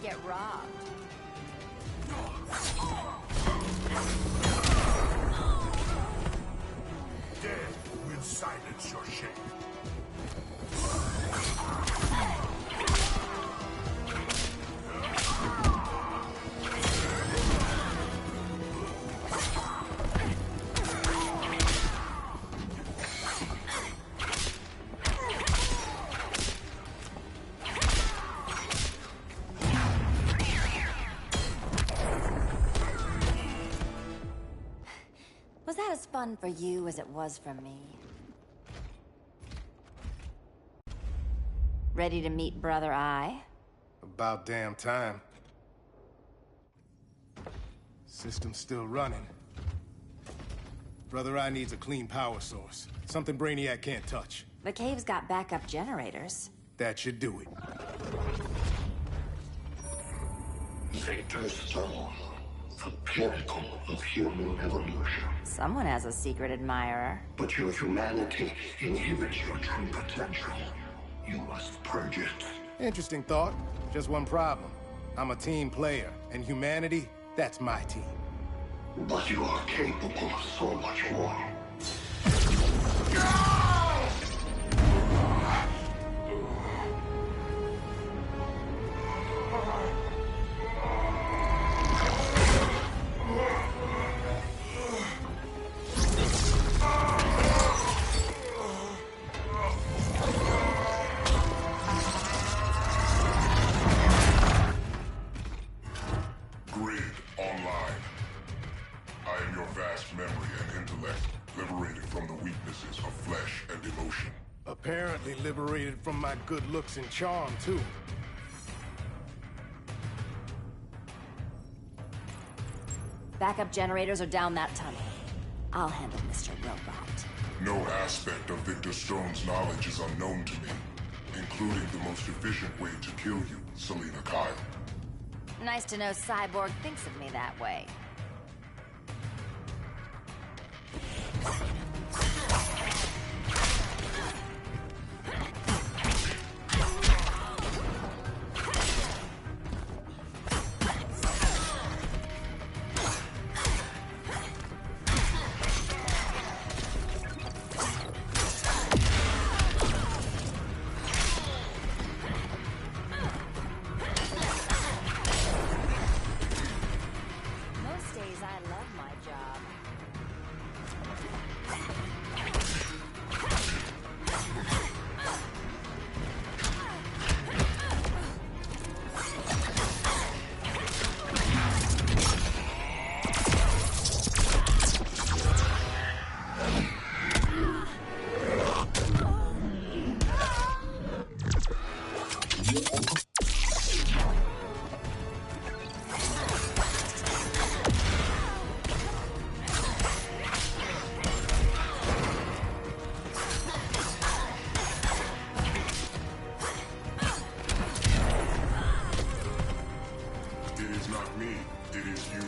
[SPEAKER 12] Get robbed.
[SPEAKER 6] Death will silence your shame.
[SPEAKER 12] Was that as fun for you as it was for me? Ready to meet Brother Eye?
[SPEAKER 2] About damn time. System's still running. Brother Eye needs a clean power source. Something Brainiac can't touch.
[SPEAKER 12] The cave's got backup generators.
[SPEAKER 2] That should do it.
[SPEAKER 15] Victor's Stone, the pinnacle of human evolution.
[SPEAKER 12] Someone has a secret admirer.
[SPEAKER 15] But your humanity inhibits your true potential. You must purge it.
[SPEAKER 2] Interesting thought. Just one problem. I'm a team player, and humanity, that's my team.
[SPEAKER 15] But you are capable of so much more.
[SPEAKER 2] Apparently liberated from my good looks and charm, too.
[SPEAKER 12] Backup generators are down that tunnel. I'll handle Mr. Robot.
[SPEAKER 6] No aspect of Victor Stone's knowledge is unknown to me, including the most efficient way to kill you, Selina Kyle.
[SPEAKER 12] Nice to know Cyborg thinks of me that way. Most days I love my job.
[SPEAKER 6] It is not me, it is you.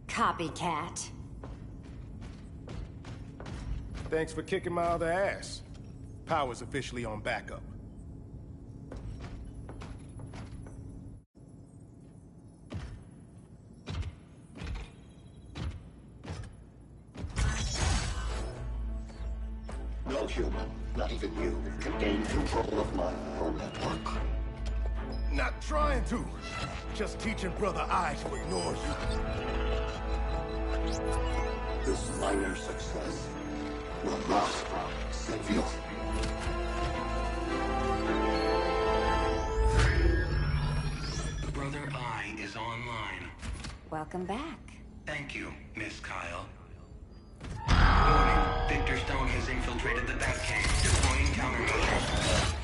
[SPEAKER 12] Copycat.
[SPEAKER 2] Thanks for kicking my other ass. Power's officially on backup.
[SPEAKER 15] No human, not even you, can gain control of my neural network.
[SPEAKER 2] Not trying to. Just teaching Brother I to ignore you.
[SPEAKER 15] This minor success will not save you.
[SPEAKER 11] Brother I is online.
[SPEAKER 12] Welcome back.
[SPEAKER 11] Thank you, Miss Kyle. Warning, Victor Stone has infiltrated the Batcave, deploying countermeasures.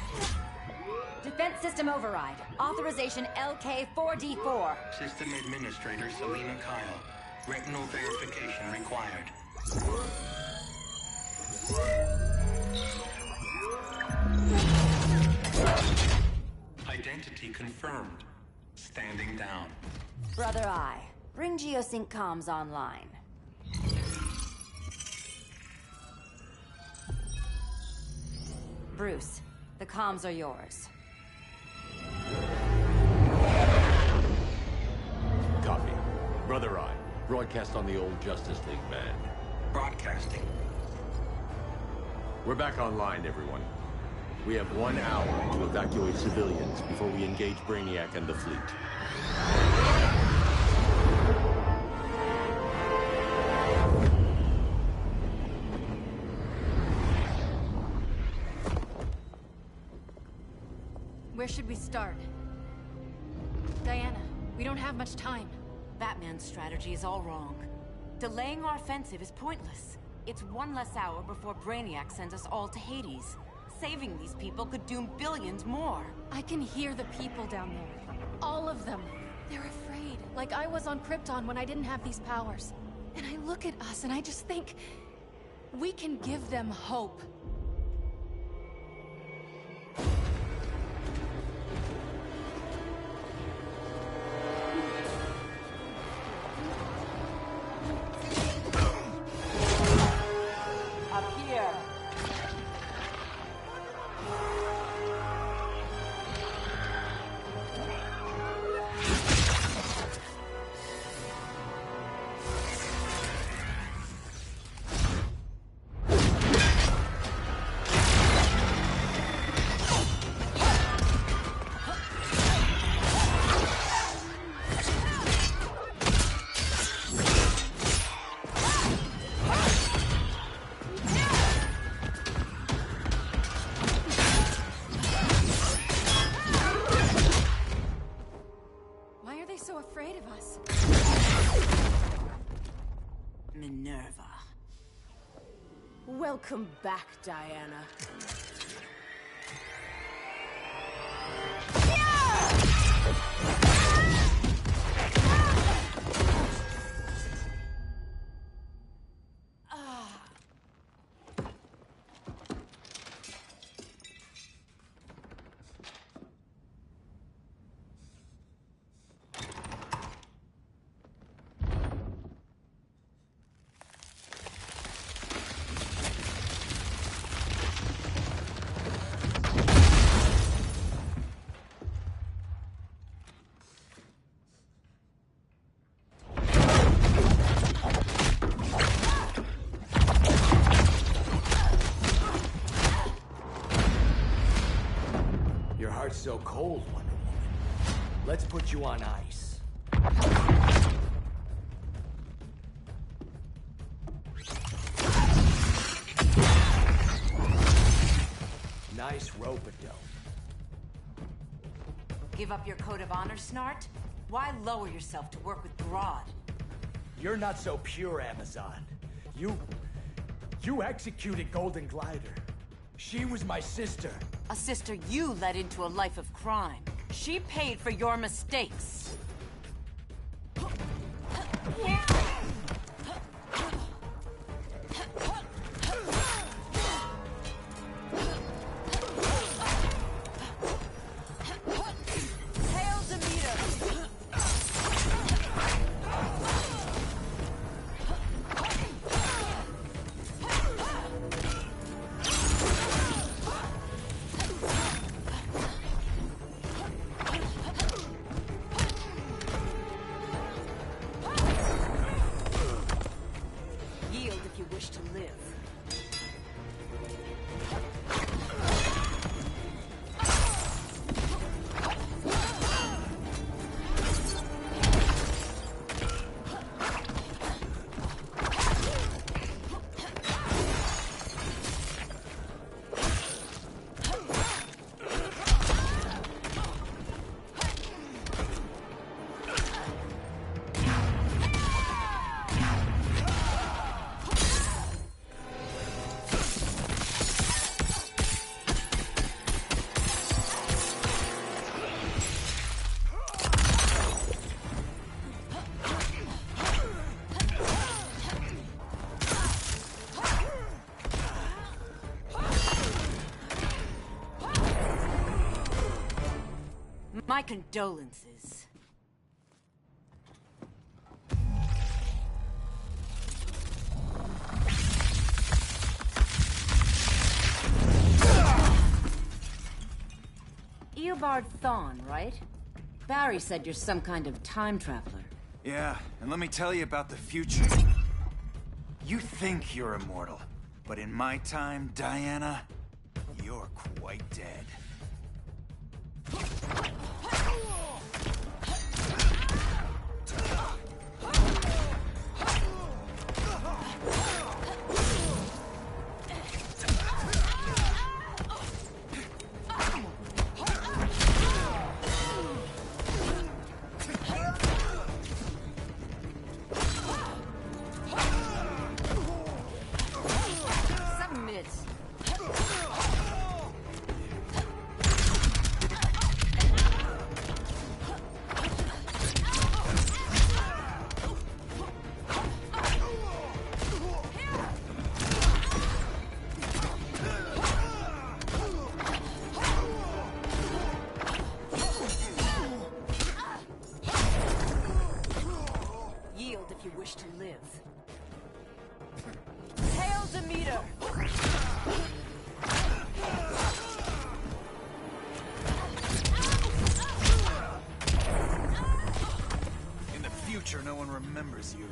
[SPEAKER 12] Defense system override. Authorization LK4D4.
[SPEAKER 11] System Administrator Selena Kyle. Retinal verification required. Identity confirmed. Standing down.
[SPEAKER 12] Brother I, bring Geosync comms online. Bruce, the comms are yours.
[SPEAKER 4] Copy. Brother I, broadcast on the old Justice League band.
[SPEAKER 11] Broadcasting.
[SPEAKER 4] We're back online, everyone. We have 1 hour to evacuate civilians before we engage Brainiac and the fleet.
[SPEAKER 13] Where should we start? Diana, we don't have much time.
[SPEAKER 7] Batman's strategy is all wrong. Delaying our offensive is pointless. It's 1 less hour before Brainiac sends us all to Hades. Saving these people could doom billions more.
[SPEAKER 13] I can hear the people down there. All of them. They're afraid, like I was on Krypton when I didn't have these powers. And I look at us and I just think, we can give them hope.
[SPEAKER 7] Up here.
[SPEAKER 13] Why are they so afraid of us?
[SPEAKER 7] Minerva.
[SPEAKER 19] Welcome back, Diana.
[SPEAKER 20] Your heart's so cold, Wonder Woman. Let's put you on ice. Nice rope-a-dope.
[SPEAKER 7] Give up your code of honor, Snart? Why lower yourself to work with Grodd?
[SPEAKER 20] You're not so pure, Amazon. You executed Golden Glider. She was my sister.
[SPEAKER 7] A sister you led into a life of crime. She paid for your mistakes. My condolences. Eobard Thawne, right? Barry said you're some kind of time traveler.
[SPEAKER 9] Yeah, and let me tell you about the future. You think you're immortal, but in my time, Diana, you're quite dead.
[SPEAKER 7] If you wish to live. Hail Demeter!
[SPEAKER 9] In the future, no one remembers you.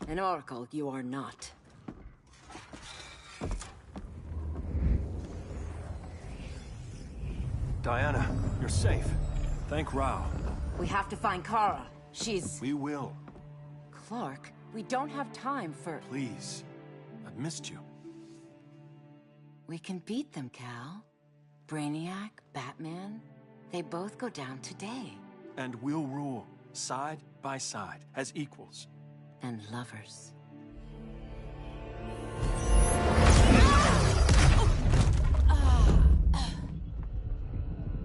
[SPEAKER 7] An oracle you are not.
[SPEAKER 1] Diana, you're safe. Thank Rao.
[SPEAKER 7] We have to find Kara. She's...
[SPEAKER 1] We will.
[SPEAKER 7] Clark, we don't have time for...
[SPEAKER 1] Please. I've missed you.
[SPEAKER 7] We can beat them, Cal. Brainiac, Batman, they both go down today.
[SPEAKER 1] And we'll rule, side by side, as equals.
[SPEAKER 7] And lovers.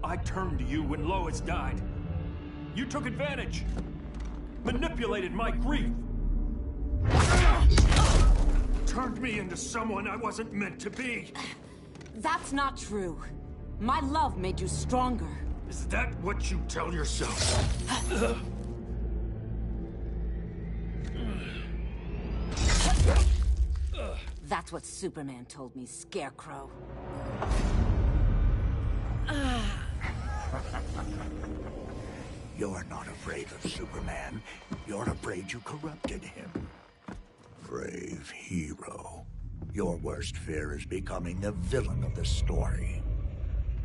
[SPEAKER 1] I turned to you when Lois died. You took advantage. Manipulated my grief. Turned me into someone I wasn't meant to be.
[SPEAKER 7] That's not true. My love made you stronger.
[SPEAKER 1] Is that what you tell yourself?
[SPEAKER 7] That's what Superman told me, Scarecrow.
[SPEAKER 5] You're not afraid of Superman. You're afraid you corrupted him. Brave hero. Your worst fear is becoming the villain of the story.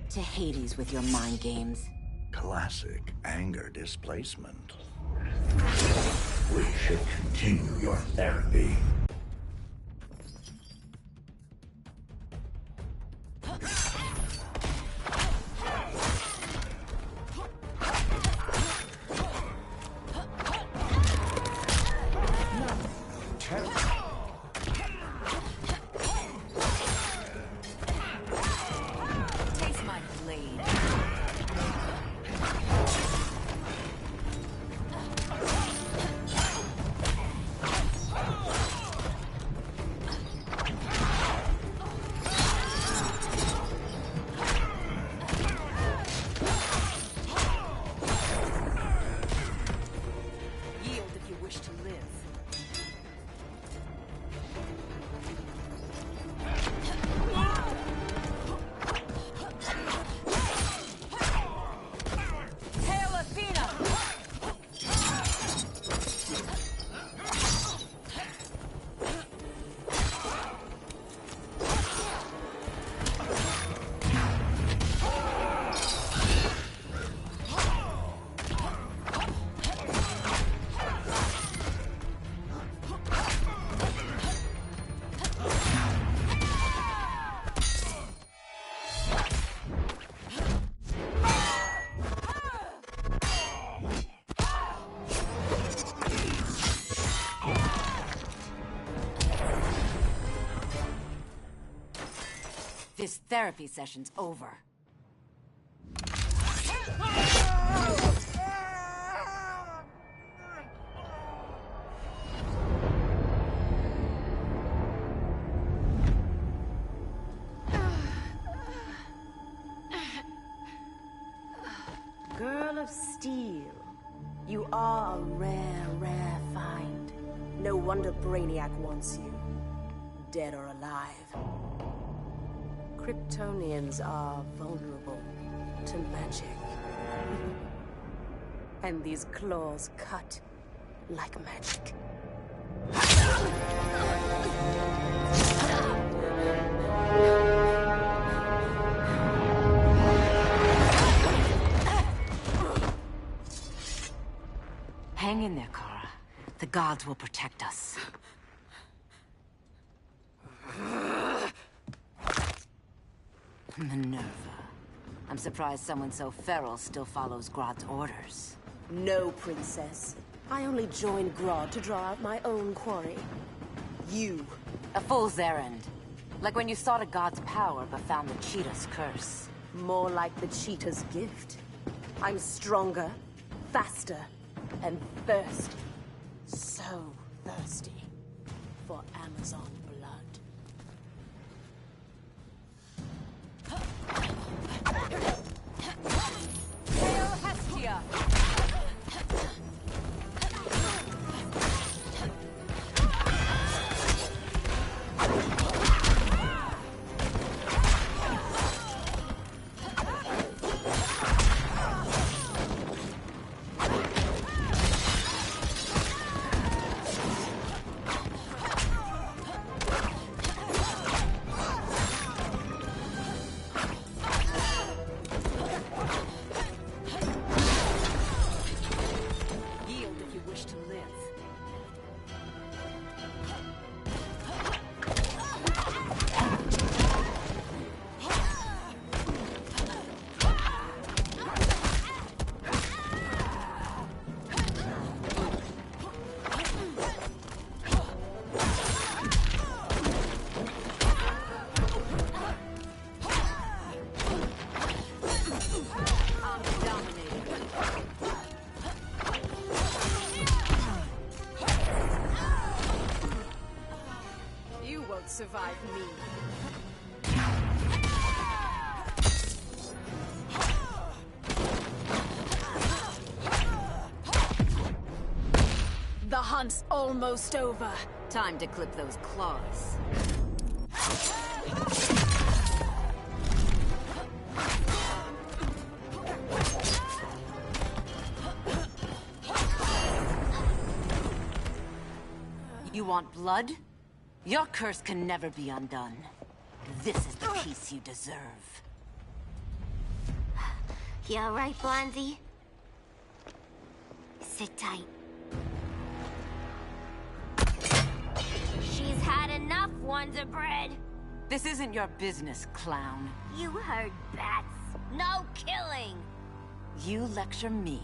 [SPEAKER 12] To Hades with your mind games.
[SPEAKER 5] Classic anger displacement. We should continue your therapy.
[SPEAKER 12] This therapy session's over.
[SPEAKER 19] Girl of Steel, you are a rare, rare find. No wonder Brainiac wants you, dead or alive. Kryptonians are vulnerable to magic. And these claws cut like magic.
[SPEAKER 12] Hang in there, Kara. The gods will protect us. Minerva. I'm surprised someone so feral still follows Grodd's orders.
[SPEAKER 19] No, princess. I only joined Grodd to draw out my own quarry. You.
[SPEAKER 12] A fool's errand. Like when you sought a god's power but found the cheetah's curse.
[SPEAKER 19] More like the cheetah's gift. I'm stronger, faster, and thirsty. So thirsty for Amazon blood.
[SPEAKER 12] Hail Hestia!
[SPEAKER 19] Survive me.
[SPEAKER 12] The hunt's almost over. Time to clip those claws.
[SPEAKER 7] You want blood? Your curse can never be undone. This is the peace you deserve.
[SPEAKER 10] You all right, Blondie? Sit tight. She's had enough, Wonder Bread.
[SPEAKER 7] This isn't your business, clown.
[SPEAKER 10] You heard bats. No killing.
[SPEAKER 7] You lecture me.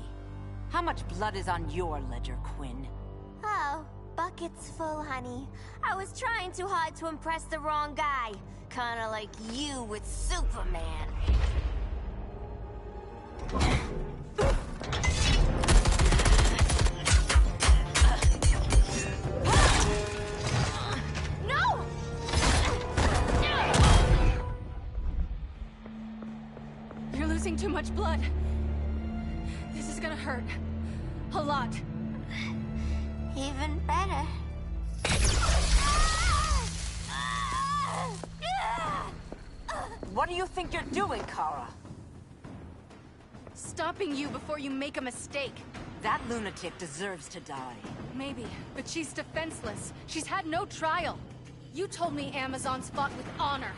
[SPEAKER 7] How much blood is on your ledger, Quinn?
[SPEAKER 10] Oh, buckets full, honey. I was trying too hard to impress the wrong guy. Kinda like you with Superman.
[SPEAKER 13] No! You're losing too much blood. This is gonna hurt. A lot.
[SPEAKER 10] Even better.
[SPEAKER 7] What do you think you're doing, Kara?
[SPEAKER 13] Stopping you before you make a mistake.
[SPEAKER 7] That lunatic deserves to die.
[SPEAKER 13] Maybe, but she's defenseless. She's had no trial. You told me Amazons fought with honor.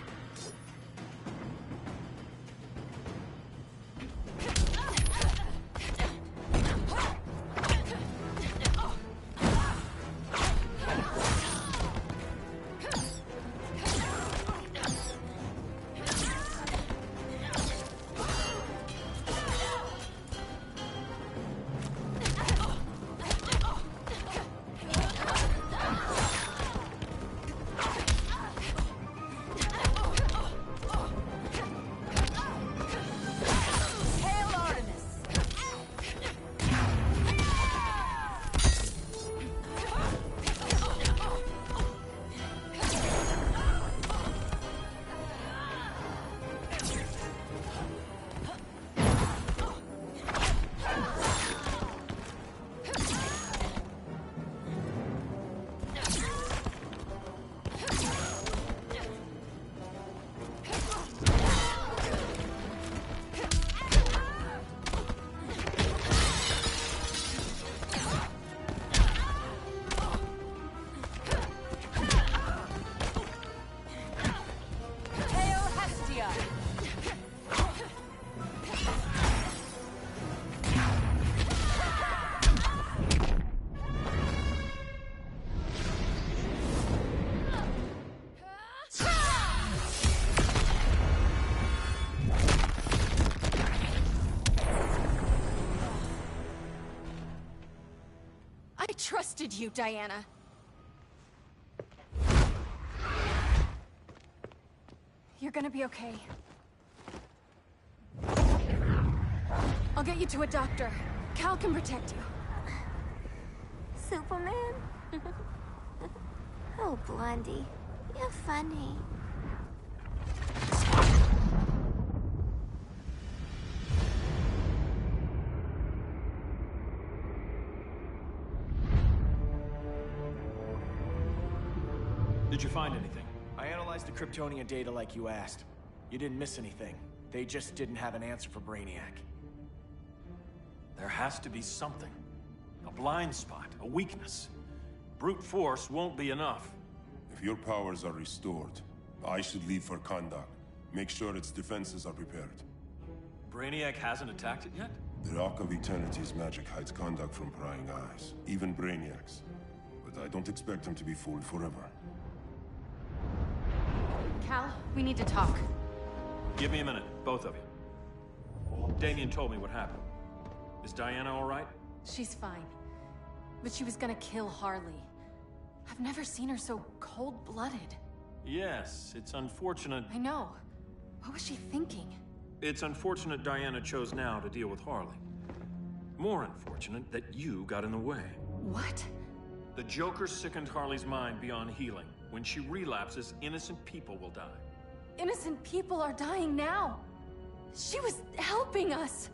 [SPEAKER 13] I trusted you, Diana. You're gonna be okay. I'll get you to a doctor. Cal can protect you.
[SPEAKER 10] Superman? Oh, Blondie, you're funny.
[SPEAKER 1] Did you find anything?
[SPEAKER 20] I analyzed the Kryptonian data like you asked. You didn't miss anything. They just didn't have an answer for Brainiac.
[SPEAKER 1] There has to be something. A blind spot, a weakness. Brute force won't be enough.
[SPEAKER 8] If your powers are restored, I should leave for Kahndaq. Make sure its defenses are prepared.
[SPEAKER 1] Brainiac hasn't attacked it yet?
[SPEAKER 8] The Rock of Eternity's magic hides Kahndaq from prying eyes, even Brainiac's. But I don't expect him to be fooled forever.
[SPEAKER 13] Cal, we need to talk.
[SPEAKER 1] Give me a minute, both of you. Damien told me what happened. Is Diana all right?
[SPEAKER 13] She's fine. But she was gonna kill Harley. I've never seen her so cold-blooded.
[SPEAKER 1] Yes, it's unfortunate.
[SPEAKER 13] I know. What was she thinking?
[SPEAKER 1] It's unfortunate Diana chose now to deal with Harley. More unfortunate that you got in the way.
[SPEAKER 13] What?
[SPEAKER 1] The Joker sickened Harley's mind beyond healing. When she relapses, innocent people will die.
[SPEAKER 13] Innocent people are dying now. She was helping us.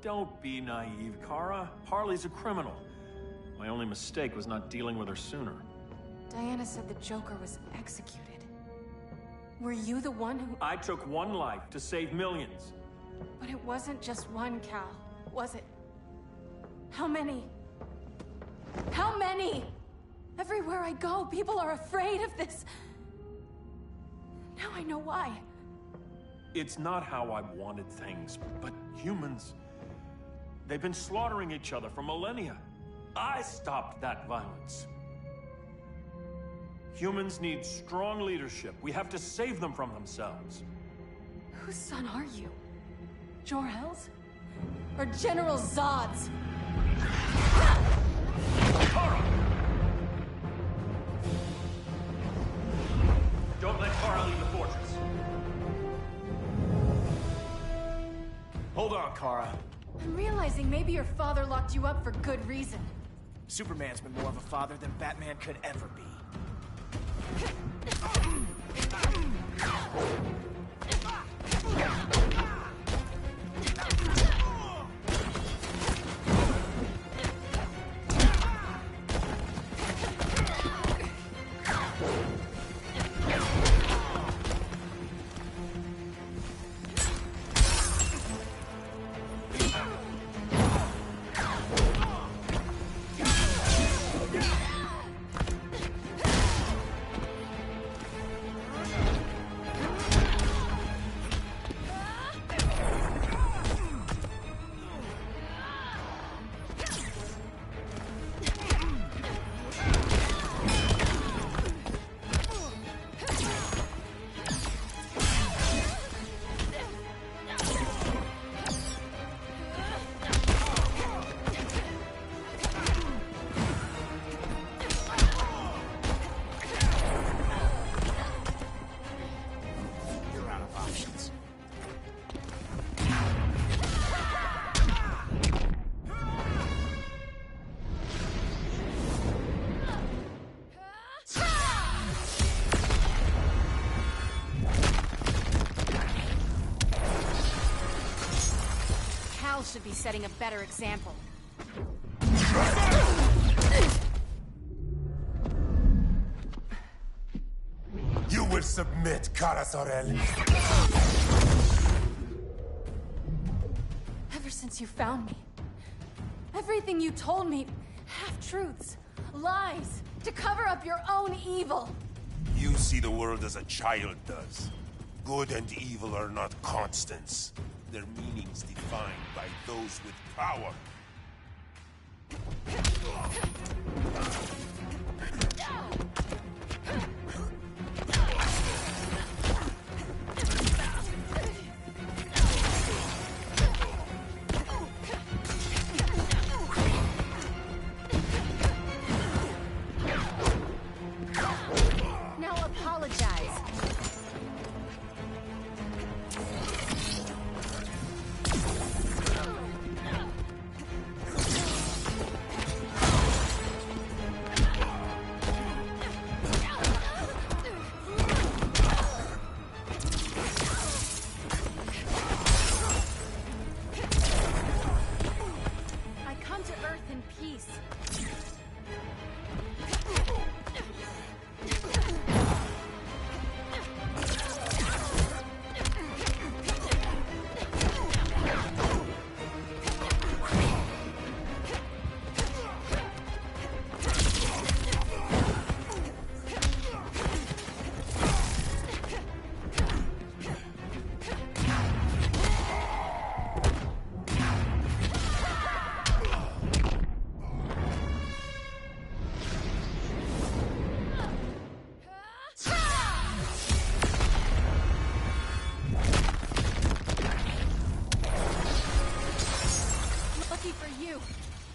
[SPEAKER 1] Don't be naive, Kara. Harley's a criminal. My only mistake was not dealing with her sooner.
[SPEAKER 13] Diana said the Joker was executed. Were you the one who...
[SPEAKER 1] I took one life to save millions.
[SPEAKER 13] But it wasn't just one, Cal, was it? How many? How many? Everywhere I go, people are afraid of this. Now I know why.
[SPEAKER 1] It's not how I wanted things, but humans, they've been slaughtering each other for millennia. I stopped that violence. Humans need strong leadership. We have to save them from themselves.
[SPEAKER 13] Whose son are you? Jor-El's? Or General Zod's?
[SPEAKER 1] Kara! Don't let Kara leave the fortress.
[SPEAKER 20] Hold on, Kara.
[SPEAKER 13] I'm realizing maybe your father locked you up for good reason.
[SPEAKER 20] Superman's been more of a father than Batman could ever be.
[SPEAKER 13] Should be setting a better example.
[SPEAKER 2] You will submit, Kara Zor-El.
[SPEAKER 13] Ever since you found me, everything you told me, half-truths, lies, to cover up your own evil.
[SPEAKER 8] You see the world as a child does. Good and evil are not constants. Their meanings defined by those with power.
[SPEAKER 13] Now apologize.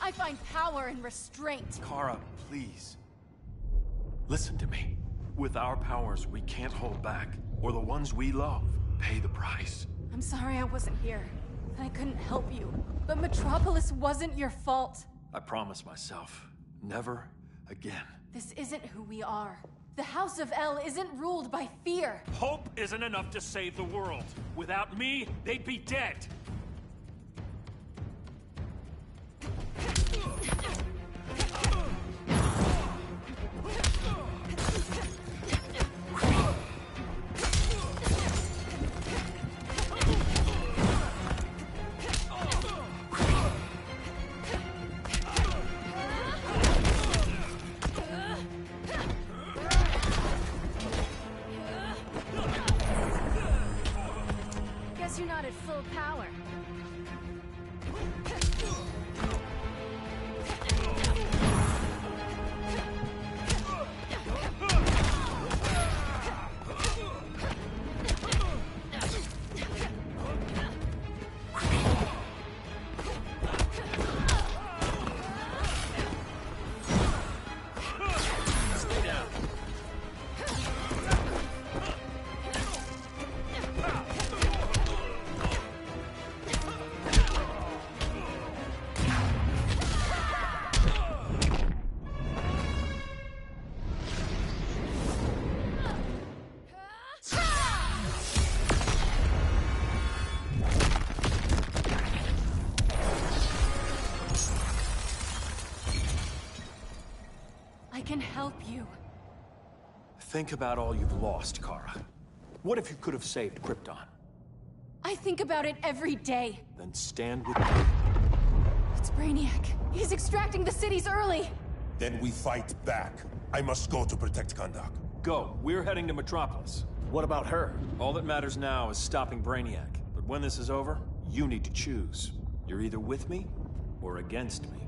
[SPEAKER 13] I find power in restraint.
[SPEAKER 1] Kara, please. Listen to me. With our powers, we can't hold back, or the ones we love pay the price.
[SPEAKER 13] I'm sorry I wasn't here, and I couldn't help you. But Metropolis wasn't your fault.
[SPEAKER 1] I promise myself, never again.
[SPEAKER 13] This isn't who we are. The House of El isn't ruled by fear.
[SPEAKER 1] Hope isn't enough to save the world. Without me, they'd be dead.
[SPEAKER 13] I can help you.
[SPEAKER 1] Think about all you've lost, Kara. What if you could have saved Krypton?
[SPEAKER 13] I think about it every day.
[SPEAKER 1] Then stand with me.
[SPEAKER 13] It's Brainiac. He's extracting the cities early.
[SPEAKER 8] Then we fight back. I must go to protect Kahndaq.
[SPEAKER 1] Go. We're heading to Metropolis.
[SPEAKER 20] What about her?
[SPEAKER 1] All that matters now is stopping Brainiac. But when this is over, you need to choose. You're either with me or against me.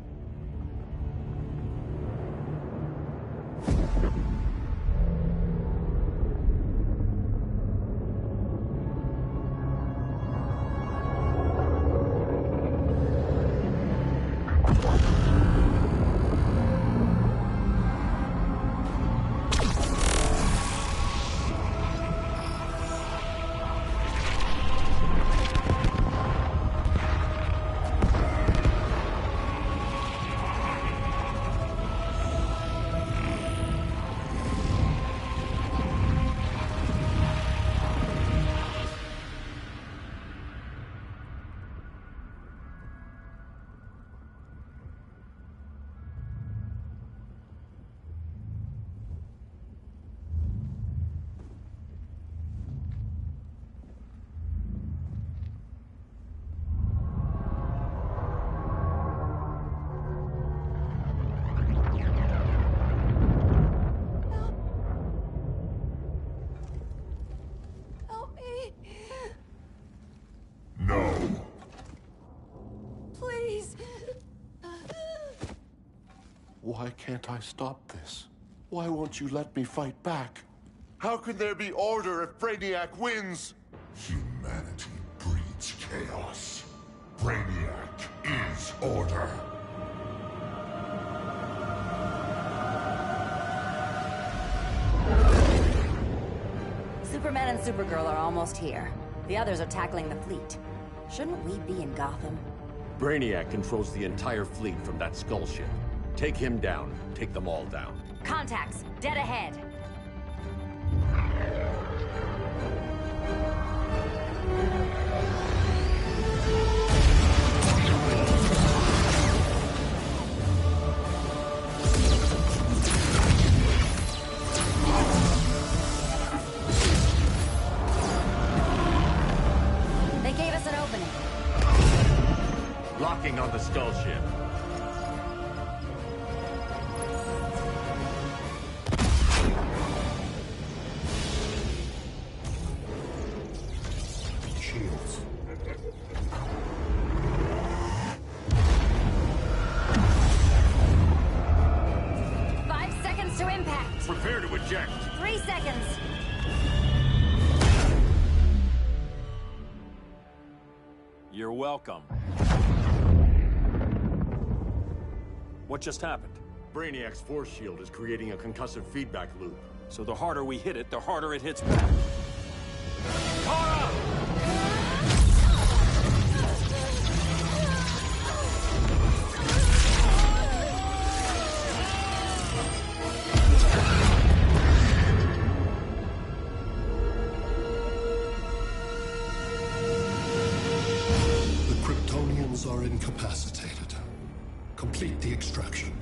[SPEAKER 6] No.
[SPEAKER 13] Please.
[SPEAKER 15] Why can't I stop this? Why won't you let me fight back? How can there be order if Brainiac wins?
[SPEAKER 6] Humanity breeds chaos. Brainiac is order.
[SPEAKER 12] Superman and Supergirl are almost here. The others are tackling the fleet. Shouldn't we be in Gotham?
[SPEAKER 4] Brainiac controls the entire fleet from that skull ship. Take him down. Take them all down.
[SPEAKER 12] Contacts, dead ahead. They gave us an opening.
[SPEAKER 4] Locking on the skull ship.
[SPEAKER 6] Shields.
[SPEAKER 12] 5 seconds to impact.
[SPEAKER 4] Prepare to eject.
[SPEAKER 12] 3 seconds.
[SPEAKER 1] You're welcome. What just happened?
[SPEAKER 4] Brainiac's force shield is creating a concussive feedback loop.
[SPEAKER 1] So the harder we hit it, the harder it hits back. Kara!
[SPEAKER 15] The Kryptonians are incapacitated. Complete the extraction.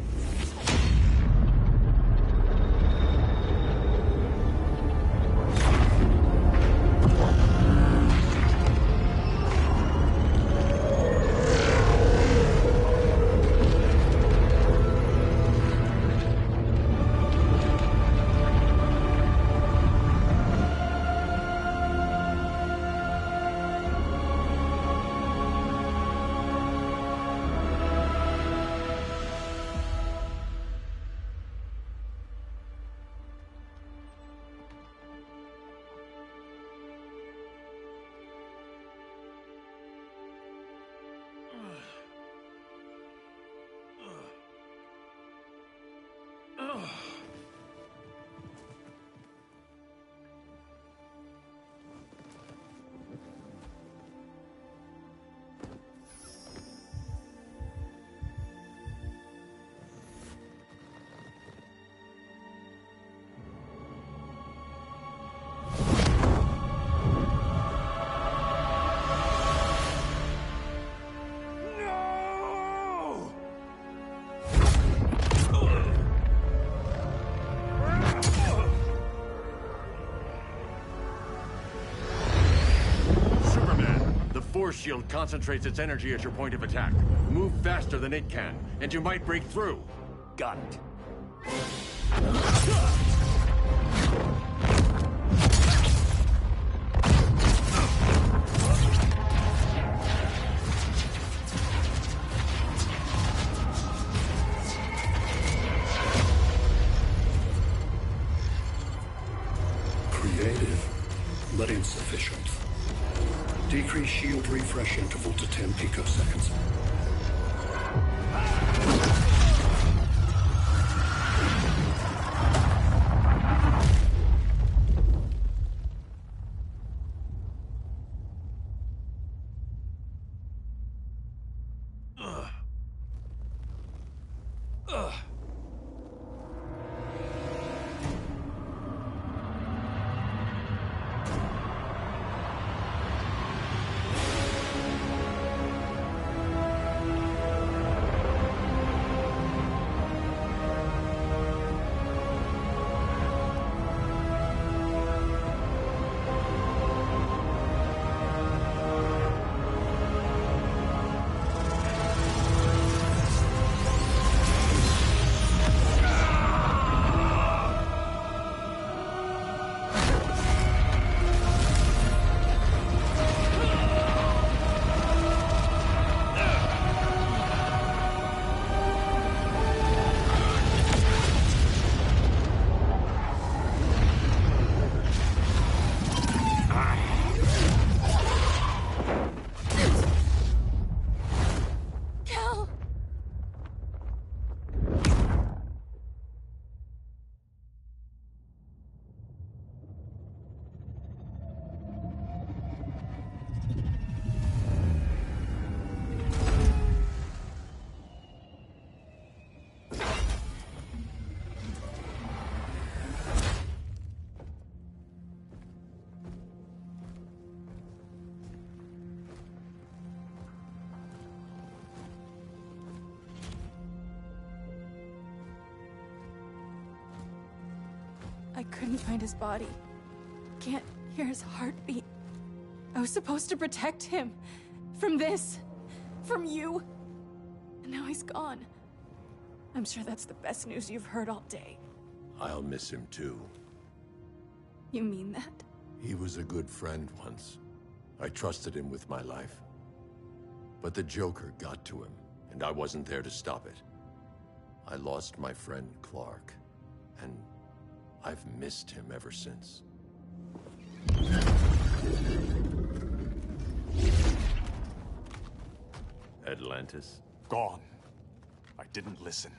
[SPEAKER 4] Force shield concentrates its energy at your point of attack. Move faster than it can, and you might break through.
[SPEAKER 14] Got it.
[SPEAKER 15] Creative, but insufficient. Decrease shield refresh interval to 10 picoseconds.
[SPEAKER 13] I couldn't find his body. Can't hear his heartbeat. I was supposed to protect him. From this. From you. And now he's gone. I'm sure that's the best news you've heard all day.
[SPEAKER 4] I'll miss him too.
[SPEAKER 13] You mean that?
[SPEAKER 4] He was a good friend once. I trusted him with my life. But the Joker got to him, and I wasn't there to stop it. I lost my friend Clark, and I've missed him ever since. Atlantis?
[SPEAKER 17] Gone. I didn't listen.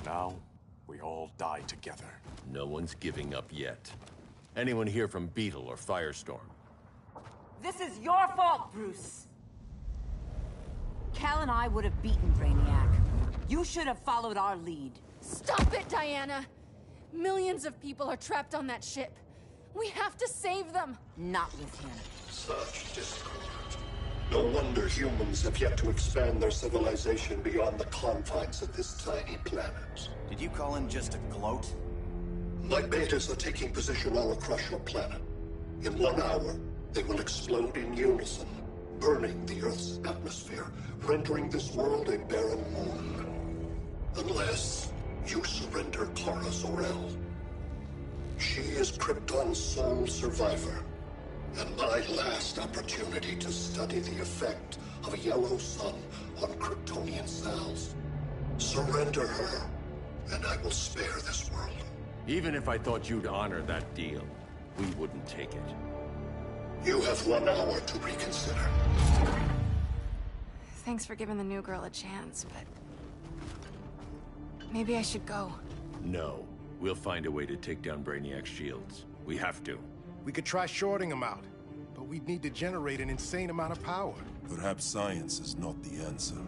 [SPEAKER 17] Now, we all die together.
[SPEAKER 4] No one's giving up yet. Anyone here from Beetle or Firestorm?
[SPEAKER 7] This is your fault, Bruce! Cal and I would have beaten Brainiac. You should have followed our lead.
[SPEAKER 13] Stop it, Diana! Millions of people are trapped on that ship. We have to save them!
[SPEAKER 7] Not with him.
[SPEAKER 15] Such discord. No wonder humans have yet to expand their civilization beyond the confines of this tiny planet.
[SPEAKER 9] Did you call him just a gloat?
[SPEAKER 15] My betas are taking position all across your planet. In 1 hour, they will explode in unison, burning the Earth's atmosphere, rendering this world a barren moon. Unless you surrender Kara Zor-El. She is Krypton's sole survivor, and my last opportunity to study the effect of a yellow sun on Kryptonian cells. Surrender her, and I will spare this world.
[SPEAKER 4] Even if I thought you'd honor that deal, we wouldn't take it.
[SPEAKER 15] You have 1 hour to reconsider.
[SPEAKER 13] Thanks for giving the new girl a chance, but... maybe I should go.
[SPEAKER 4] No. We'll find a way to take down Brainiac's shields. We have to.
[SPEAKER 2] We could try shorting him out, but we'd need to generate an insane amount of power.
[SPEAKER 8] Perhaps science is not the answer.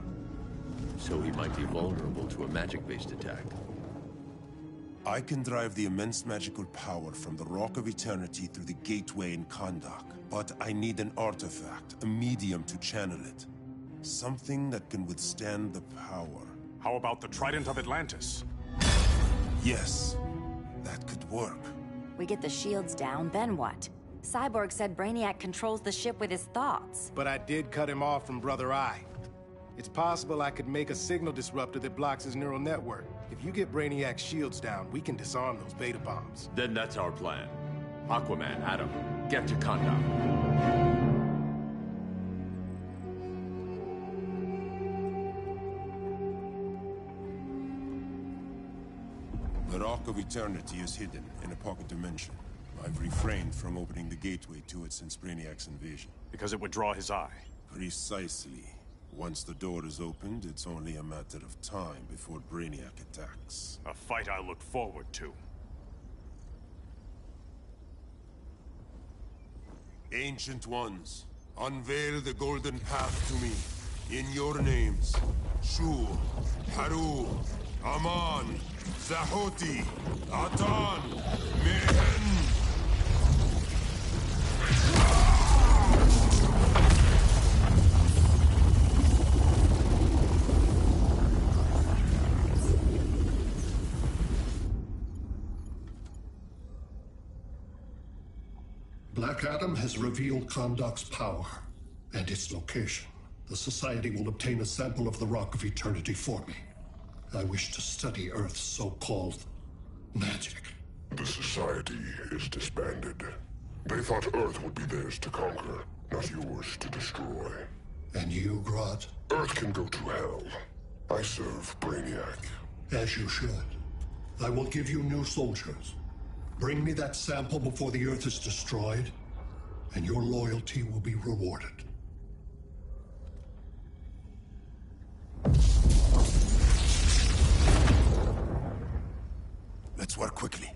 [SPEAKER 4] So he might be vulnerable to a magic-based attack.
[SPEAKER 8] I can drive the immense magical power from the Rock of Eternity through the gateway in Kahndaq, but I need an artifact, a medium to channel it. Something that can withstand the power.
[SPEAKER 17] How about the Trident of Atlantis?
[SPEAKER 8] Yes, that could work.
[SPEAKER 12] We get the shields down, then what? Cyborg said Brainiac controls the ship with his thoughts.
[SPEAKER 2] But I did cut him off from Brother Eye. It's possible I could make a signal disruptor that blocks his neural network. If you get Brainiac's shields down, we can disarm those beta bombs.
[SPEAKER 4] Then that's our plan. Aquaman, Adam, get to Kahndaq.
[SPEAKER 8] The Rock of Eternity is hidden in a pocket dimension. I've refrained from opening the gateway to it since Brainiac's invasion.
[SPEAKER 1] Because it would draw his eye.
[SPEAKER 8] Precisely. Once the door is opened, it's only a matter of time before Brainiac attacks.
[SPEAKER 1] A fight I look forward to.
[SPEAKER 8] Ancient Ones, unveil the golden path to me. In your names, Shu, Haru, Aman, Zahoti, Atan, Mehen.
[SPEAKER 15] Black Adam has revealed Kahndaq's power and its location. The Society will obtain a sample of the Rock of Eternity for me. I wish to study Earth's so-called magic.
[SPEAKER 6] The Society is disbanded. They thought Earth would be theirs to conquer, not yours to destroy.
[SPEAKER 15] And you, Grodd?
[SPEAKER 6] Earth can go to hell. I serve Brainiac.
[SPEAKER 15] As you should. I will give you new soldiers. Bring me that sample before the Earth is destroyed, and your loyalty will be rewarded.
[SPEAKER 8] Let's work quickly.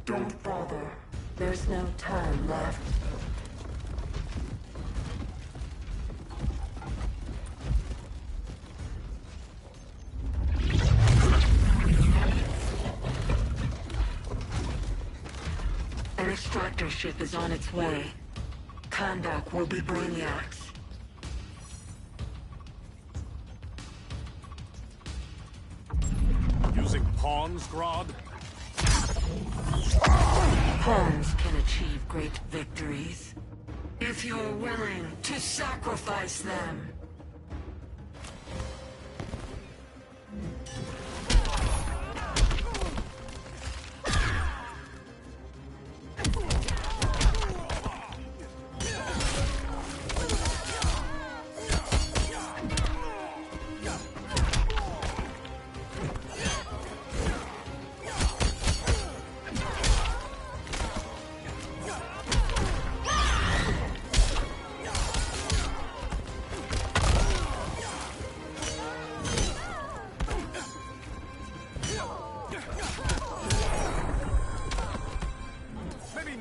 [SPEAKER 3] Don't bother. There's no time left. An extractor ship is on its way. Kahndaq will be Brainiac's.
[SPEAKER 1] Using pawns, Grodd?
[SPEAKER 3] Pawns can achieve great victories, if you're willing to sacrifice them.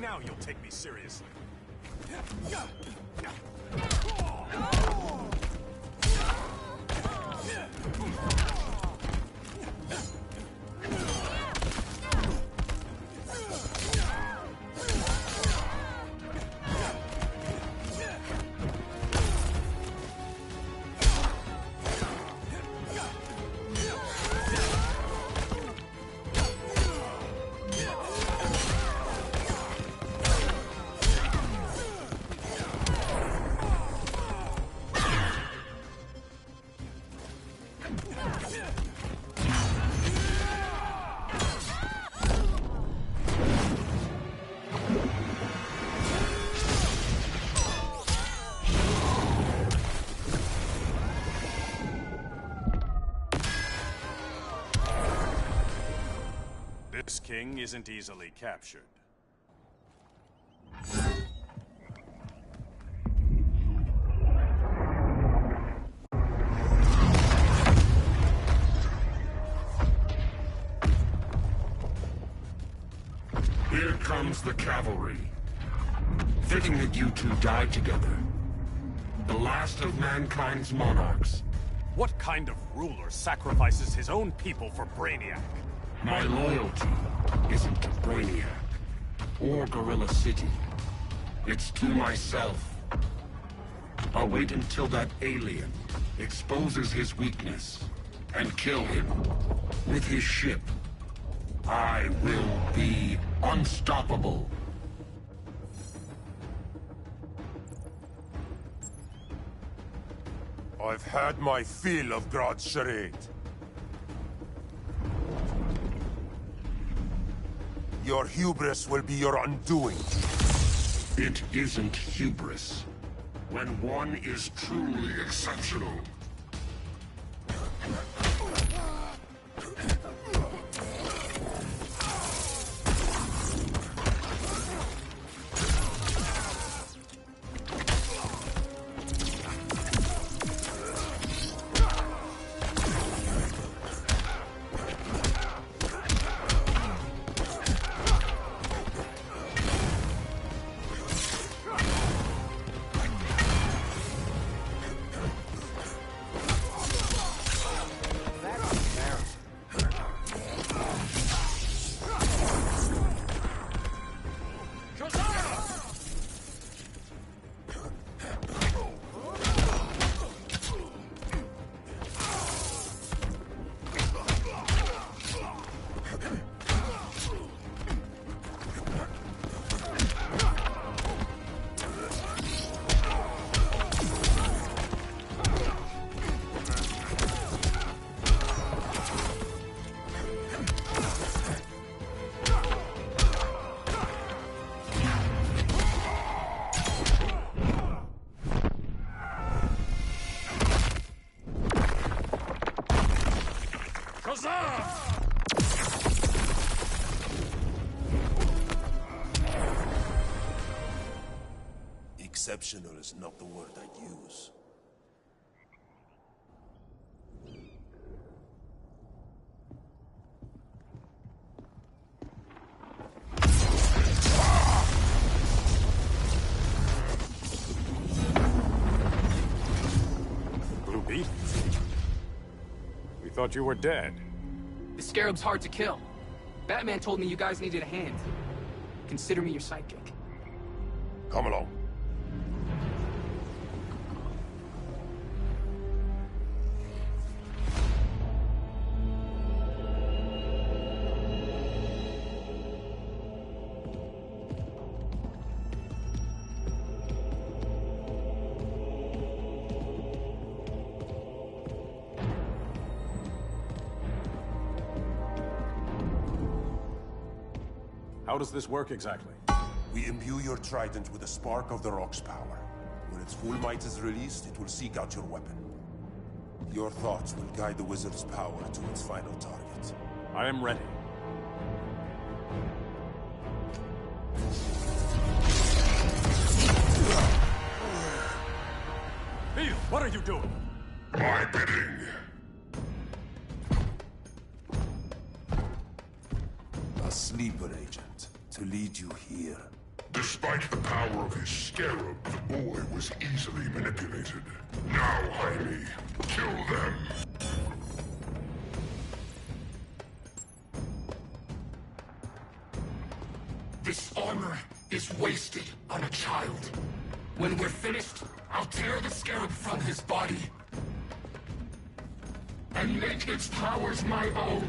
[SPEAKER 1] Now you'll take me seriously. This king isn't easily captured.
[SPEAKER 6] Here comes the cavalry. Fitting that you two died together. The last of mankind's monarchs.
[SPEAKER 1] What kind of ruler sacrifices his own people for Brainiac?
[SPEAKER 6] My loyalty isn't to Brainiac or Gorilla City. It's to myself. I'll wait until that alien exposes his weakness and kill him with his ship. I will be unstoppable.
[SPEAKER 8] I've had my fill of Grodd's charade. Your hubris will be your undoing.
[SPEAKER 6] It isn't hubris. When one is truly exceptional.
[SPEAKER 8] Exceptional is not the word I'd use.
[SPEAKER 16] Blue Beat? We thought you were dead.
[SPEAKER 21] The Scarab's hard to kill. Batman told me you guys needed a hand. Consider me your sidekick.
[SPEAKER 8] Come along.
[SPEAKER 16] How does this work exactly?
[SPEAKER 8] We imbue your trident with a spark of the Rock's power. When its full might is released, it will seek out your weapon. Your thoughts will guide the wizard's power to its final target.
[SPEAKER 16] I am ready. Beetle, what are you doing?
[SPEAKER 6] My bidding.
[SPEAKER 8] A sleeper agent, to lead you here.
[SPEAKER 6] Despite the power of his scarab, the boy was easily manipulated. Now, Jaime, kill them. This armor is wasted on a child. When we're finished, I'll tear the scarab from his body and make its powers my own.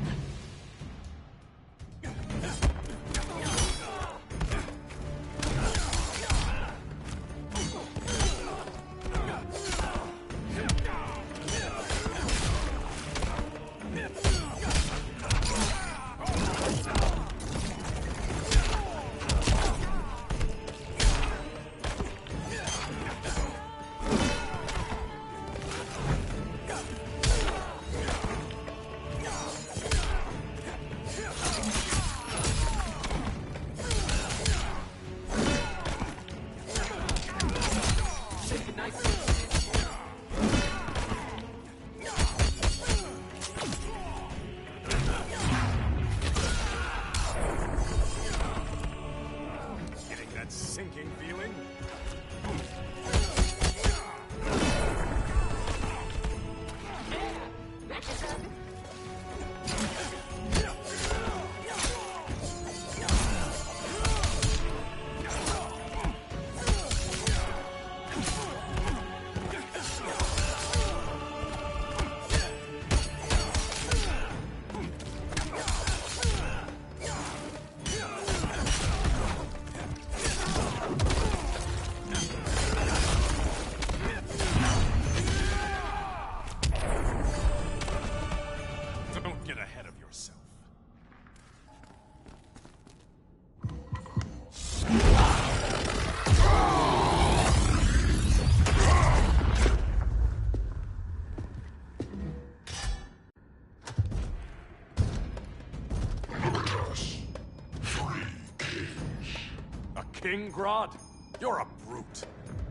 [SPEAKER 1] king, Grodd? You're a brute.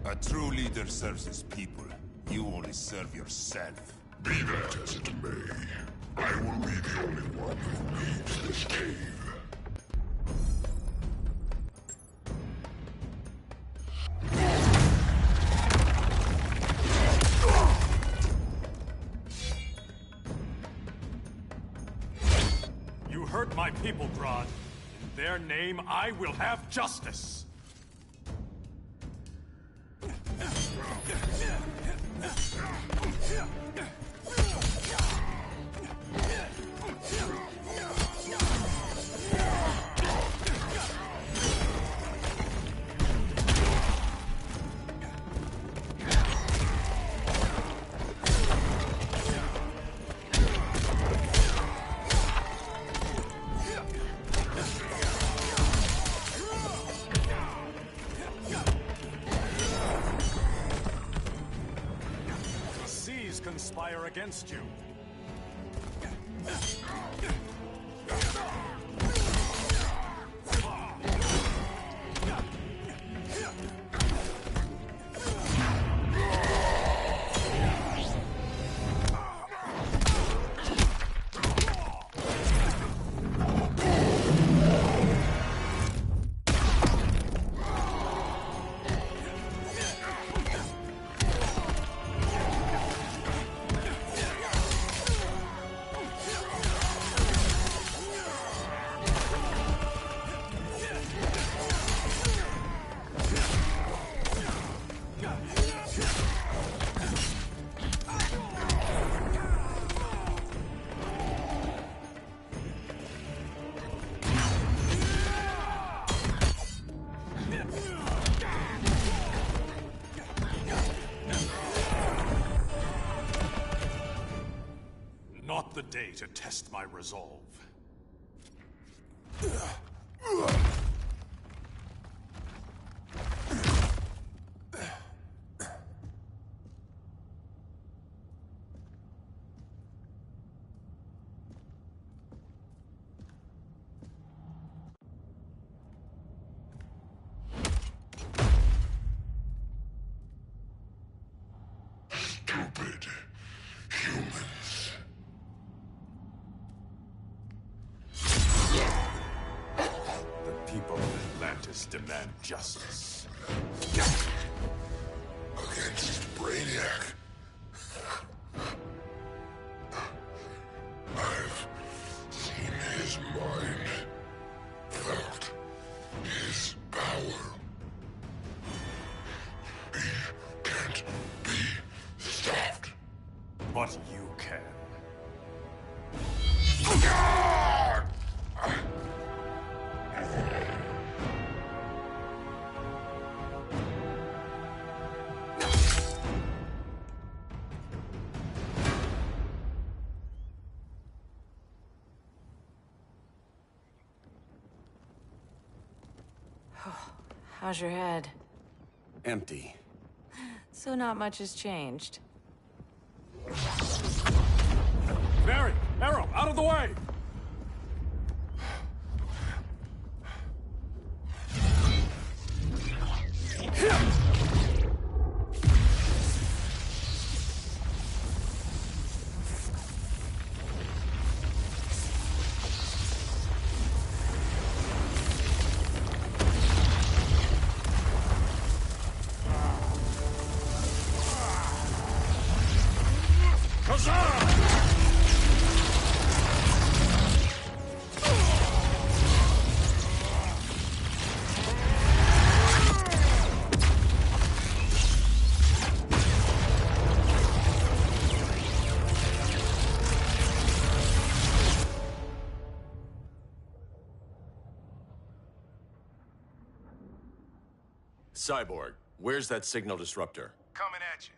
[SPEAKER 8] A true leader serves his people. You only serve yourself.
[SPEAKER 6] Be that as it may, I will be the only one who leaves this cave.
[SPEAKER 1] You hurt my people, Grodd. In their name, I will have justice. Conspire against you. Not the day to test my resolve.
[SPEAKER 6] Stupid humans.
[SPEAKER 1] The people of Atlantis demand justice.
[SPEAKER 6] Against Brainiac. I've seen his mind, felt his power. He can't be stopped.
[SPEAKER 1] But you can.
[SPEAKER 18] How's your head?
[SPEAKER 9] Empty.
[SPEAKER 18] So not much has changed.
[SPEAKER 1] Barry! Arrow! Out of the way!
[SPEAKER 4] Cyborg, where's that signal disruptor?
[SPEAKER 2] Coming at you.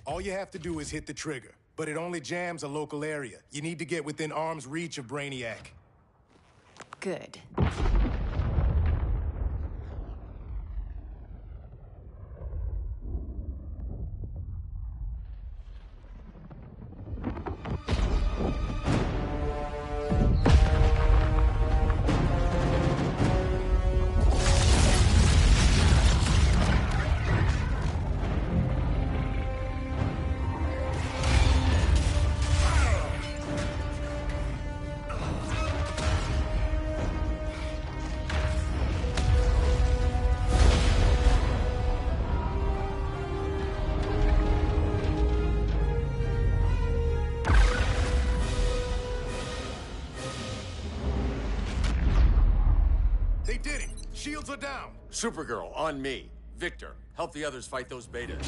[SPEAKER 2] All you have to do is hit the trigger, but it only jams a local area. You need to get within arm's reach of Brainiac.
[SPEAKER 18] Good.
[SPEAKER 2] are down.
[SPEAKER 4] Supergirl, on me. Victor, help the others fight those betas.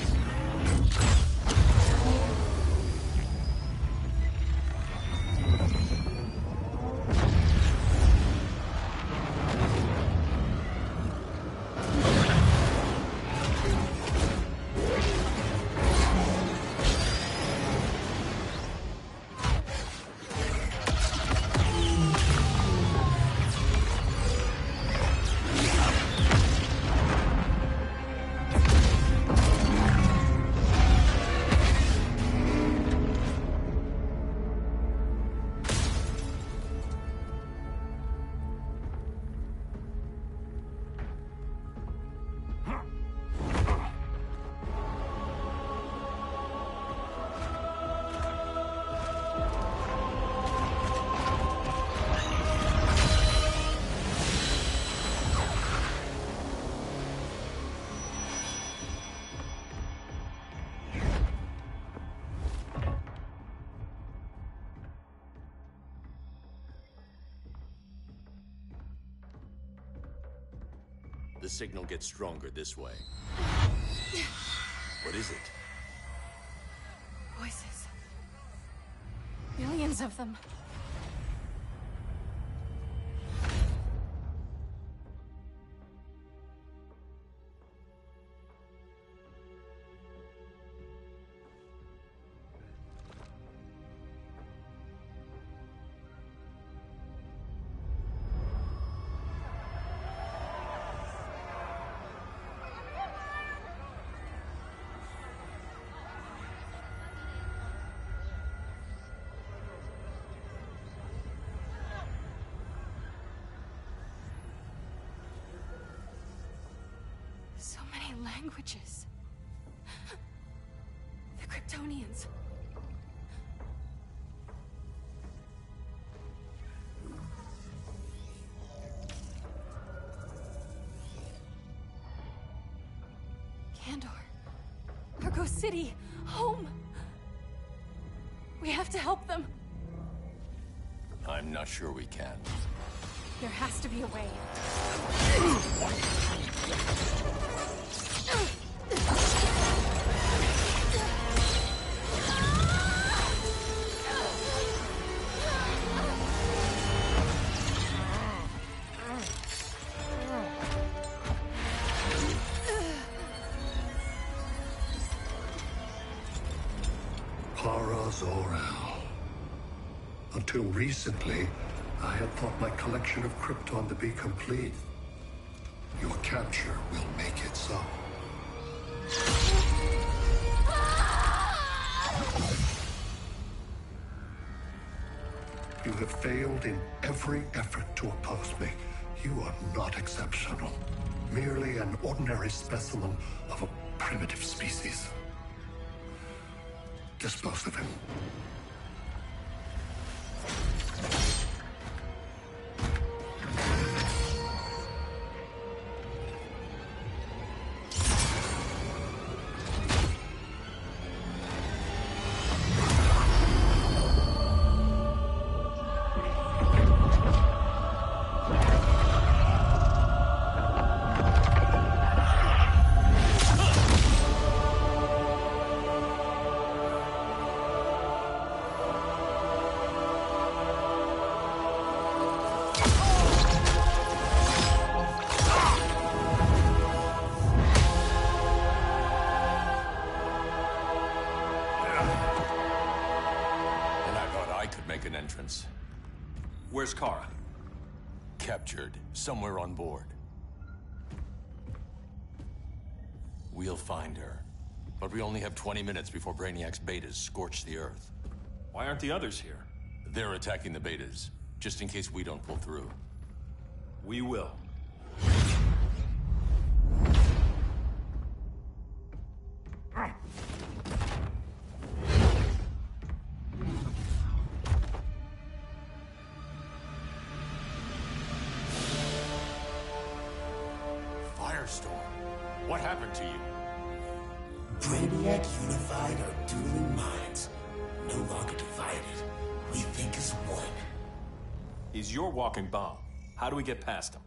[SPEAKER 4] The signal gets stronger this way. What is it?
[SPEAKER 13] Voices. Millions of them. So many languages. The Kryptonians. Kandor. Argo City. Home. We have to help them.
[SPEAKER 4] I'm not sure we can.
[SPEAKER 13] There has to be a way.
[SPEAKER 15] Zor-El. Until recently, I had thought my collection of Krypton to be complete. Your capture will make it so. You have failed in every effort to oppose me. You are not exceptional. Merely an ordinary specimen of a primitive species. Dispose of him.
[SPEAKER 1] Where's Kara?
[SPEAKER 4] Captured, somewhere on board. We'll find her. But we only have 20 minutes before Brainiac's betas scorch the Earth.
[SPEAKER 1] Why aren't the others here?
[SPEAKER 4] They're attacking the betas, just in case we don't pull through.
[SPEAKER 1] We will.
[SPEAKER 4] What happened to you?
[SPEAKER 5] Brainiac unified our dueling minds. No longer divided. We think as one.
[SPEAKER 1] He's your walking bomb. How do we get past him?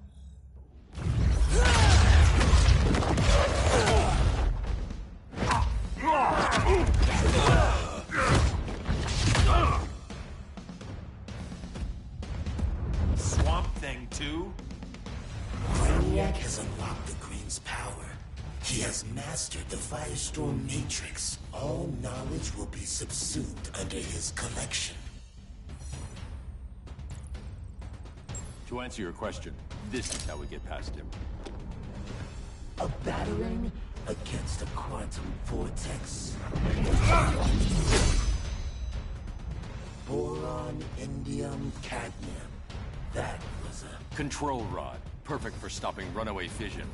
[SPEAKER 5] mastered the Firestorm Matrix, all knowledge will be subsumed under his collection.
[SPEAKER 4] To answer your question, this is how we get past him.
[SPEAKER 5] A battering against a quantum vortex. Boron, indium, cadmium. That was a...
[SPEAKER 4] Control rod. Perfect for stopping runaway fission.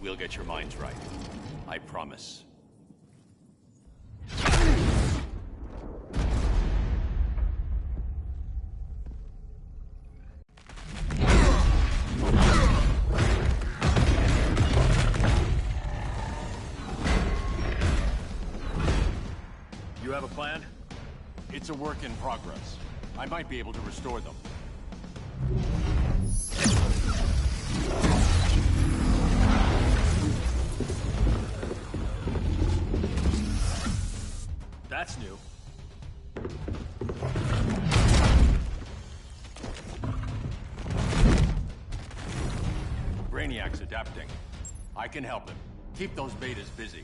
[SPEAKER 4] We'll get your minds right. I promise. You have a plan? It's a work in progress. I might be able to restore them. That's new. Brainiac's adapting. I can help him. Keep those betas busy.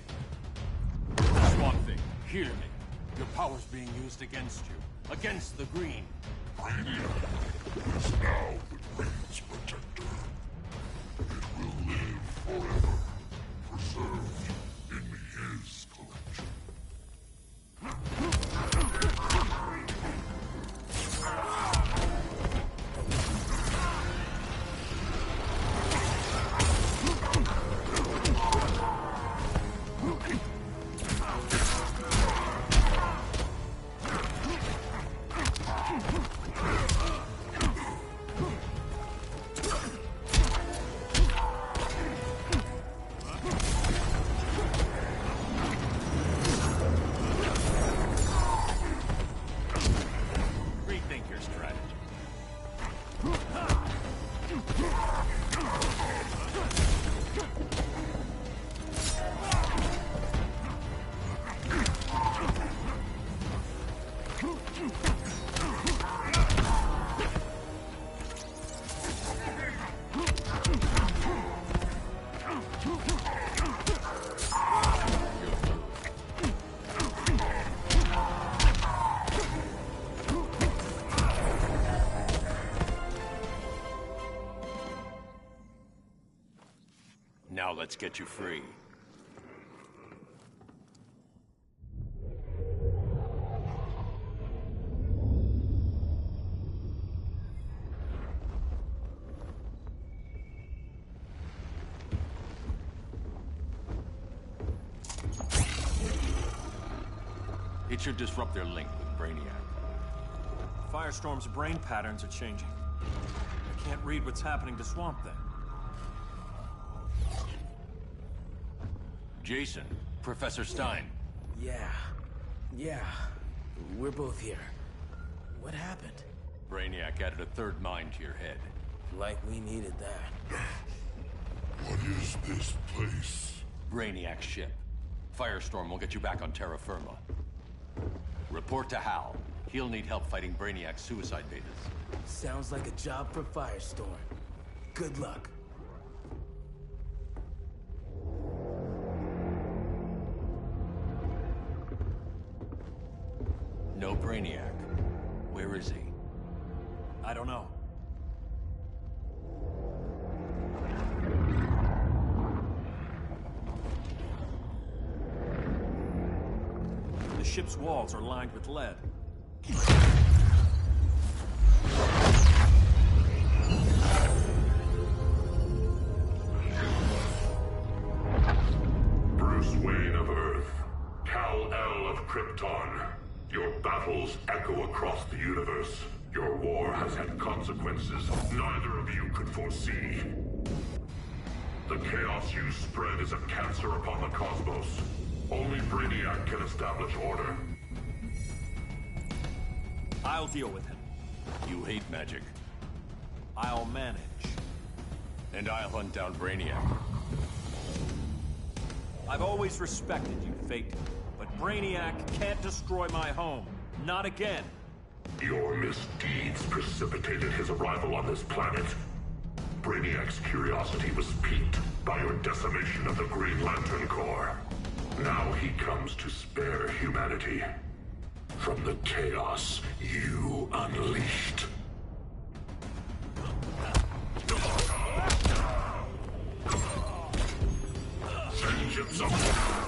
[SPEAKER 4] Swamp Thing, hear me. Your power's being used against you. Against the Green.
[SPEAKER 6] Brainiac is now the Green's protector. It will live forever, preserved in his collection.
[SPEAKER 4] Now let's get you free. It should disrupt their link with Brainiac.
[SPEAKER 1] Firestorm's brain patterns are changing. I can't read what's happening to Swamp Thing.
[SPEAKER 4] Jason, Professor Stein.
[SPEAKER 20] Yeah. We're both here. What happened?
[SPEAKER 4] Brainiac added a third mind to your head.
[SPEAKER 20] Like we needed that.
[SPEAKER 6] What is this place?
[SPEAKER 4] Brainiac's ship. Firestorm will get you back on terra firma. Report to Hal. He'll need help fighting Brainiac's suicide betas.
[SPEAKER 20] Sounds like a job for Firestorm. Good luck.
[SPEAKER 4] No Brainiac. Where is he?
[SPEAKER 1] I don't know. The ship's walls are lined with lead.
[SPEAKER 6] Bruce Wayne of Earth, Kal-El of Krypton. Your battles echo across the universe. Your war has had consequences neither of you could foresee. The chaos you spread is a cancer upon the cosmos. Only Brainiac can establish order.
[SPEAKER 1] I'll deal with him.
[SPEAKER 4] You hate magic.
[SPEAKER 1] I'll manage.
[SPEAKER 4] And I'll hunt down Brainiac.
[SPEAKER 1] I've always respected you, Fate. But Brainiac can't destroy my home. Not again.
[SPEAKER 6] Your misdeeds precipitated his arrival on this planet. Brainiac's curiosity was piqued by your decimation of the Green Lantern Corps. Now he comes to spare humanity from the chaos you unleashed. Vengeance of...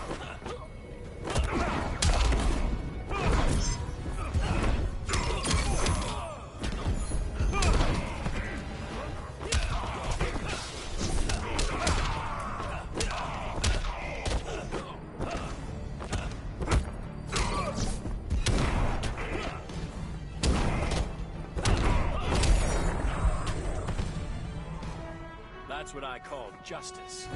[SPEAKER 1] That's what I call justice.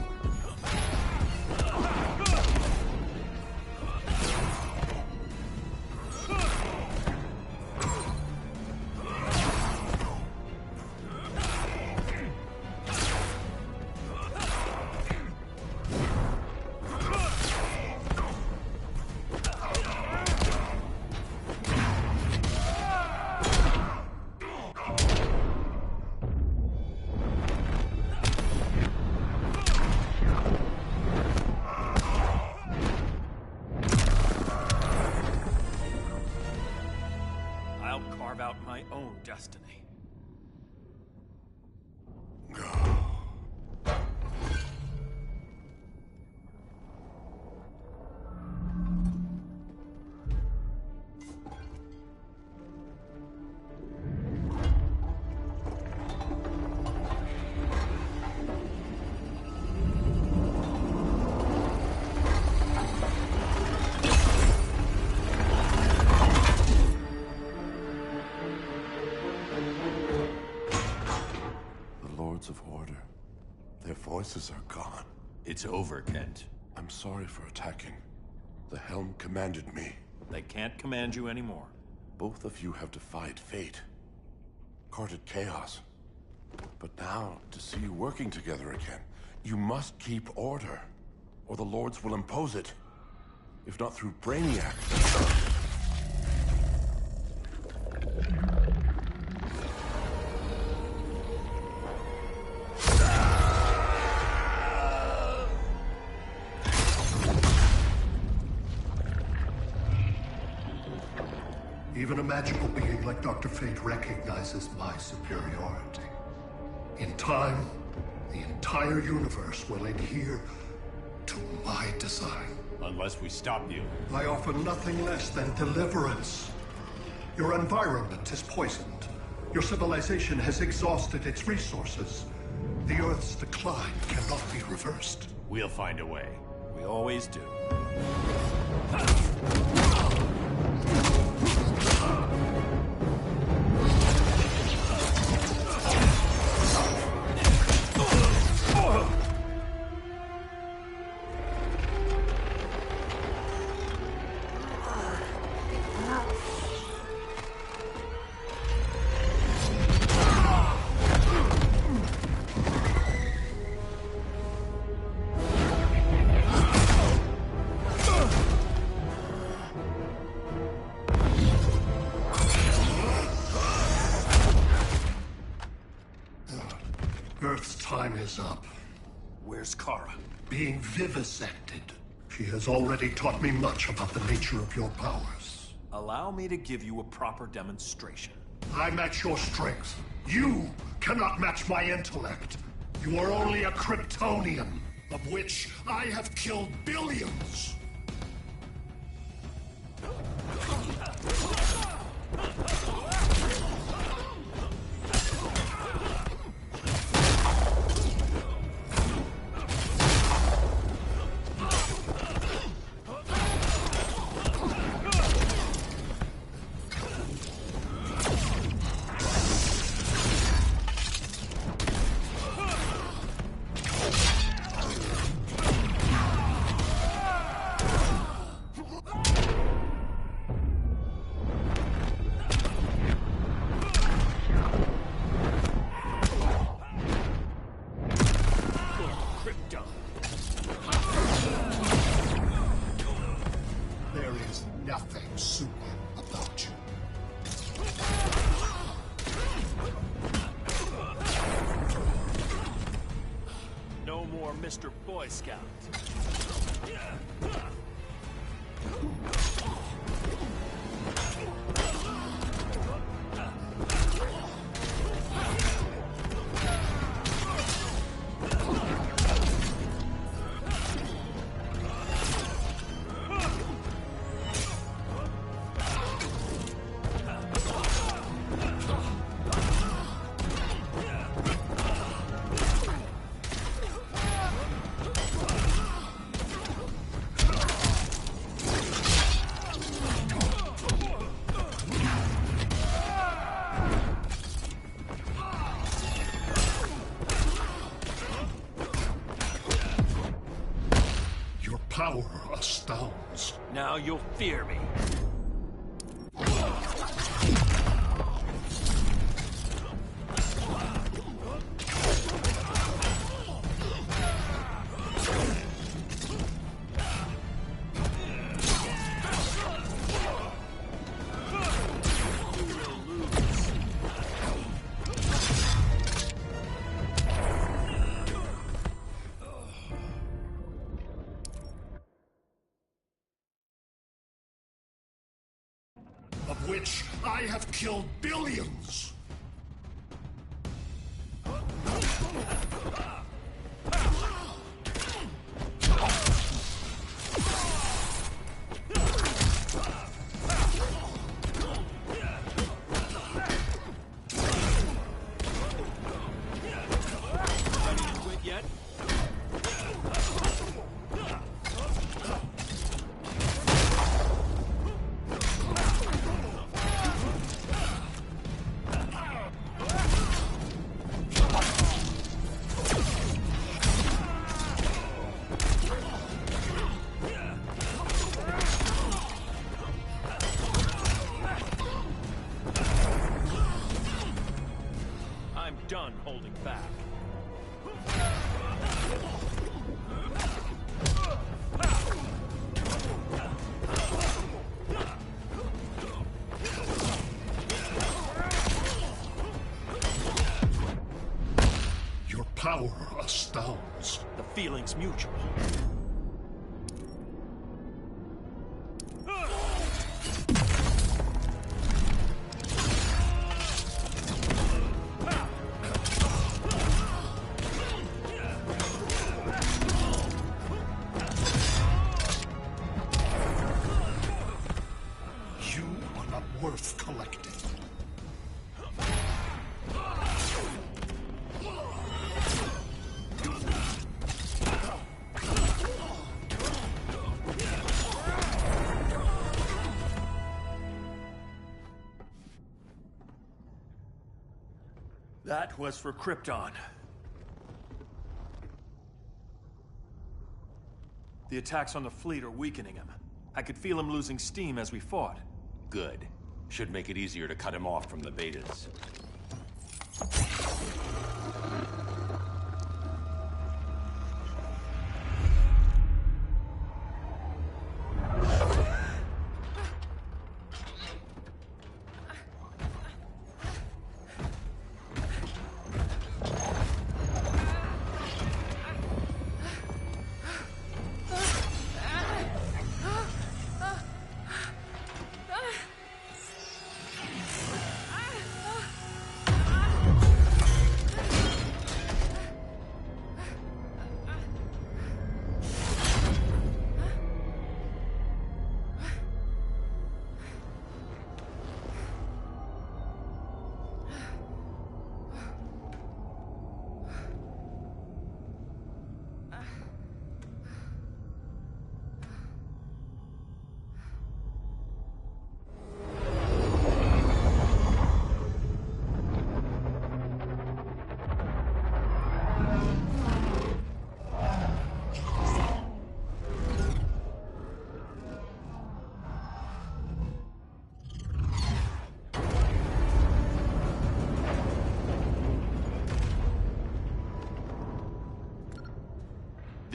[SPEAKER 1] Out my own destiny.
[SPEAKER 15] Of order. Their voices are gone.
[SPEAKER 4] It's over, Kent.
[SPEAKER 15] I'm sorry for attacking. The Helm commanded me.
[SPEAKER 1] They can't command you anymore.
[SPEAKER 15] Both of you have defied fate. Courted chaos. But now, to see you working together again, you must keep order, or the Lords will impose it. If not through Brainiac. Even a magical being like Dr. Fate recognizes my superiority. In time, the entire universe will adhere to my design.
[SPEAKER 4] Unless we stop you.
[SPEAKER 15] I offer nothing less than deliverance. Your environment is poisoned. Your civilization has exhausted its resources. The Earth's decline cannot be reversed.
[SPEAKER 4] We'll find a way.
[SPEAKER 1] We always do.
[SPEAKER 15] is up.
[SPEAKER 1] Where's Kara?
[SPEAKER 15] Being vivisected. She has already taught me much about the nature of your powers.
[SPEAKER 1] Allow me to give you a proper demonstration.
[SPEAKER 15] I match your strength. You cannot match my intellect. You are only a Kryptonian, of which I have killed billions. There is nothing super about you.
[SPEAKER 1] No more Mr. Boy Scout.
[SPEAKER 15] Power astounds.
[SPEAKER 1] Now you'll fear me.
[SPEAKER 15] Of which I have killed billions. I'm done holding back. Your power astounds.
[SPEAKER 1] The feeling's mutual.
[SPEAKER 15] Worth collecting.
[SPEAKER 1] That was for Krypton. The attacks on the fleet are weakening him. I could feel him losing steam as we fought.
[SPEAKER 4] Good. Should make it easier to cut him off from the betas.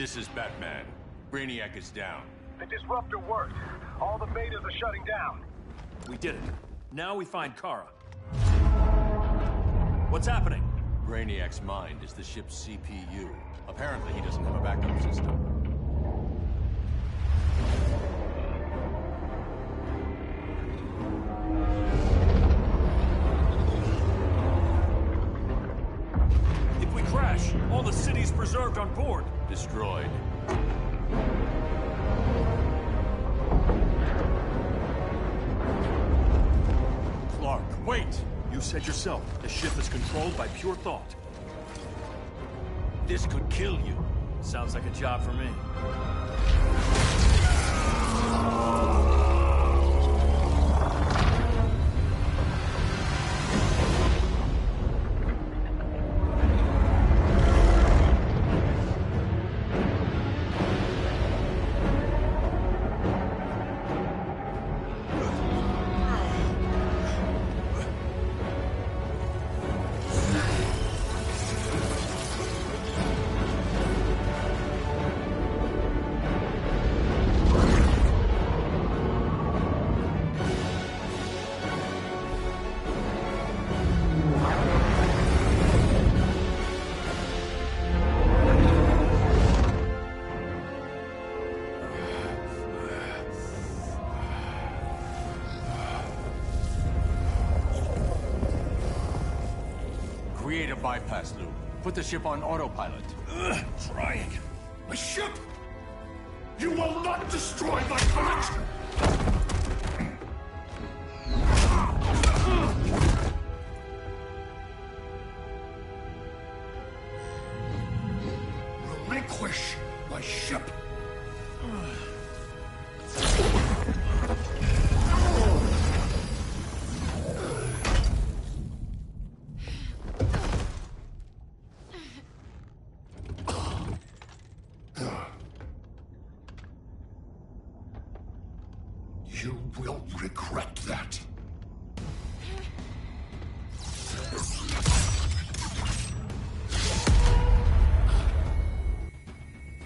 [SPEAKER 4] This is Batman. Brainiac is down.
[SPEAKER 11] The disruptor worked. All the betas are shutting down.
[SPEAKER 1] We did it. Now we find Kara. What's happening?
[SPEAKER 4] Brainiac's mind is the ship's CPU. Apparently, he doesn't have a backup system.
[SPEAKER 1] If we crash, all the city's preserved on board.
[SPEAKER 4] Destroyed.
[SPEAKER 1] Clark, wait! You said yourself, the ship is controlled by pure thought. This could kill you. Sounds like a job for me.
[SPEAKER 4] Create a bypass loop. Put the ship on autopilot.
[SPEAKER 6] Trying. My ship! You will not destroy my collection! Relinquish my ship! You will regret that.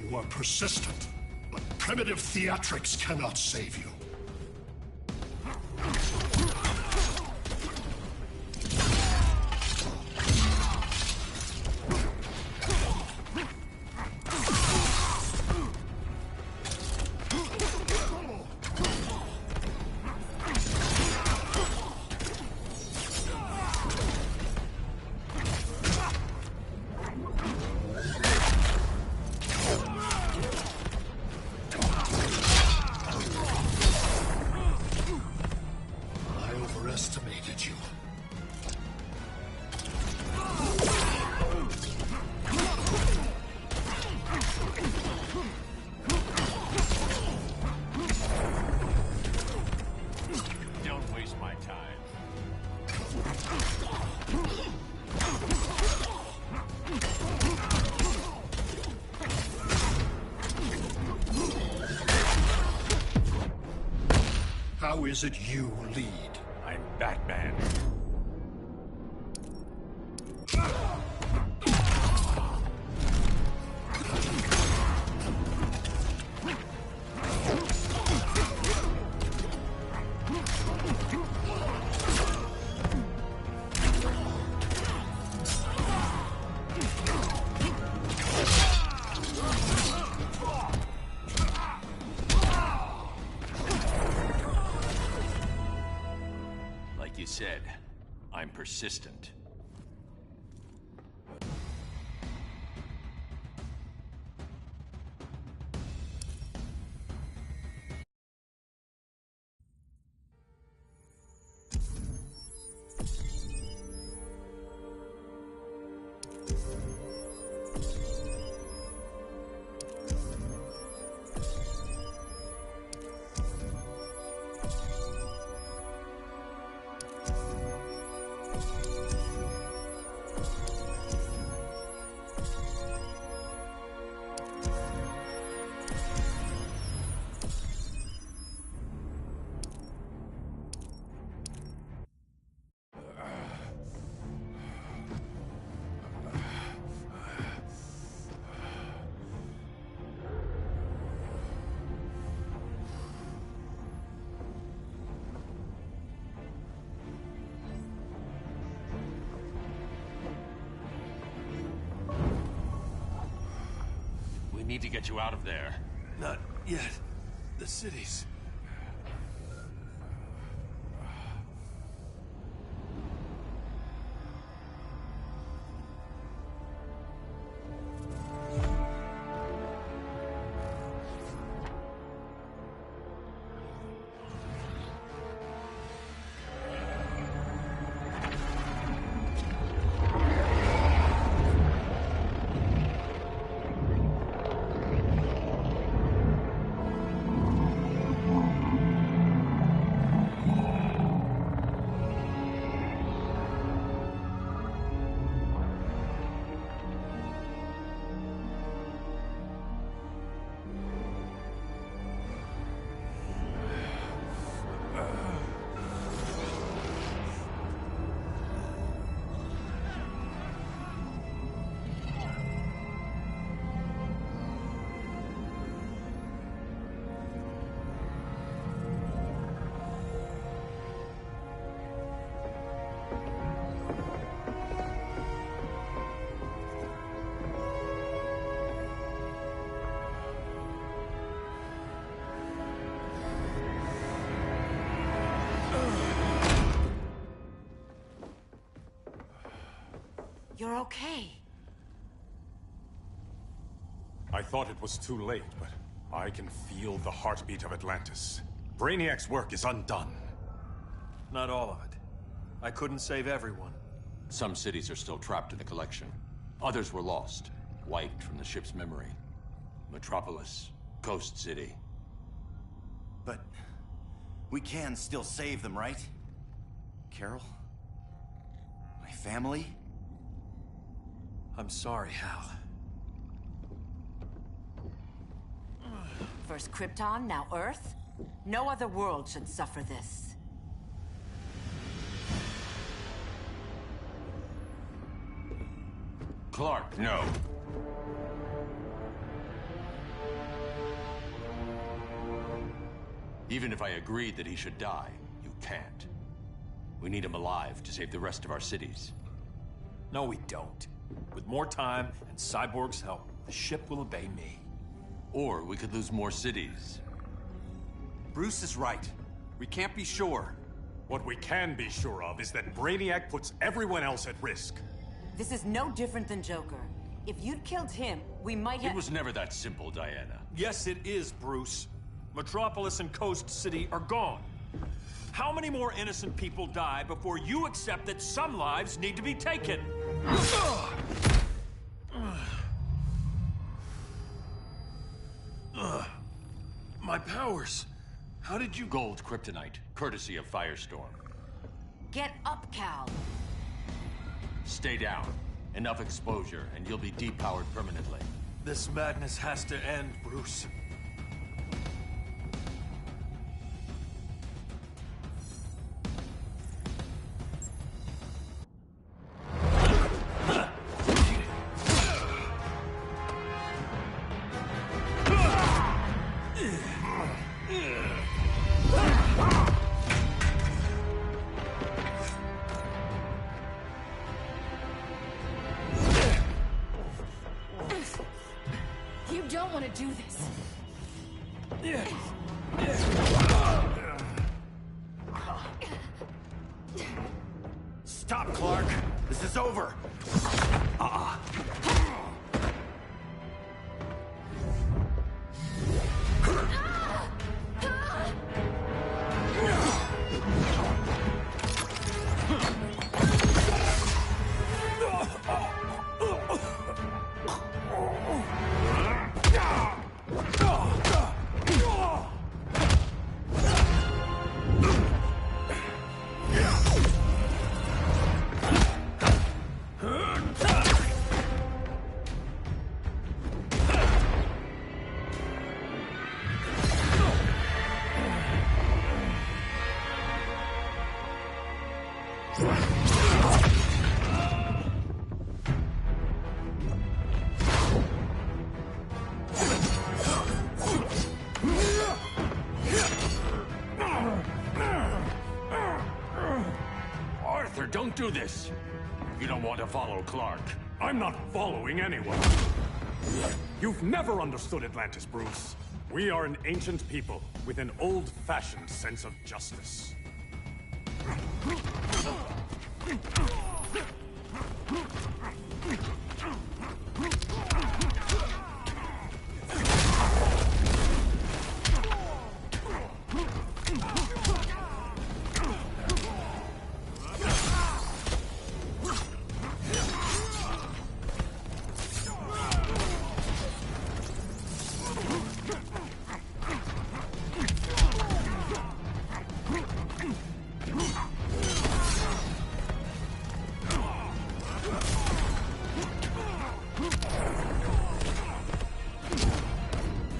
[SPEAKER 6] You are persistent, but primitive theatrics cannot save you. Overestimated you.
[SPEAKER 1] Don't waste my time.
[SPEAKER 6] How is it you lead?
[SPEAKER 1] I'm Batman. Like you said, I'm persistent.
[SPEAKER 14] need to get you out of there.
[SPEAKER 1] Not yet. The cities.
[SPEAKER 7] You're okay.
[SPEAKER 16] I thought it was too late, but I can feel the heartbeat of Atlantis. Brainiac's work is undone.
[SPEAKER 1] Not all of it. I couldn't save everyone.
[SPEAKER 4] Some cities are still trapped in the collection. Others were lost, wiped from the ship's memory. Metropolis, Coast City.
[SPEAKER 9] But we can still save them, right? Carol? My family?
[SPEAKER 1] I'm sorry, Hal.
[SPEAKER 7] First Krypton, now Earth? No other world should suffer this.
[SPEAKER 4] Clark, no. Even if I agreed that he should die, you can't. We need him alive to save the rest of our cities.
[SPEAKER 1] No, we don't. With more time and Cyborg's help, the ship will obey me.
[SPEAKER 4] Or we could lose more cities.
[SPEAKER 19] Bruce is right. We can't be sure.
[SPEAKER 16] What we can be sure of is that Brainiac puts everyone else at risk.
[SPEAKER 7] This is no different than Joker. If you'd killed him, we might have—
[SPEAKER 4] It was never that simple, Diana.
[SPEAKER 1] Yes, it is, Bruce. Metropolis and Coast City are gone. How many more innocent people die before you accept that some lives need to be taken? My powers. How did you—
[SPEAKER 4] Gold kryptonite, courtesy of Firestorm.
[SPEAKER 7] Get up, Cal.
[SPEAKER 4] Stay down. Enough exposure, and you'll be depowered permanently.
[SPEAKER 1] This madness has to end, Bruce.
[SPEAKER 13] You don't want to do this.
[SPEAKER 9] Stop, Clark! This is over!
[SPEAKER 4] Arthur, don't do this! You don't want to follow Clark.
[SPEAKER 16] I'm not following anyone. You've never understood Atlantis, Bruce. We are an ancient people with an old-fashioned sense of justice.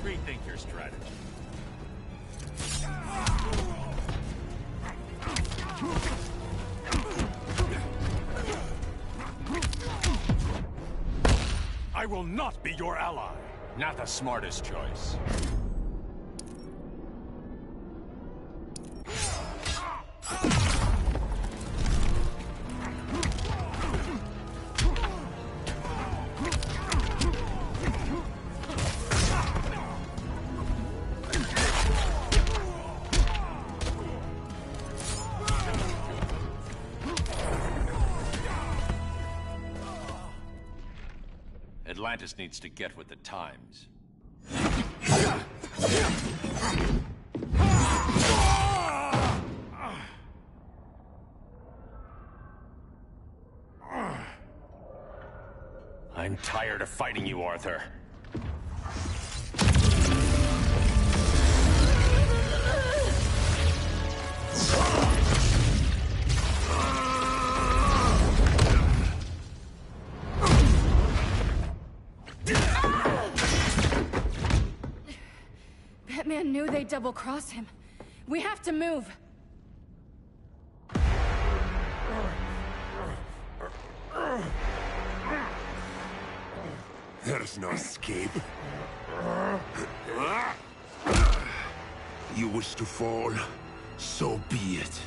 [SPEAKER 1] Rethink your strategy.
[SPEAKER 16] I will not be your ally.
[SPEAKER 1] Not the smartest choice. Atlantis needs to get with the times. I'm tired of fighting you, Arthur.
[SPEAKER 13] Batman knew they'd double-cross him. We have to move.
[SPEAKER 6] There's no escape. You wish to fall, so be it.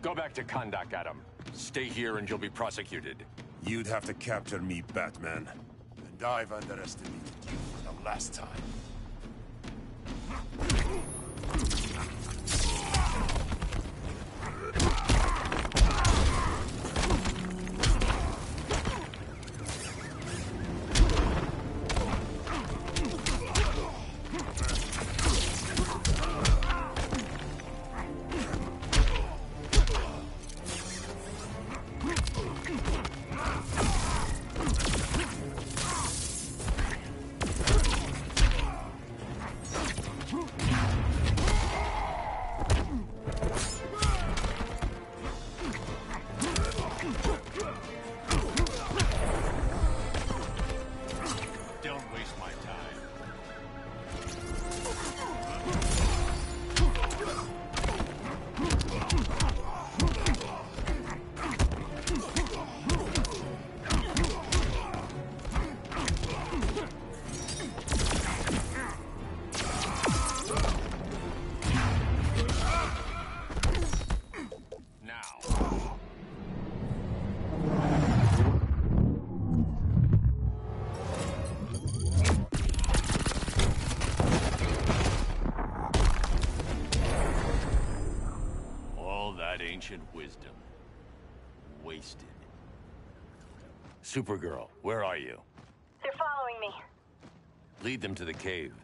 [SPEAKER 1] Go back to Kondak, Adam. Stay here and you'll be prosecuted.
[SPEAKER 8] You'd have to capture me, Batman. And I've underestimated you for the last time.
[SPEAKER 1] Ancient wisdom. Wasted. Supergirl, where are you?
[SPEAKER 10] They're following me.
[SPEAKER 1] Lead them to the cave.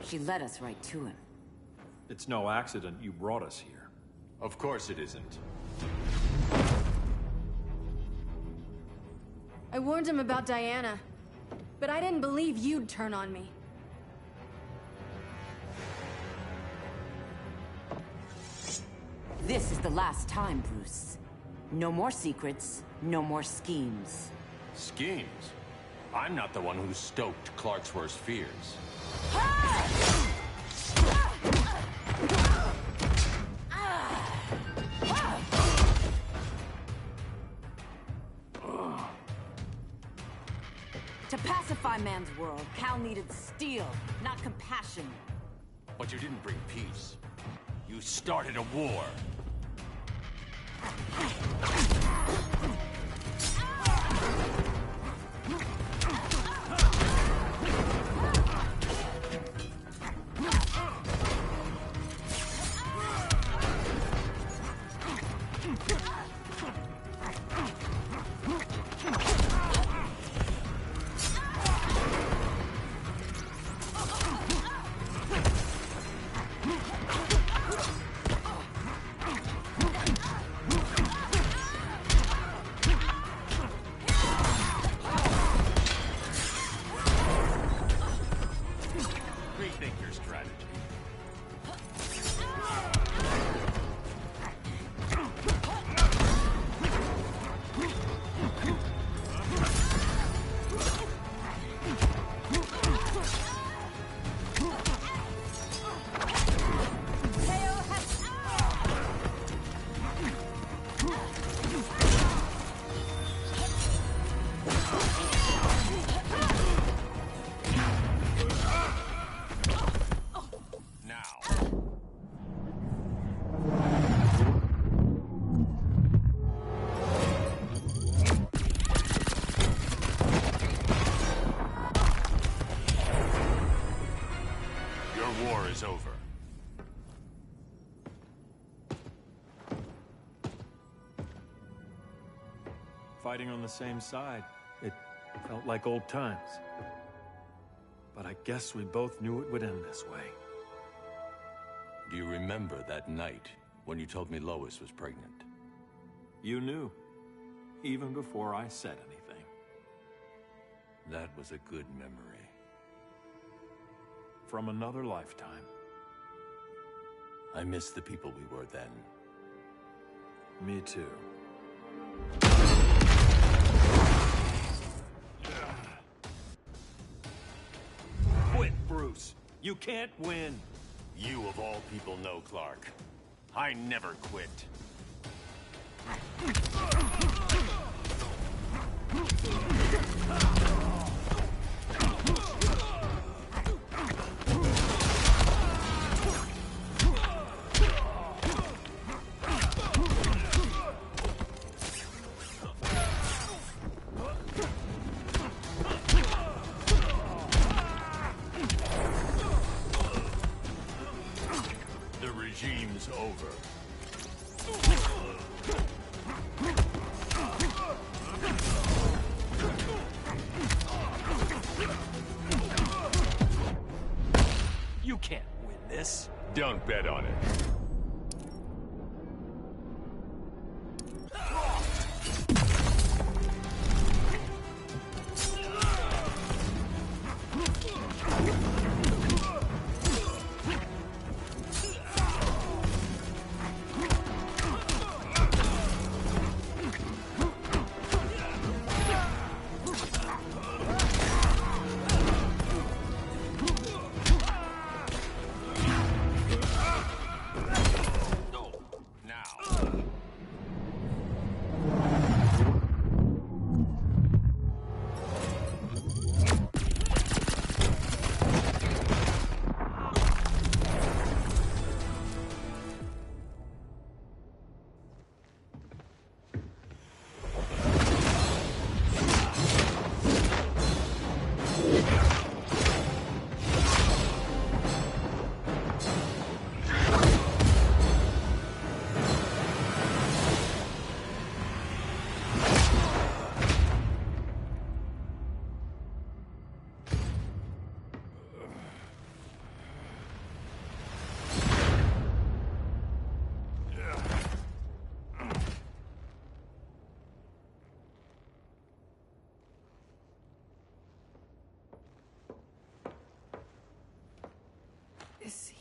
[SPEAKER 7] She led us right to him.
[SPEAKER 1] It's no accident you brought us here.
[SPEAKER 4] Of course it isn't.
[SPEAKER 13] I warned him about Diana, but I didn't believe you'd turn on me.
[SPEAKER 7] This is the last time, Bruce. No more secrets, no more schemes.
[SPEAKER 4] Schemes? I'm not the one who stoked Clark's worst fears.
[SPEAKER 7] To pacify man's world, Cal needed steel, not compassion.
[SPEAKER 4] But you didn't bring peace. You started a war. Rethink your strategy. Your war is over.
[SPEAKER 1] Fighting on the same side, it felt like old times. But I guess we both knew it would end this way.
[SPEAKER 4] Do you remember that night when you told me Lois was pregnant?
[SPEAKER 1] You knew, even before I said anything.
[SPEAKER 4] That was a good memory.
[SPEAKER 1] From another lifetime.
[SPEAKER 4] I miss the people we were then.
[SPEAKER 1] Me too. Quit, Bruce. You can't win.
[SPEAKER 4] You of all people know, Clark. I never quit. The regime's over.
[SPEAKER 1] You can't win this.
[SPEAKER 4] Don't bet on it.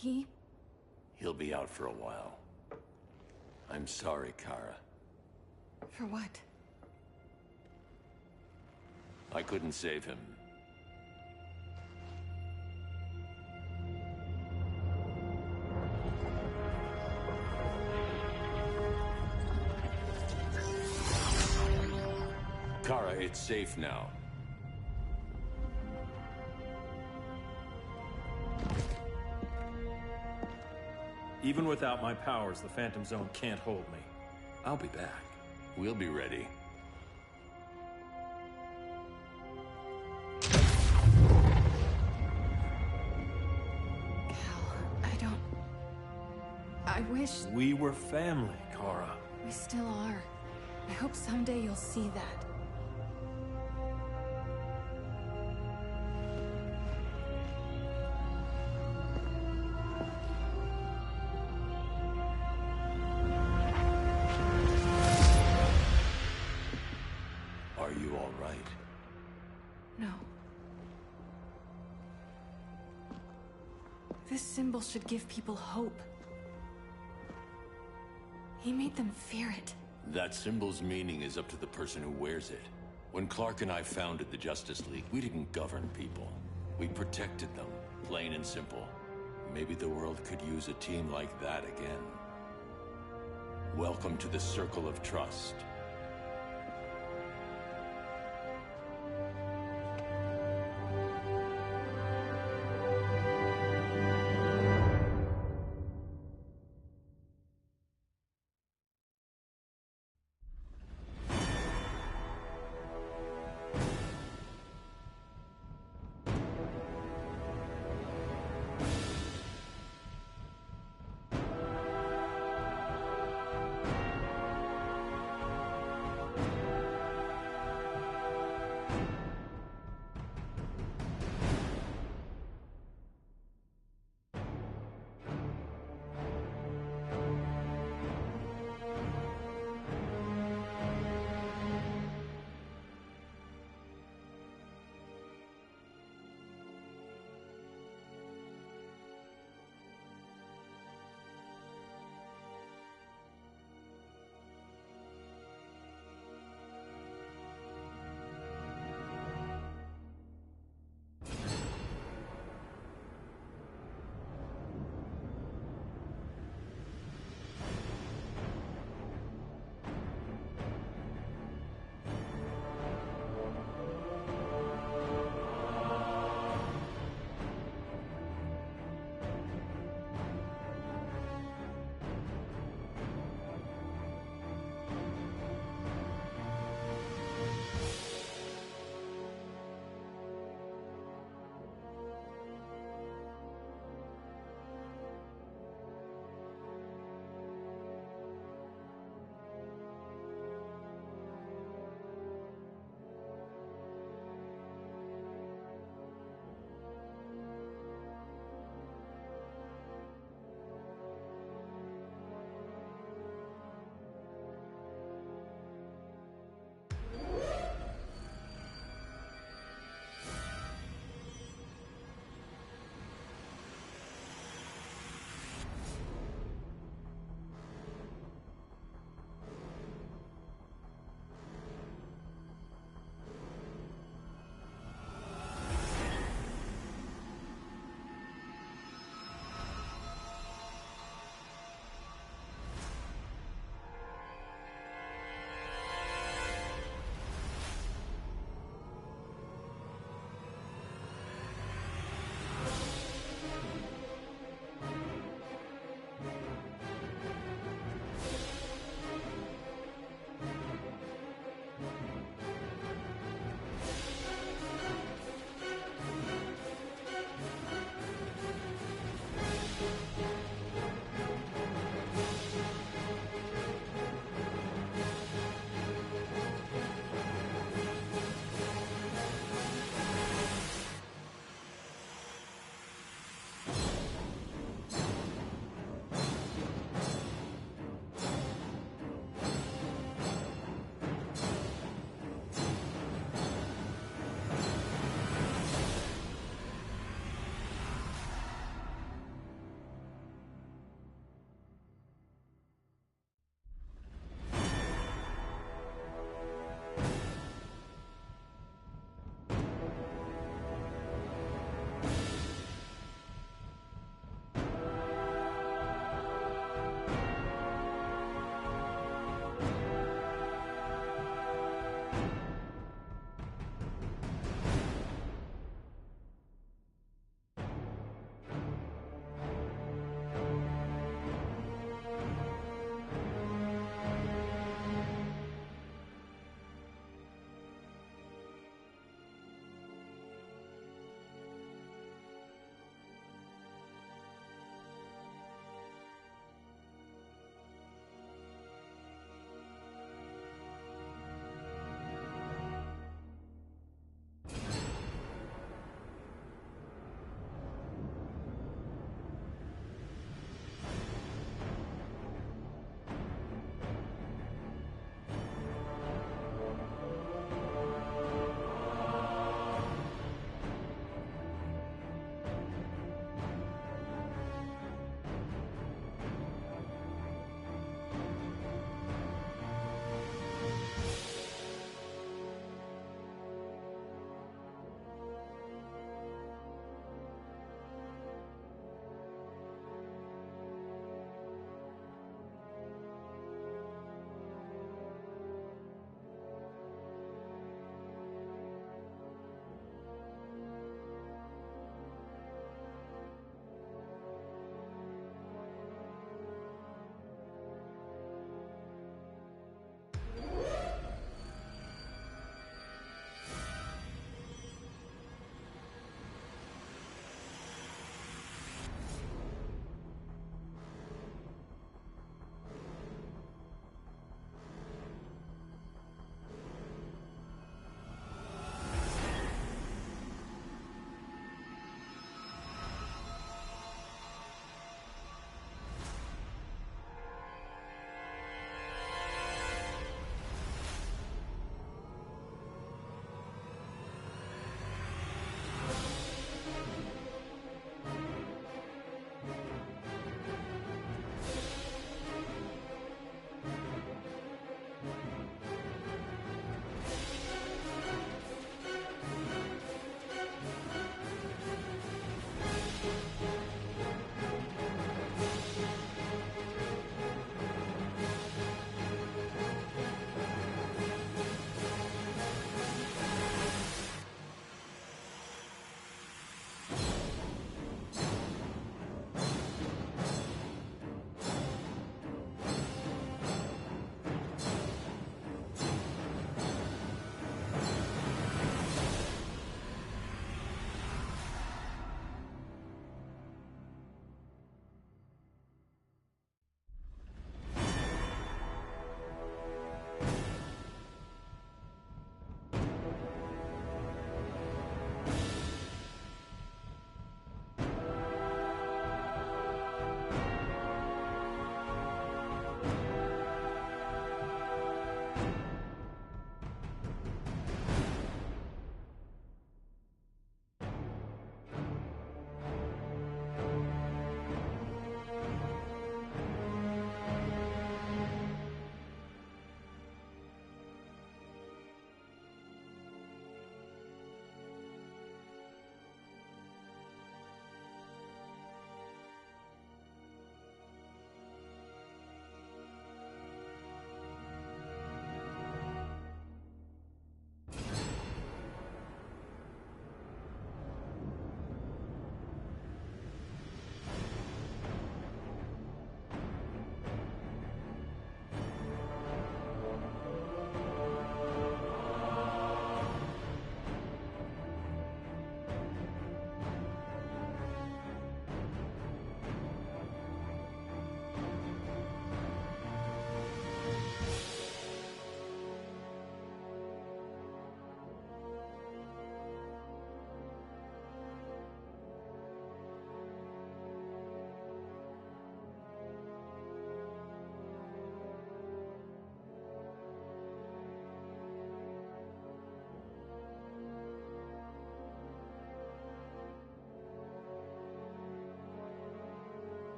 [SPEAKER 4] He'll be out for a while. I'm sorry, Kara.
[SPEAKER 13] For what?
[SPEAKER 4] I couldn't save him. Kara, it's safe now.
[SPEAKER 1] Even without my powers, the Phantom Zone can't hold me. I'll be back.
[SPEAKER 4] We'll be ready.
[SPEAKER 13] I wish...
[SPEAKER 1] We were family, Kara.
[SPEAKER 13] We still are. I hope someday you'll see that.
[SPEAKER 4] Are you all right?
[SPEAKER 13] No. This symbol should give people hope. He made them fear it.
[SPEAKER 4] That symbol's meaning is up to the person who wears it. When Clark and I founded the Justice League, we didn't govern people. We protected them, plain and simple. Maybe the world could use a team like that again. Welcome to the Circle of Trust.